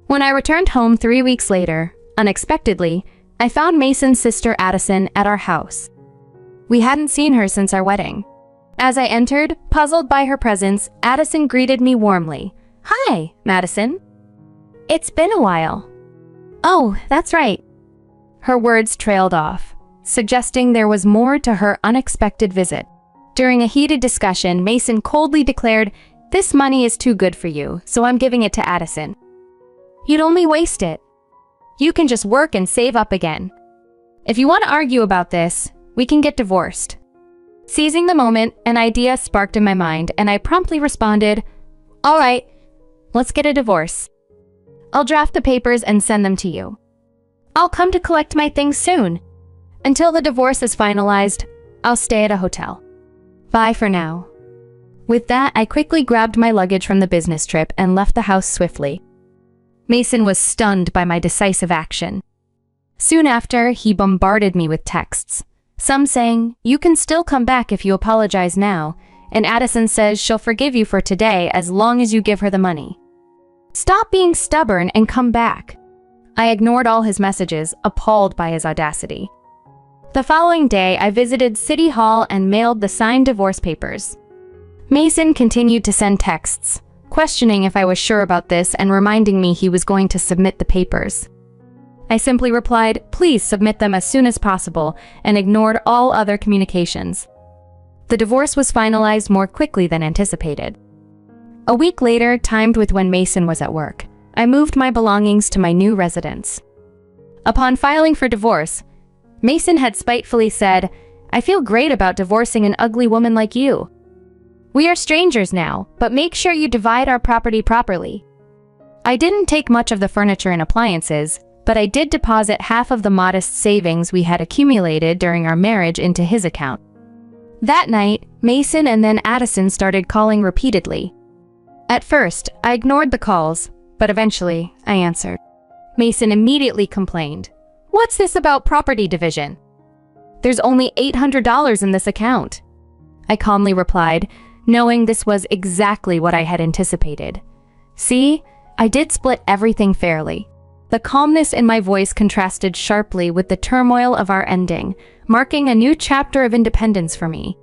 When I returned home 3 weeks later, unexpectedly, I found Mason's sister Addison at our house. We hadn't seen her since our wedding. As I entered, puzzled by her presence, Addison greeted me warmly. "Hi, Madison. It's been a while." "Oh, that's right." Her words trailed off, suggesting there was more to her unexpected visit. During a heated discussion, Mason coldly declared, "This money is too good for you, so I'm giving it to Addison. You'd only waste it. You can just work and save up again. If you want to argue about this, we can get divorced." Seizing the moment, an idea sparked in my mind, and I promptly responded, "All right, let's get a divorce. I'll draft the papers and send them to you. I'll come to collect my things soon. Until the divorce is finalized, I'll stay at a hotel. Bye for now." With that, I quickly grabbed my luggage from the business trip and left the house swiftly. Mason was stunned by my decisive action. Soon after, he bombarded me with texts, some saying, "You can still come back if you apologize now," and Addison says she'll forgive you for today as long as you give her the money. "Stop being stubborn and come back." I ignored all his messages, appalled by his audacity. The following day, I visited City Hall and mailed the signed divorce papers. Mason continued to send texts, questioning if I was sure about this and reminding me he was going to submit the papers. I simply replied, "Please submit them as soon as possible," and ignored all other communications. The divorce was finalized more quickly than anticipated. A week later, timed with when Mason was at work, I moved my belongings to my new residence. Upon filing for divorce, Mason had spitefully said, "I feel great about divorcing an ugly woman like you. We are strangers now, but make sure you divide our property properly." I didn't take much of the furniture and appliances, but I did deposit half of the modest savings we had accumulated during our marriage into his account. That night, Mason and then Addison started calling repeatedly. At first, I ignored the calls, but eventually, I answered. Mason immediately complained, "What's this about property division? There's only $800 in this account." I calmly replied, knowing this was exactly what I had anticipated. "See, I did split everything fairly." The calmness in my voice contrasted sharply with the turmoil of our ending, marking a new chapter of independence for me.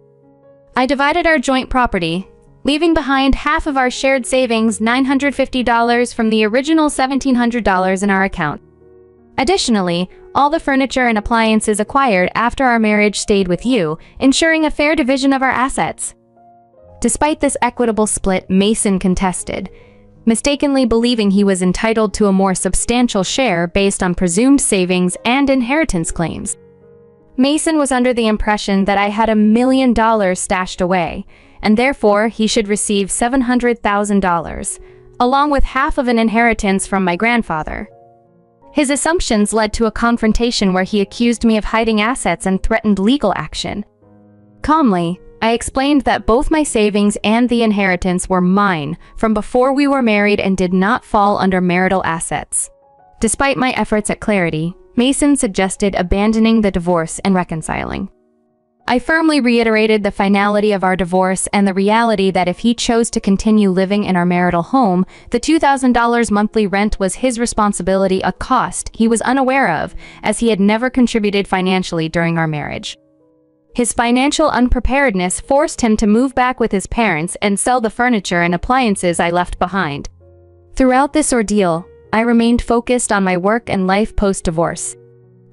I divided our joint property, leaving behind half of our shared savings, $950 from the original $1,700 in our account. Additionally, all the furniture and appliances acquired after our marriage stayed with you, ensuring a fair division of our assets. Despite this equitable split, Mason contested, mistakenly believing he was entitled to a more substantial share based on presumed savings and inheritance claims. Mason was under the impression that I had $1 million stashed away, and therefore he should receive $700,000, along with half of an inheritance from my grandfather. His assumptions led to a confrontation where he accused me of hiding assets and threatened legal action. Calmly, I explained that both my savings and the inheritance were mine from before we were married and did not fall under marital assets. Despite my efforts at clarity, Mason suggested abandoning the divorce and reconciling. I firmly reiterated the finality of our divorce and the reality that if he chose to continue living in our marital home, the $2,000 monthly rent was his responsibility, a cost he was unaware of, as he had never contributed financially during our marriage. His financial unpreparedness forced him to move back with his parents and sell the furniture and appliances I left behind. Throughout this ordeal, I remained focused on my work and life post-divorce.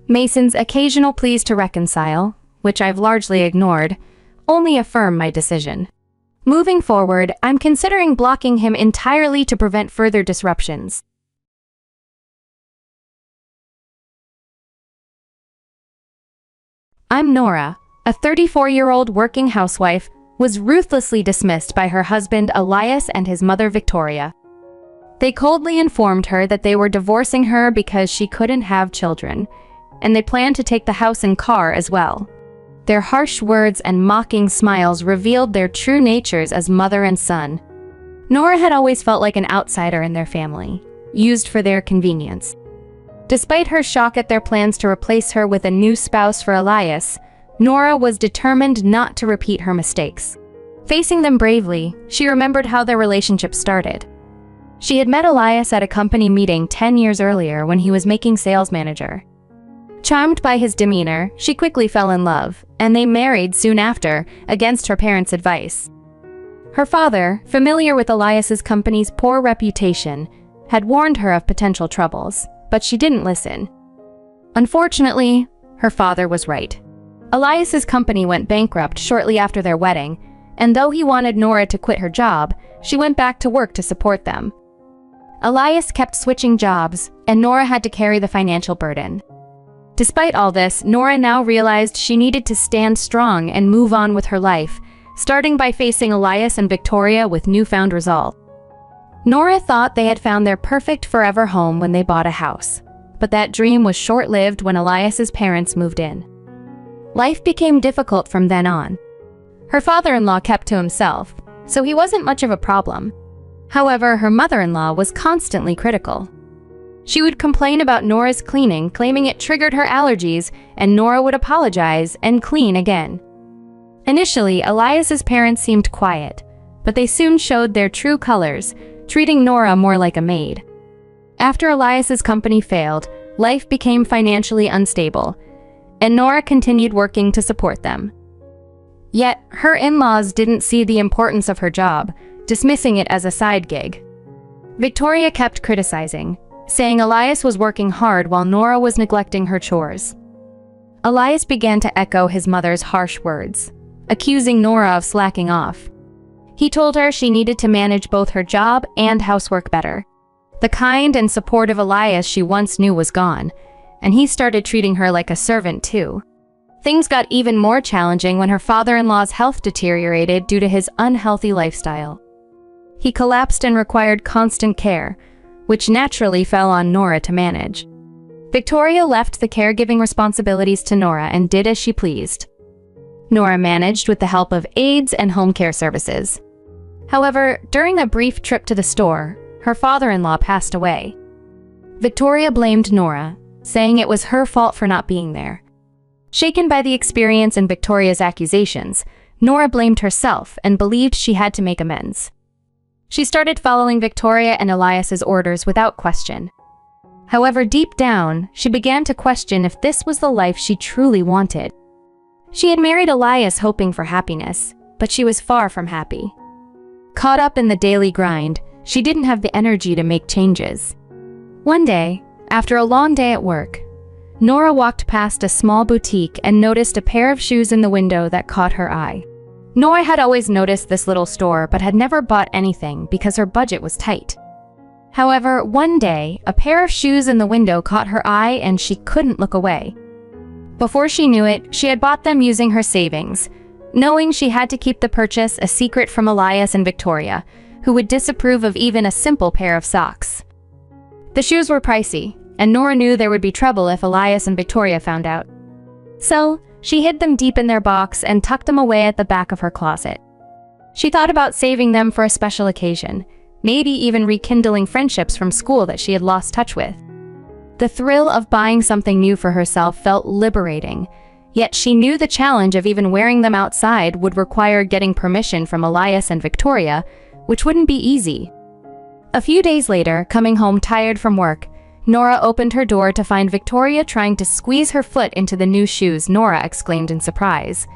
Mason's occasional pleas to reconcile, which I've largely ignored, only affirm my decision. Moving forward, I'm considering blocking him entirely to prevent further disruptions. I'm Nora, a 34-year-old working housewife, was ruthlessly dismissed by her husband Elias and his mother Victoria. They coldly informed her that they were divorcing her because she couldn't have children, and they planned to take the house and car as well. Their harsh words and mocking smiles revealed their true natures as mother and son. Nora had always felt like an outsider in their family, used for their convenience. Despite her shock at their plans to replace her with a new spouse for Elias, Nora was determined not to repeat her mistakes. Facing them bravely, she remembered how their relationship started. She had met Elias at a company meeting 10 years earlier when he was making sales manager. Charmed by his demeanor, she quickly fell in love, and they married soon after, against her parents' advice. Her father, familiar with Elias's company's poor reputation, had warned her of potential troubles, but she didn't listen. Unfortunately, her father was right. Elias's company went bankrupt shortly after their wedding, and though he wanted Nora to quit her job, she went back to work to support them. Elias kept switching jobs, and Nora had to carry the financial burden. Despite all this, Nora now realized she needed to stand strong and move on with her life, starting by facing Elias and Victoria with newfound resolve. Nora thought they had found their perfect forever home when they bought a house, but that dream was short-lived when Elias's parents moved in. Life became difficult from then on. Her father-in-law kept to himself, so he wasn't much of a problem. However, her mother-in-law was constantly critical. She would complain about Nora's cleaning, claiming it triggered her allergies, and Nora would apologize and clean again. Initially, Elias's parents seemed quiet, but they soon showed their true colors, treating Nora more like a maid. After Elias's company failed, life became financially unstable, and Nora continued working to support them. Yet, her in-laws didn't see the importance of her job, dismissing it as a side gig. Victoria kept criticizing, saying Elias was working hard while Nora was neglecting her chores. Elias began to echo his mother's harsh words, accusing Nora of slacking off. He told her she needed to manage both her job and housework better. The kind and supportive Elias she once knew was gone, and he started treating her like a servant too. Things got even more challenging when her father-in-law's health deteriorated due to his unhealthy lifestyle. He collapsed and required constant care, which naturally fell on Nora to manage. Victoria left the caregiving responsibilities to Nora and did as she pleased. Nora managed with the help of aides and home care services. However, during a brief trip to the store, her father-in-law passed away. Victoria blamed Nora, saying it was her fault for not being there. Shaken by the experience and Victoria's accusations, Nora blamed herself and believed she had to make amends. She started following Victoria and Elias's orders without question. However, deep down, she began to question if this was the life she truly wanted. She had married Elias hoping for happiness, but she was far from happy. Caught up in the daily grind, she didn't have the energy to make changes. One day, after a long day at work, Nora walked past a small boutique and noticed a pair of shoes in the window that caught her eye. Nora had always noticed this little store but had never bought anything because her budget was tight. However, one day, a pair of shoes in the window caught her eye and she couldn't look away. Before she knew it, she had bought them using her savings, knowing she had to keep the purchase a secret from Elias and Victoria, who would disapprove of even a simple pair of socks. The shoes were pricey, and Nora knew there would be trouble if Elias and Victoria found out. So, She hid them deep in their box and tucked them away at the back of her closet. She thought about saving them for a special occasion, maybe even rekindling friendships from school that she had lost touch with. The thrill of buying something new for herself felt liberating, yet she knew the challenge of even wearing them outside would require getting permission from Elias and Victoria, which wouldn't be easy. A few days later, coming home tired from work, Nora opened her door to find Victoria trying to squeeze her foot into the new shoes. Nora exclaimed in surprise.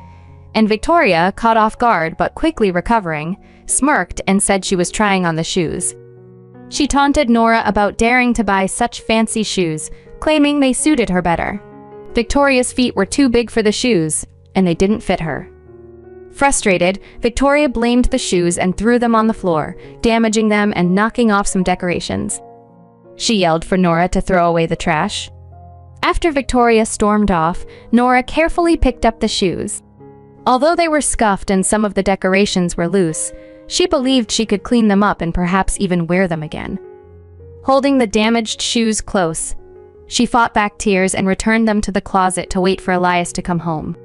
And Victoria, caught off guard but quickly recovering, smirked and said she was trying on the shoes. She taunted Nora about daring to buy such fancy shoes, claiming they suited her better. Victoria's feet were too big for the shoes, and they didn't fit her. Frustrated, Victoria blamed the shoes and threw them on the floor, damaging them and knocking off some decorations. She yelled for Nora to throw away the trash. After Victoria stormed off, Nora carefully picked up the shoes. Although they were scuffed and some of the decorations were loose, she believed she could clean them up and perhaps even wear them again. Holding the damaged shoes close, she fought back tears and returned them to the closet to wait for Elias to come home.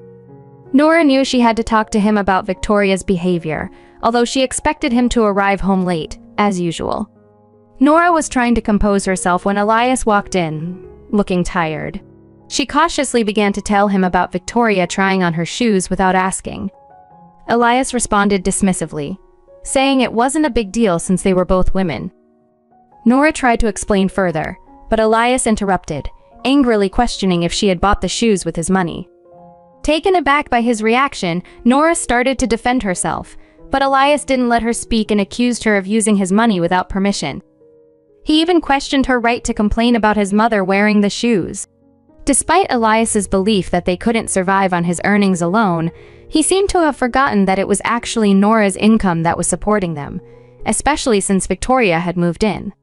Nora knew she had to talk to him about Victoria's behavior, although she expected him to arrive home late, as usual. Nora was trying to compose herself when Elias walked in, looking tired. She cautiously began to tell him about Victoria trying on her shoes without asking. Elias responded dismissively, saying it wasn't a big deal since they were both women. Nora tried to explain further, but Elias interrupted, angrily questioning if she had bought the shoes with his money. Taken aback by his reaction, Nora started to defend herself, but Elias didn't let her speak and accused her of using his money without permission. He even questioned her right to complain about his mother wearing the shoes. Despite Elias's belief that they couldn't survive on his earnings alone, he seemed to have forgotten that it was actually Nora's income that was supporting them, especially since Victoria had moved in.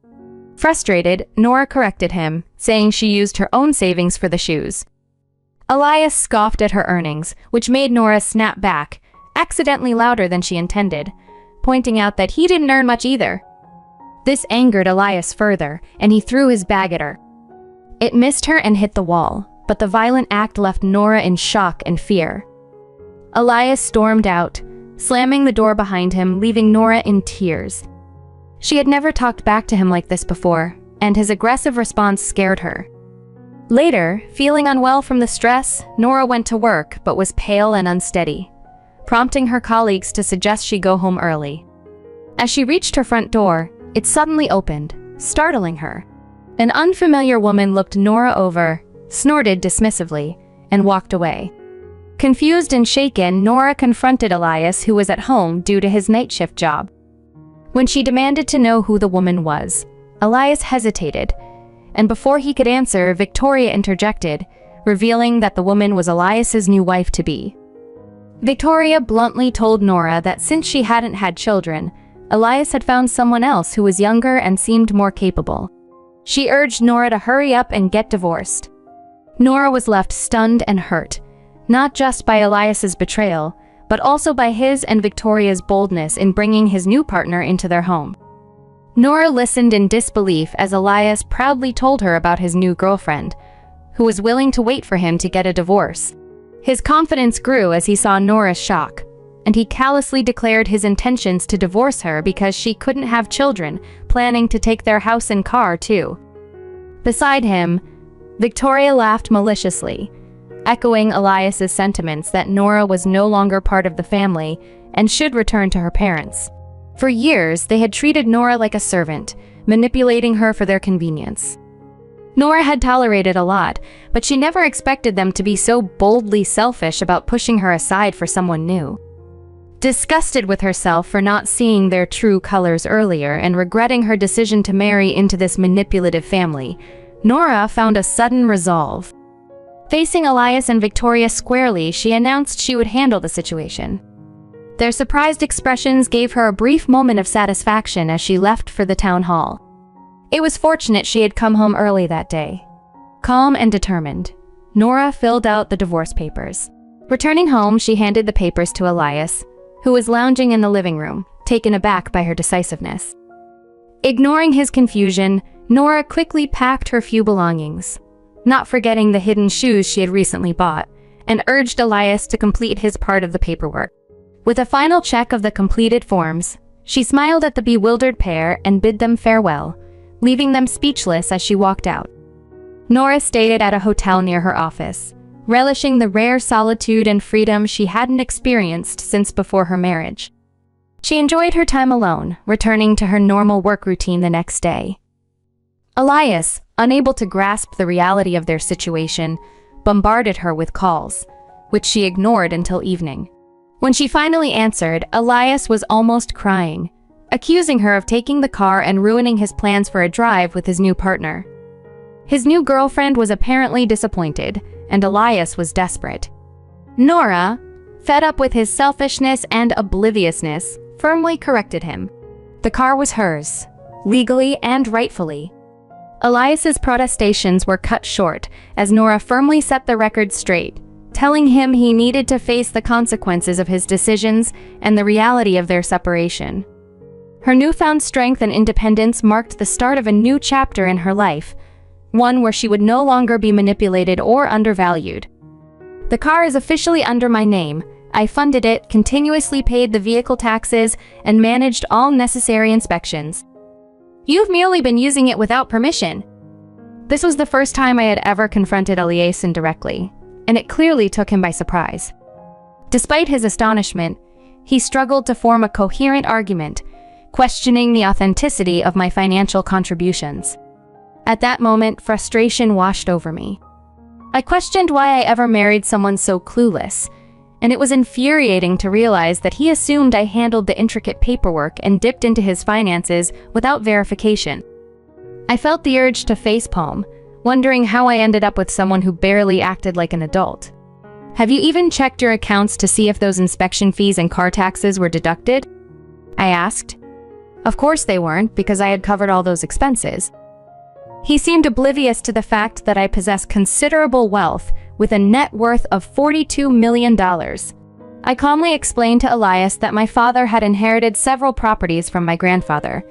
Frustrated, Nora corrected him, saying she used her own savings for the shoes. Elias scoffed at her earnings, which made Nora snap back, accidentally louder than she intended, pointing out that he didn't earn much either. This angered Elias further, and he threw his bag at her. It missed her and hit the wall, but the violent act left Nora in shock and fear. Elias stormed out, slamming the door behind him, leaving Nora in tears. She had never talked back to him like this before, and his aggressive response scared her. Later, feeling unwell from the stress, Nora went to work but was pale and unsteady, prompting her colleagues to suggest she go home early. As she reached her front door, it suddenly opened, startling her. An unfamiliar woman looked Nora over, snorted dismissively, and walked away. Confused and shaken, Nora confronted Elias, who was at home due to his night shift job. When she demanded to know who the woman was, Elias hesitated, and before he could answer, Victoria interjected, revealing that the woman was Elias's new wife-to-be. Victoria bluntly told Nora that since she hadn't had children, Elias had found someone else who was younger and seemed more capable. She urged Nora to hurry up and get divorced. Nora was left stunned and hurt, not just by Elias's betrayal, but also by his and Victoria's boldness in bringing his new partner into their home. Nora listened in disbelief as Elias proudly told her about his new girlfriend, who was willing to wait for him to get a divorce. His confidence grew as he saw Nora's shock, and he callously declared his intentions to divorce her because she couldn't have children, planning to take their house and car too. Beside him, Victoria laughed maliciously, echoing Elias's sentiments that Nora was no longer part of the family and should return to her parents. For years, they had treated Nora like a servant, manipulating her for their convenience. Nora had tolerated a lot, but she never expected them to be so boldly selfish about pushing her aside for someone new. Disgusted with herself for not seeing their true colors earlier and regretting her decision to marry into this manipulative family, Nora found a sudden resolve. Facing Elias and Victoria squarely, she announced she would handle the situation. Their surprised expressions gave her a brief moment of satisfaction as she left for the town hall. It was fortunate she had come home early that day. Calm and determined, Nora filled out the divorce papers. Returning home, she handed the papers to Elias, who was lounging in the living room, taken aback by her decisiveness. Ignoring his confusion, Nora quickly packed her few belongings, not forgetting the hidden shoes she had recently bought, and urged Elias to complete his part of the paperwork. With a final check of the completed forms, she smiled at the bewildered pair and bid them farewell, leaving them speechless as she walked out. Nora stayed at a hotel near her office, relishing the rare solitude and freedom she hadn't experienced since before her marriage. She enjoyed her time alone, returning to her normal work routine the next day. Elias, unable to grasp the reality of their situation, bombarded her with calls, which she ignored until evening. When she finally answered, Elias was almost crying, accusing her of taking the car and ruining his plans for a drive with his new partner. His new girlfriend was apparently disappointed, and Elias was desperate. Nora, fed up with his selfishness and obliviousness, firmly corrected him. The car was hers, legally and rightfully. Elias's protestations were cut short as Nora firmly set the record straight, telling him he needed to face the consequences of his decisions and the reality of their separation. Her newfound strength and independence marked the start of a new chapter in her life, one where she would no longer be manipulated or undervalued. The car is officially under my name. I funded it, continuously paid the vehicle taxes, and managed all necessary inspections. You've merely been using it without permission. This was the first time I had ever confronted Elias directly, and it clearly took him by surprise. Despite his astonishment, he struggled to form a coherent argument, questioning the authenticity of my financial contributions. At that moment, frustration washed over me. I questioned why I ever married someone so clueless, and it was infuriating to realize that he assumed I handled the intricate paperwork and dipped into his finances without verification. I felt the urge to facepalm, wondering how I ended up with someone who barely acted like an adult. Have you even checked your accounts to see if those inspection fees and car taxes were deducted? I asked. Of course they weren't, because I had covered all those expenses. He seemed oblivious to the fact that I possess considerable wealth with a net worth of $42 million. I calmly explained to Elias that my father had inherited several properties from my grandfather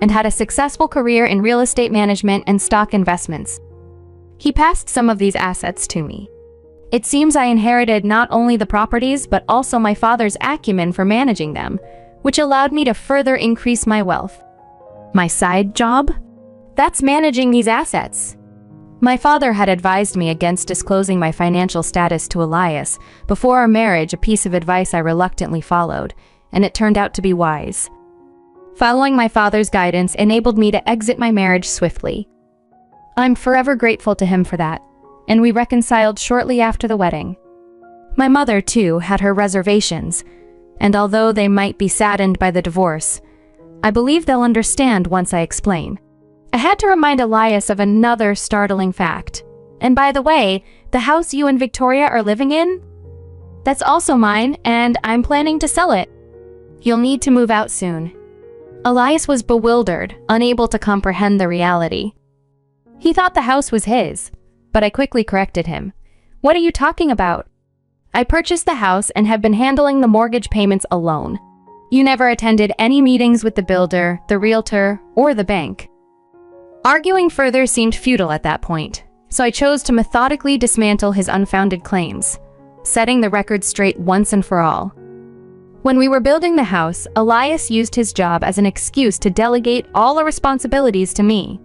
and had a successful career in real estate management and stock investments. He passed some of these assets to me. It seems I inherited not only the properties but also my father's acumen for managing them, which allowed me to further increase my wealth. My side job? That's managing these assets. My father had advised me against disclosing my financial status to Elias before our marriage, a piece of advice I reluctantly followed, and it turned out to be wise. Following my father's guidance enabled me to exit my marriage swiftly. I'm forever grateful to him for that, and we reconciled shortly after the wedding. My mother, too, had her reservations, and although they might be saddened by the divorce, I believe they'll understand once I explain. I had to remind Elias of another startling fact. And by the way, the house you and Victoria are living in? That's also mine, and I'm planning to sell it. You'll need to move out soon. Elias was bewildered, unable to comprehend the reality. He thought the house was his, but I quickly corrected him. What are you talking about? I purchased the house and have been handling the mortgage payments alone. You never attended any meetings with the builder, the realtor, or the bank. Arguing further seemed futile at that point, so I chose to methodically dismantle his unfounded claims, setting the record straight once and for all. When we were building the house, Elias used his job as an excuse to delegate all the responsibilities to me.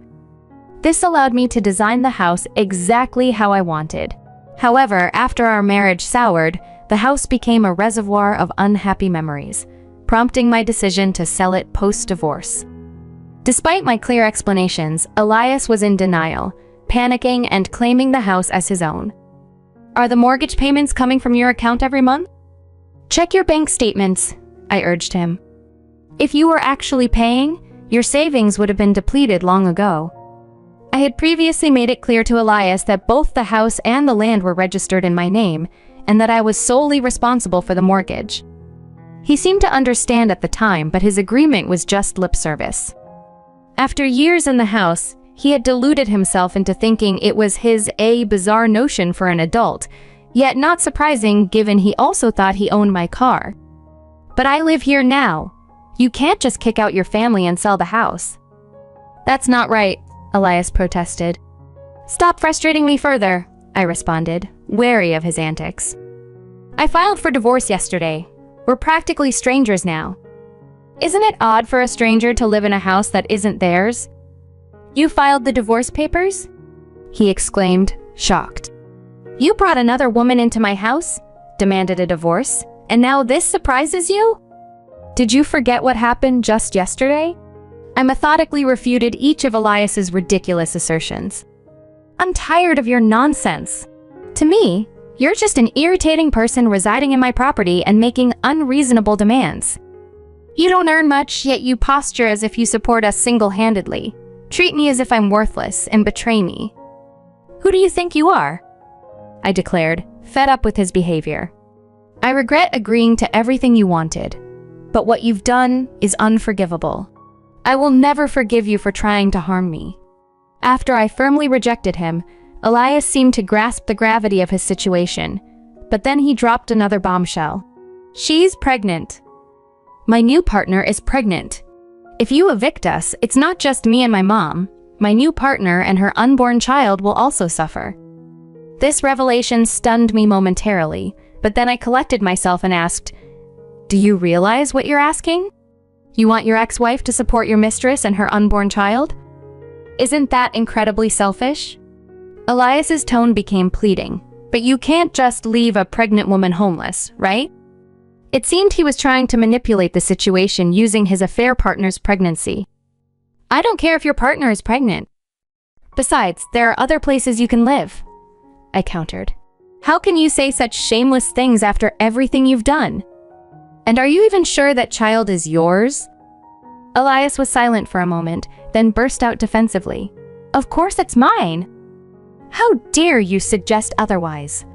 This allowed me to design the house exactly how I wanted. However, after our marriage soured, the house became a reservoir of unhappy memories, prompting my decision to sell it post-divorce. Despite my clear explanations, Elias was in denial, panicking and claiming the house as his own. Are the mortgage payments coming from your account every month? Check your bank statements, I urged him. If you were actually paying, your savings would have been depleted long ago. I had previously made it clear to Elias that both the house and the land were registered in my name, and that I was solely responsible for the mortgage. He seemed to understand at the time, but his agreement was just lip service. After years in the house, he had deluded himself into thinking it was a bizarre notion for an adult, yet not surprising given he also thought he owned my car. But I live here now. You can't just kick out your family and sell the house. That's not right, Elias protested. Stop frustrating me further, I responded. wary of his antics. I filed for divorce yesterday. We're practically strangers now. Isn't it odd for a stranger to live in a house that isn't theirs? You filed the divorce papers? He exclaimed, shocked. You brought another woman into my house, demanded a divorce, and now this surprises you? Did you forget what happened just yesterday? I methodically refuted each of Elias's ridiculous assertions. I'm tired of your nonsense. To me, you're just an irritating person residing in my property and making unreasonable demands. You don't earn much, yet you posture as if you support us single-handedly. Treat me as if I'm worthless and betray me. Who do you think you are? I declared, fed up with his behavior. I regret agreeing to everything you wanted, but what you've done is unforgivable. I will never forgive you for trying to harm me. After I firmly rejected him, Elias seemed to grasp the gravity of his situation, but then he dropped another bombshell. She's pregnant. My new partner is pregnant. If you evict us, it's not just me and my mom. My new partner and her unborn child will also suffer. This revelation stunned me momentarily, but then I collected myself and asked, do you realize what you're asking? You want your ex-wife to support your mistress and her unborn child? Isn't that incredibly selfish? Elias's tone became pleading, but you can't just leave a pregnant woman homeless, right? It seemed he was trying to manipulate the situation using his affair partner's pregnancy. I don't care if your partner is pregnant. Besides, there are other places you can live, I countered. How can you say such shameless things after everything you've done? And are you even sure that child is yours? Elias was silent for a moment, then burst out defensively. Of course it's mine. How dare you suggest otherwise?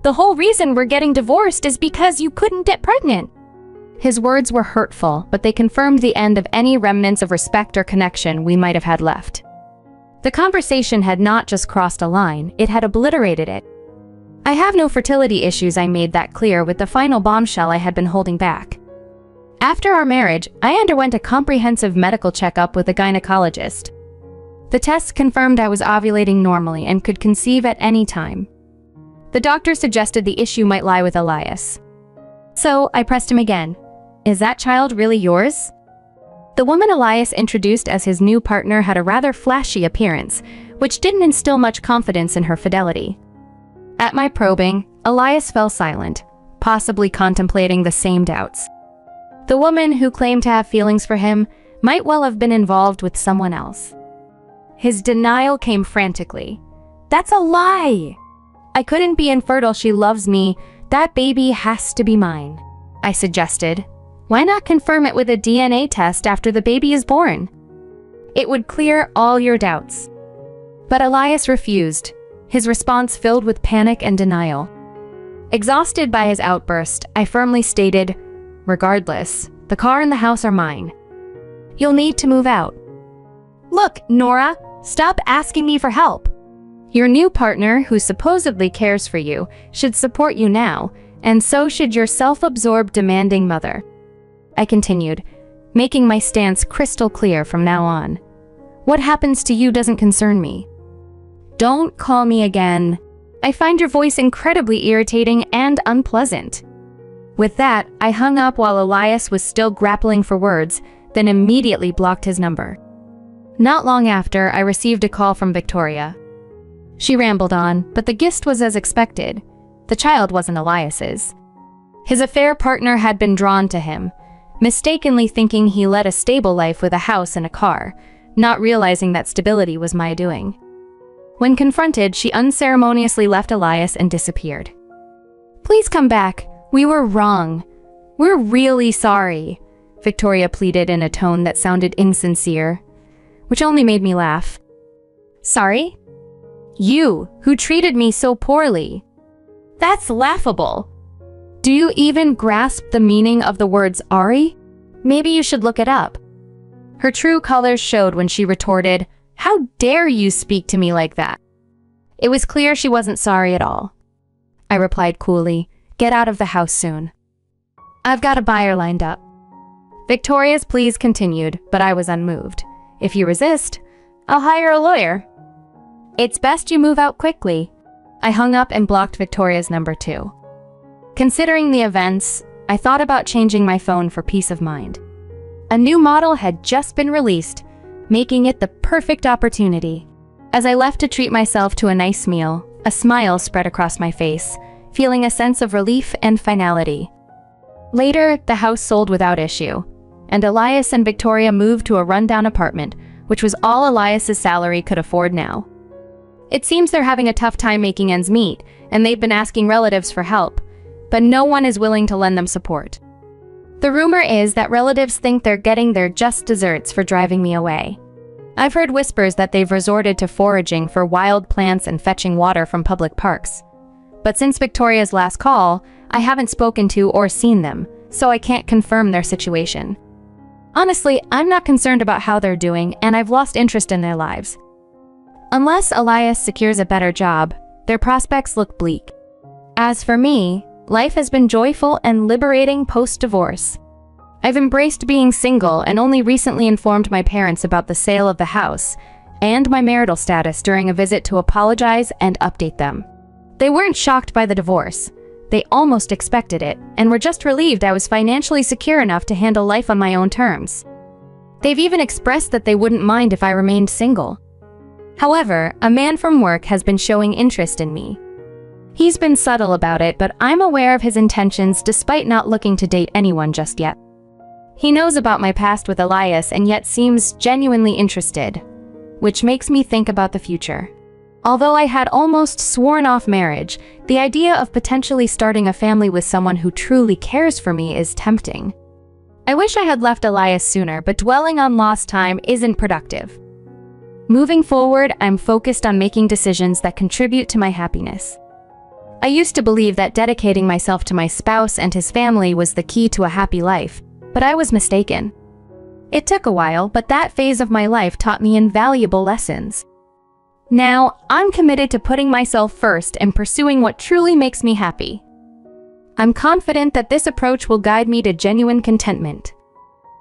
The whole reason we're getting divorced is because you couldn't get pregnant. His words were hurtful, but they confirmed the end of any remnants of respect or connection we might have had left. The conversation had not just crossed a line, it had obliterated it. I have no fertility issues, I made that clear with the final bombshell I had been holding back. After our marriage, I underwent a comprehensive medical checkup with a gynecologist. The tests confirmed I was ovulating normally and could conceive at any time. The doctor suggested the issue might lie with Elias. So I pressed him again. Is that child really yours? The woman Elias introduced as his new partner had a rather flashy appearance, which didn't instill much confidence in her fidelity. At my probing, Elias fell silent, possibly contemplating the same doubts. The woman who claimed to have feelings for him might well have been involved with someone else. His denial came frantically. That's a lie! I couldn't be infertile, she loves me. That baby has to be mine, I suggested. Why not confirm it with a DNA test after the baby is born? It would clear all your doubts. But Elias refused, his response filled with panic and denial. Exhausted by his outburst, I firmly stated, regardless, the car and the house are mine. You'll need to move out. Look, Nora, stop asking me for help. Your new partner, who supposedly cares for you, should support you now, and so should your self-absorbed, demanding mother. I continued, making my stance crystal clear from now on. What happens to you doesn't concern me. Don't call me again. I find your voice incredibly irritating and unpleasant. With that, I hung up while Elias was still grappling for words, then immediately blocked his number. Not long after, I received a call from Victoria. She rambled on, but the gist was as expected. The child wasn't Elias's. His affair partner had been drawn to him, mistakenly thinking he led a stable life with a house and a car, not realizing that stability was my doing. When confronted, she unceremoniously left Elias and disappeared. Please come back. We were wrong. We're really sorry, Victoria pleaded in a tone that sounded insincere, which only made me laugh. Sorry? You, who treated me so poorly. That's laughable. Do you even grasp the meaning of the words Ari? Maybe you should look it up. Her true colors showed when she retorted, How dare you speak to me like that? It was clear she wasn't sorry at all. I replied coolly, Get out of the house soon. I've got a buyer lined up. Victoria's pleas continued, but I was unmoved. If you resist, I'll hire a lawyer. It's best you move out quickly. I hung up and blocked Victoria's number too. Considering the events, I thought about changing my phone for peace of mind. A new model had just been released, making it the perfect opportunity. As I left to treat myself to a nice meal, a smile spread across my face, feeling a sense of relief and finality. Later, the house sold without issue, and Elias and Victoria moved to a rundown apartment, which was all Elias's salary could afford now. It seems they're having a tough time making ends meet, and they've been asking relatives for help, but no one is willing to lend them support. The rumor is that relatives think they're getting their just desserts for driving me away. I've heard whispers that they've resorted to foraging for wild plants and fetching water from public parks. But since Victoria's last call, I haven't spoken to or seen them, so I can't confirm their situation. Honestly, I'm not concerned about how they're doing, and I've lost interest in their lives. Unless Elias secures a better job, their prospects look bleak. As for me, life has been joyful and liberating post-divorce. I've embraced being single and only recently informed my parents about the sale of the house and my marital status during a visit to apologize and update them. They weren't shocked by the divorce. They almost expected it and were just relieved I was financially secure enough to handle life on my own terms. They've even expressed that they wouldn't mind if I remained single. However, a man from work has been showing interest in me. He's been subtle about it, but I'm aware of his intentions despite not looking to date anyone just yet. He knows about my past with Elias and yet seems genuinely interested, which makes me think about the future. Although I had almost sworn off marriage, the idea of potentially starting a family with someone who truly cares for me is tempting. I wish I had left Elias sooner, but dwelling on lost time isn't productive. Moving forward, I'm focused on making decisions that contribute to my happiness. I used to believe that dedicating myself to my spouse and his family was the key to a happy life, but I was mistaken. It took a while, but that phase of my life taught me invaluable lessons. Now, I'm committed to putting myself first and pursuing what truly makes me happy. I'm confident that this approach will guide me to genuine contentment.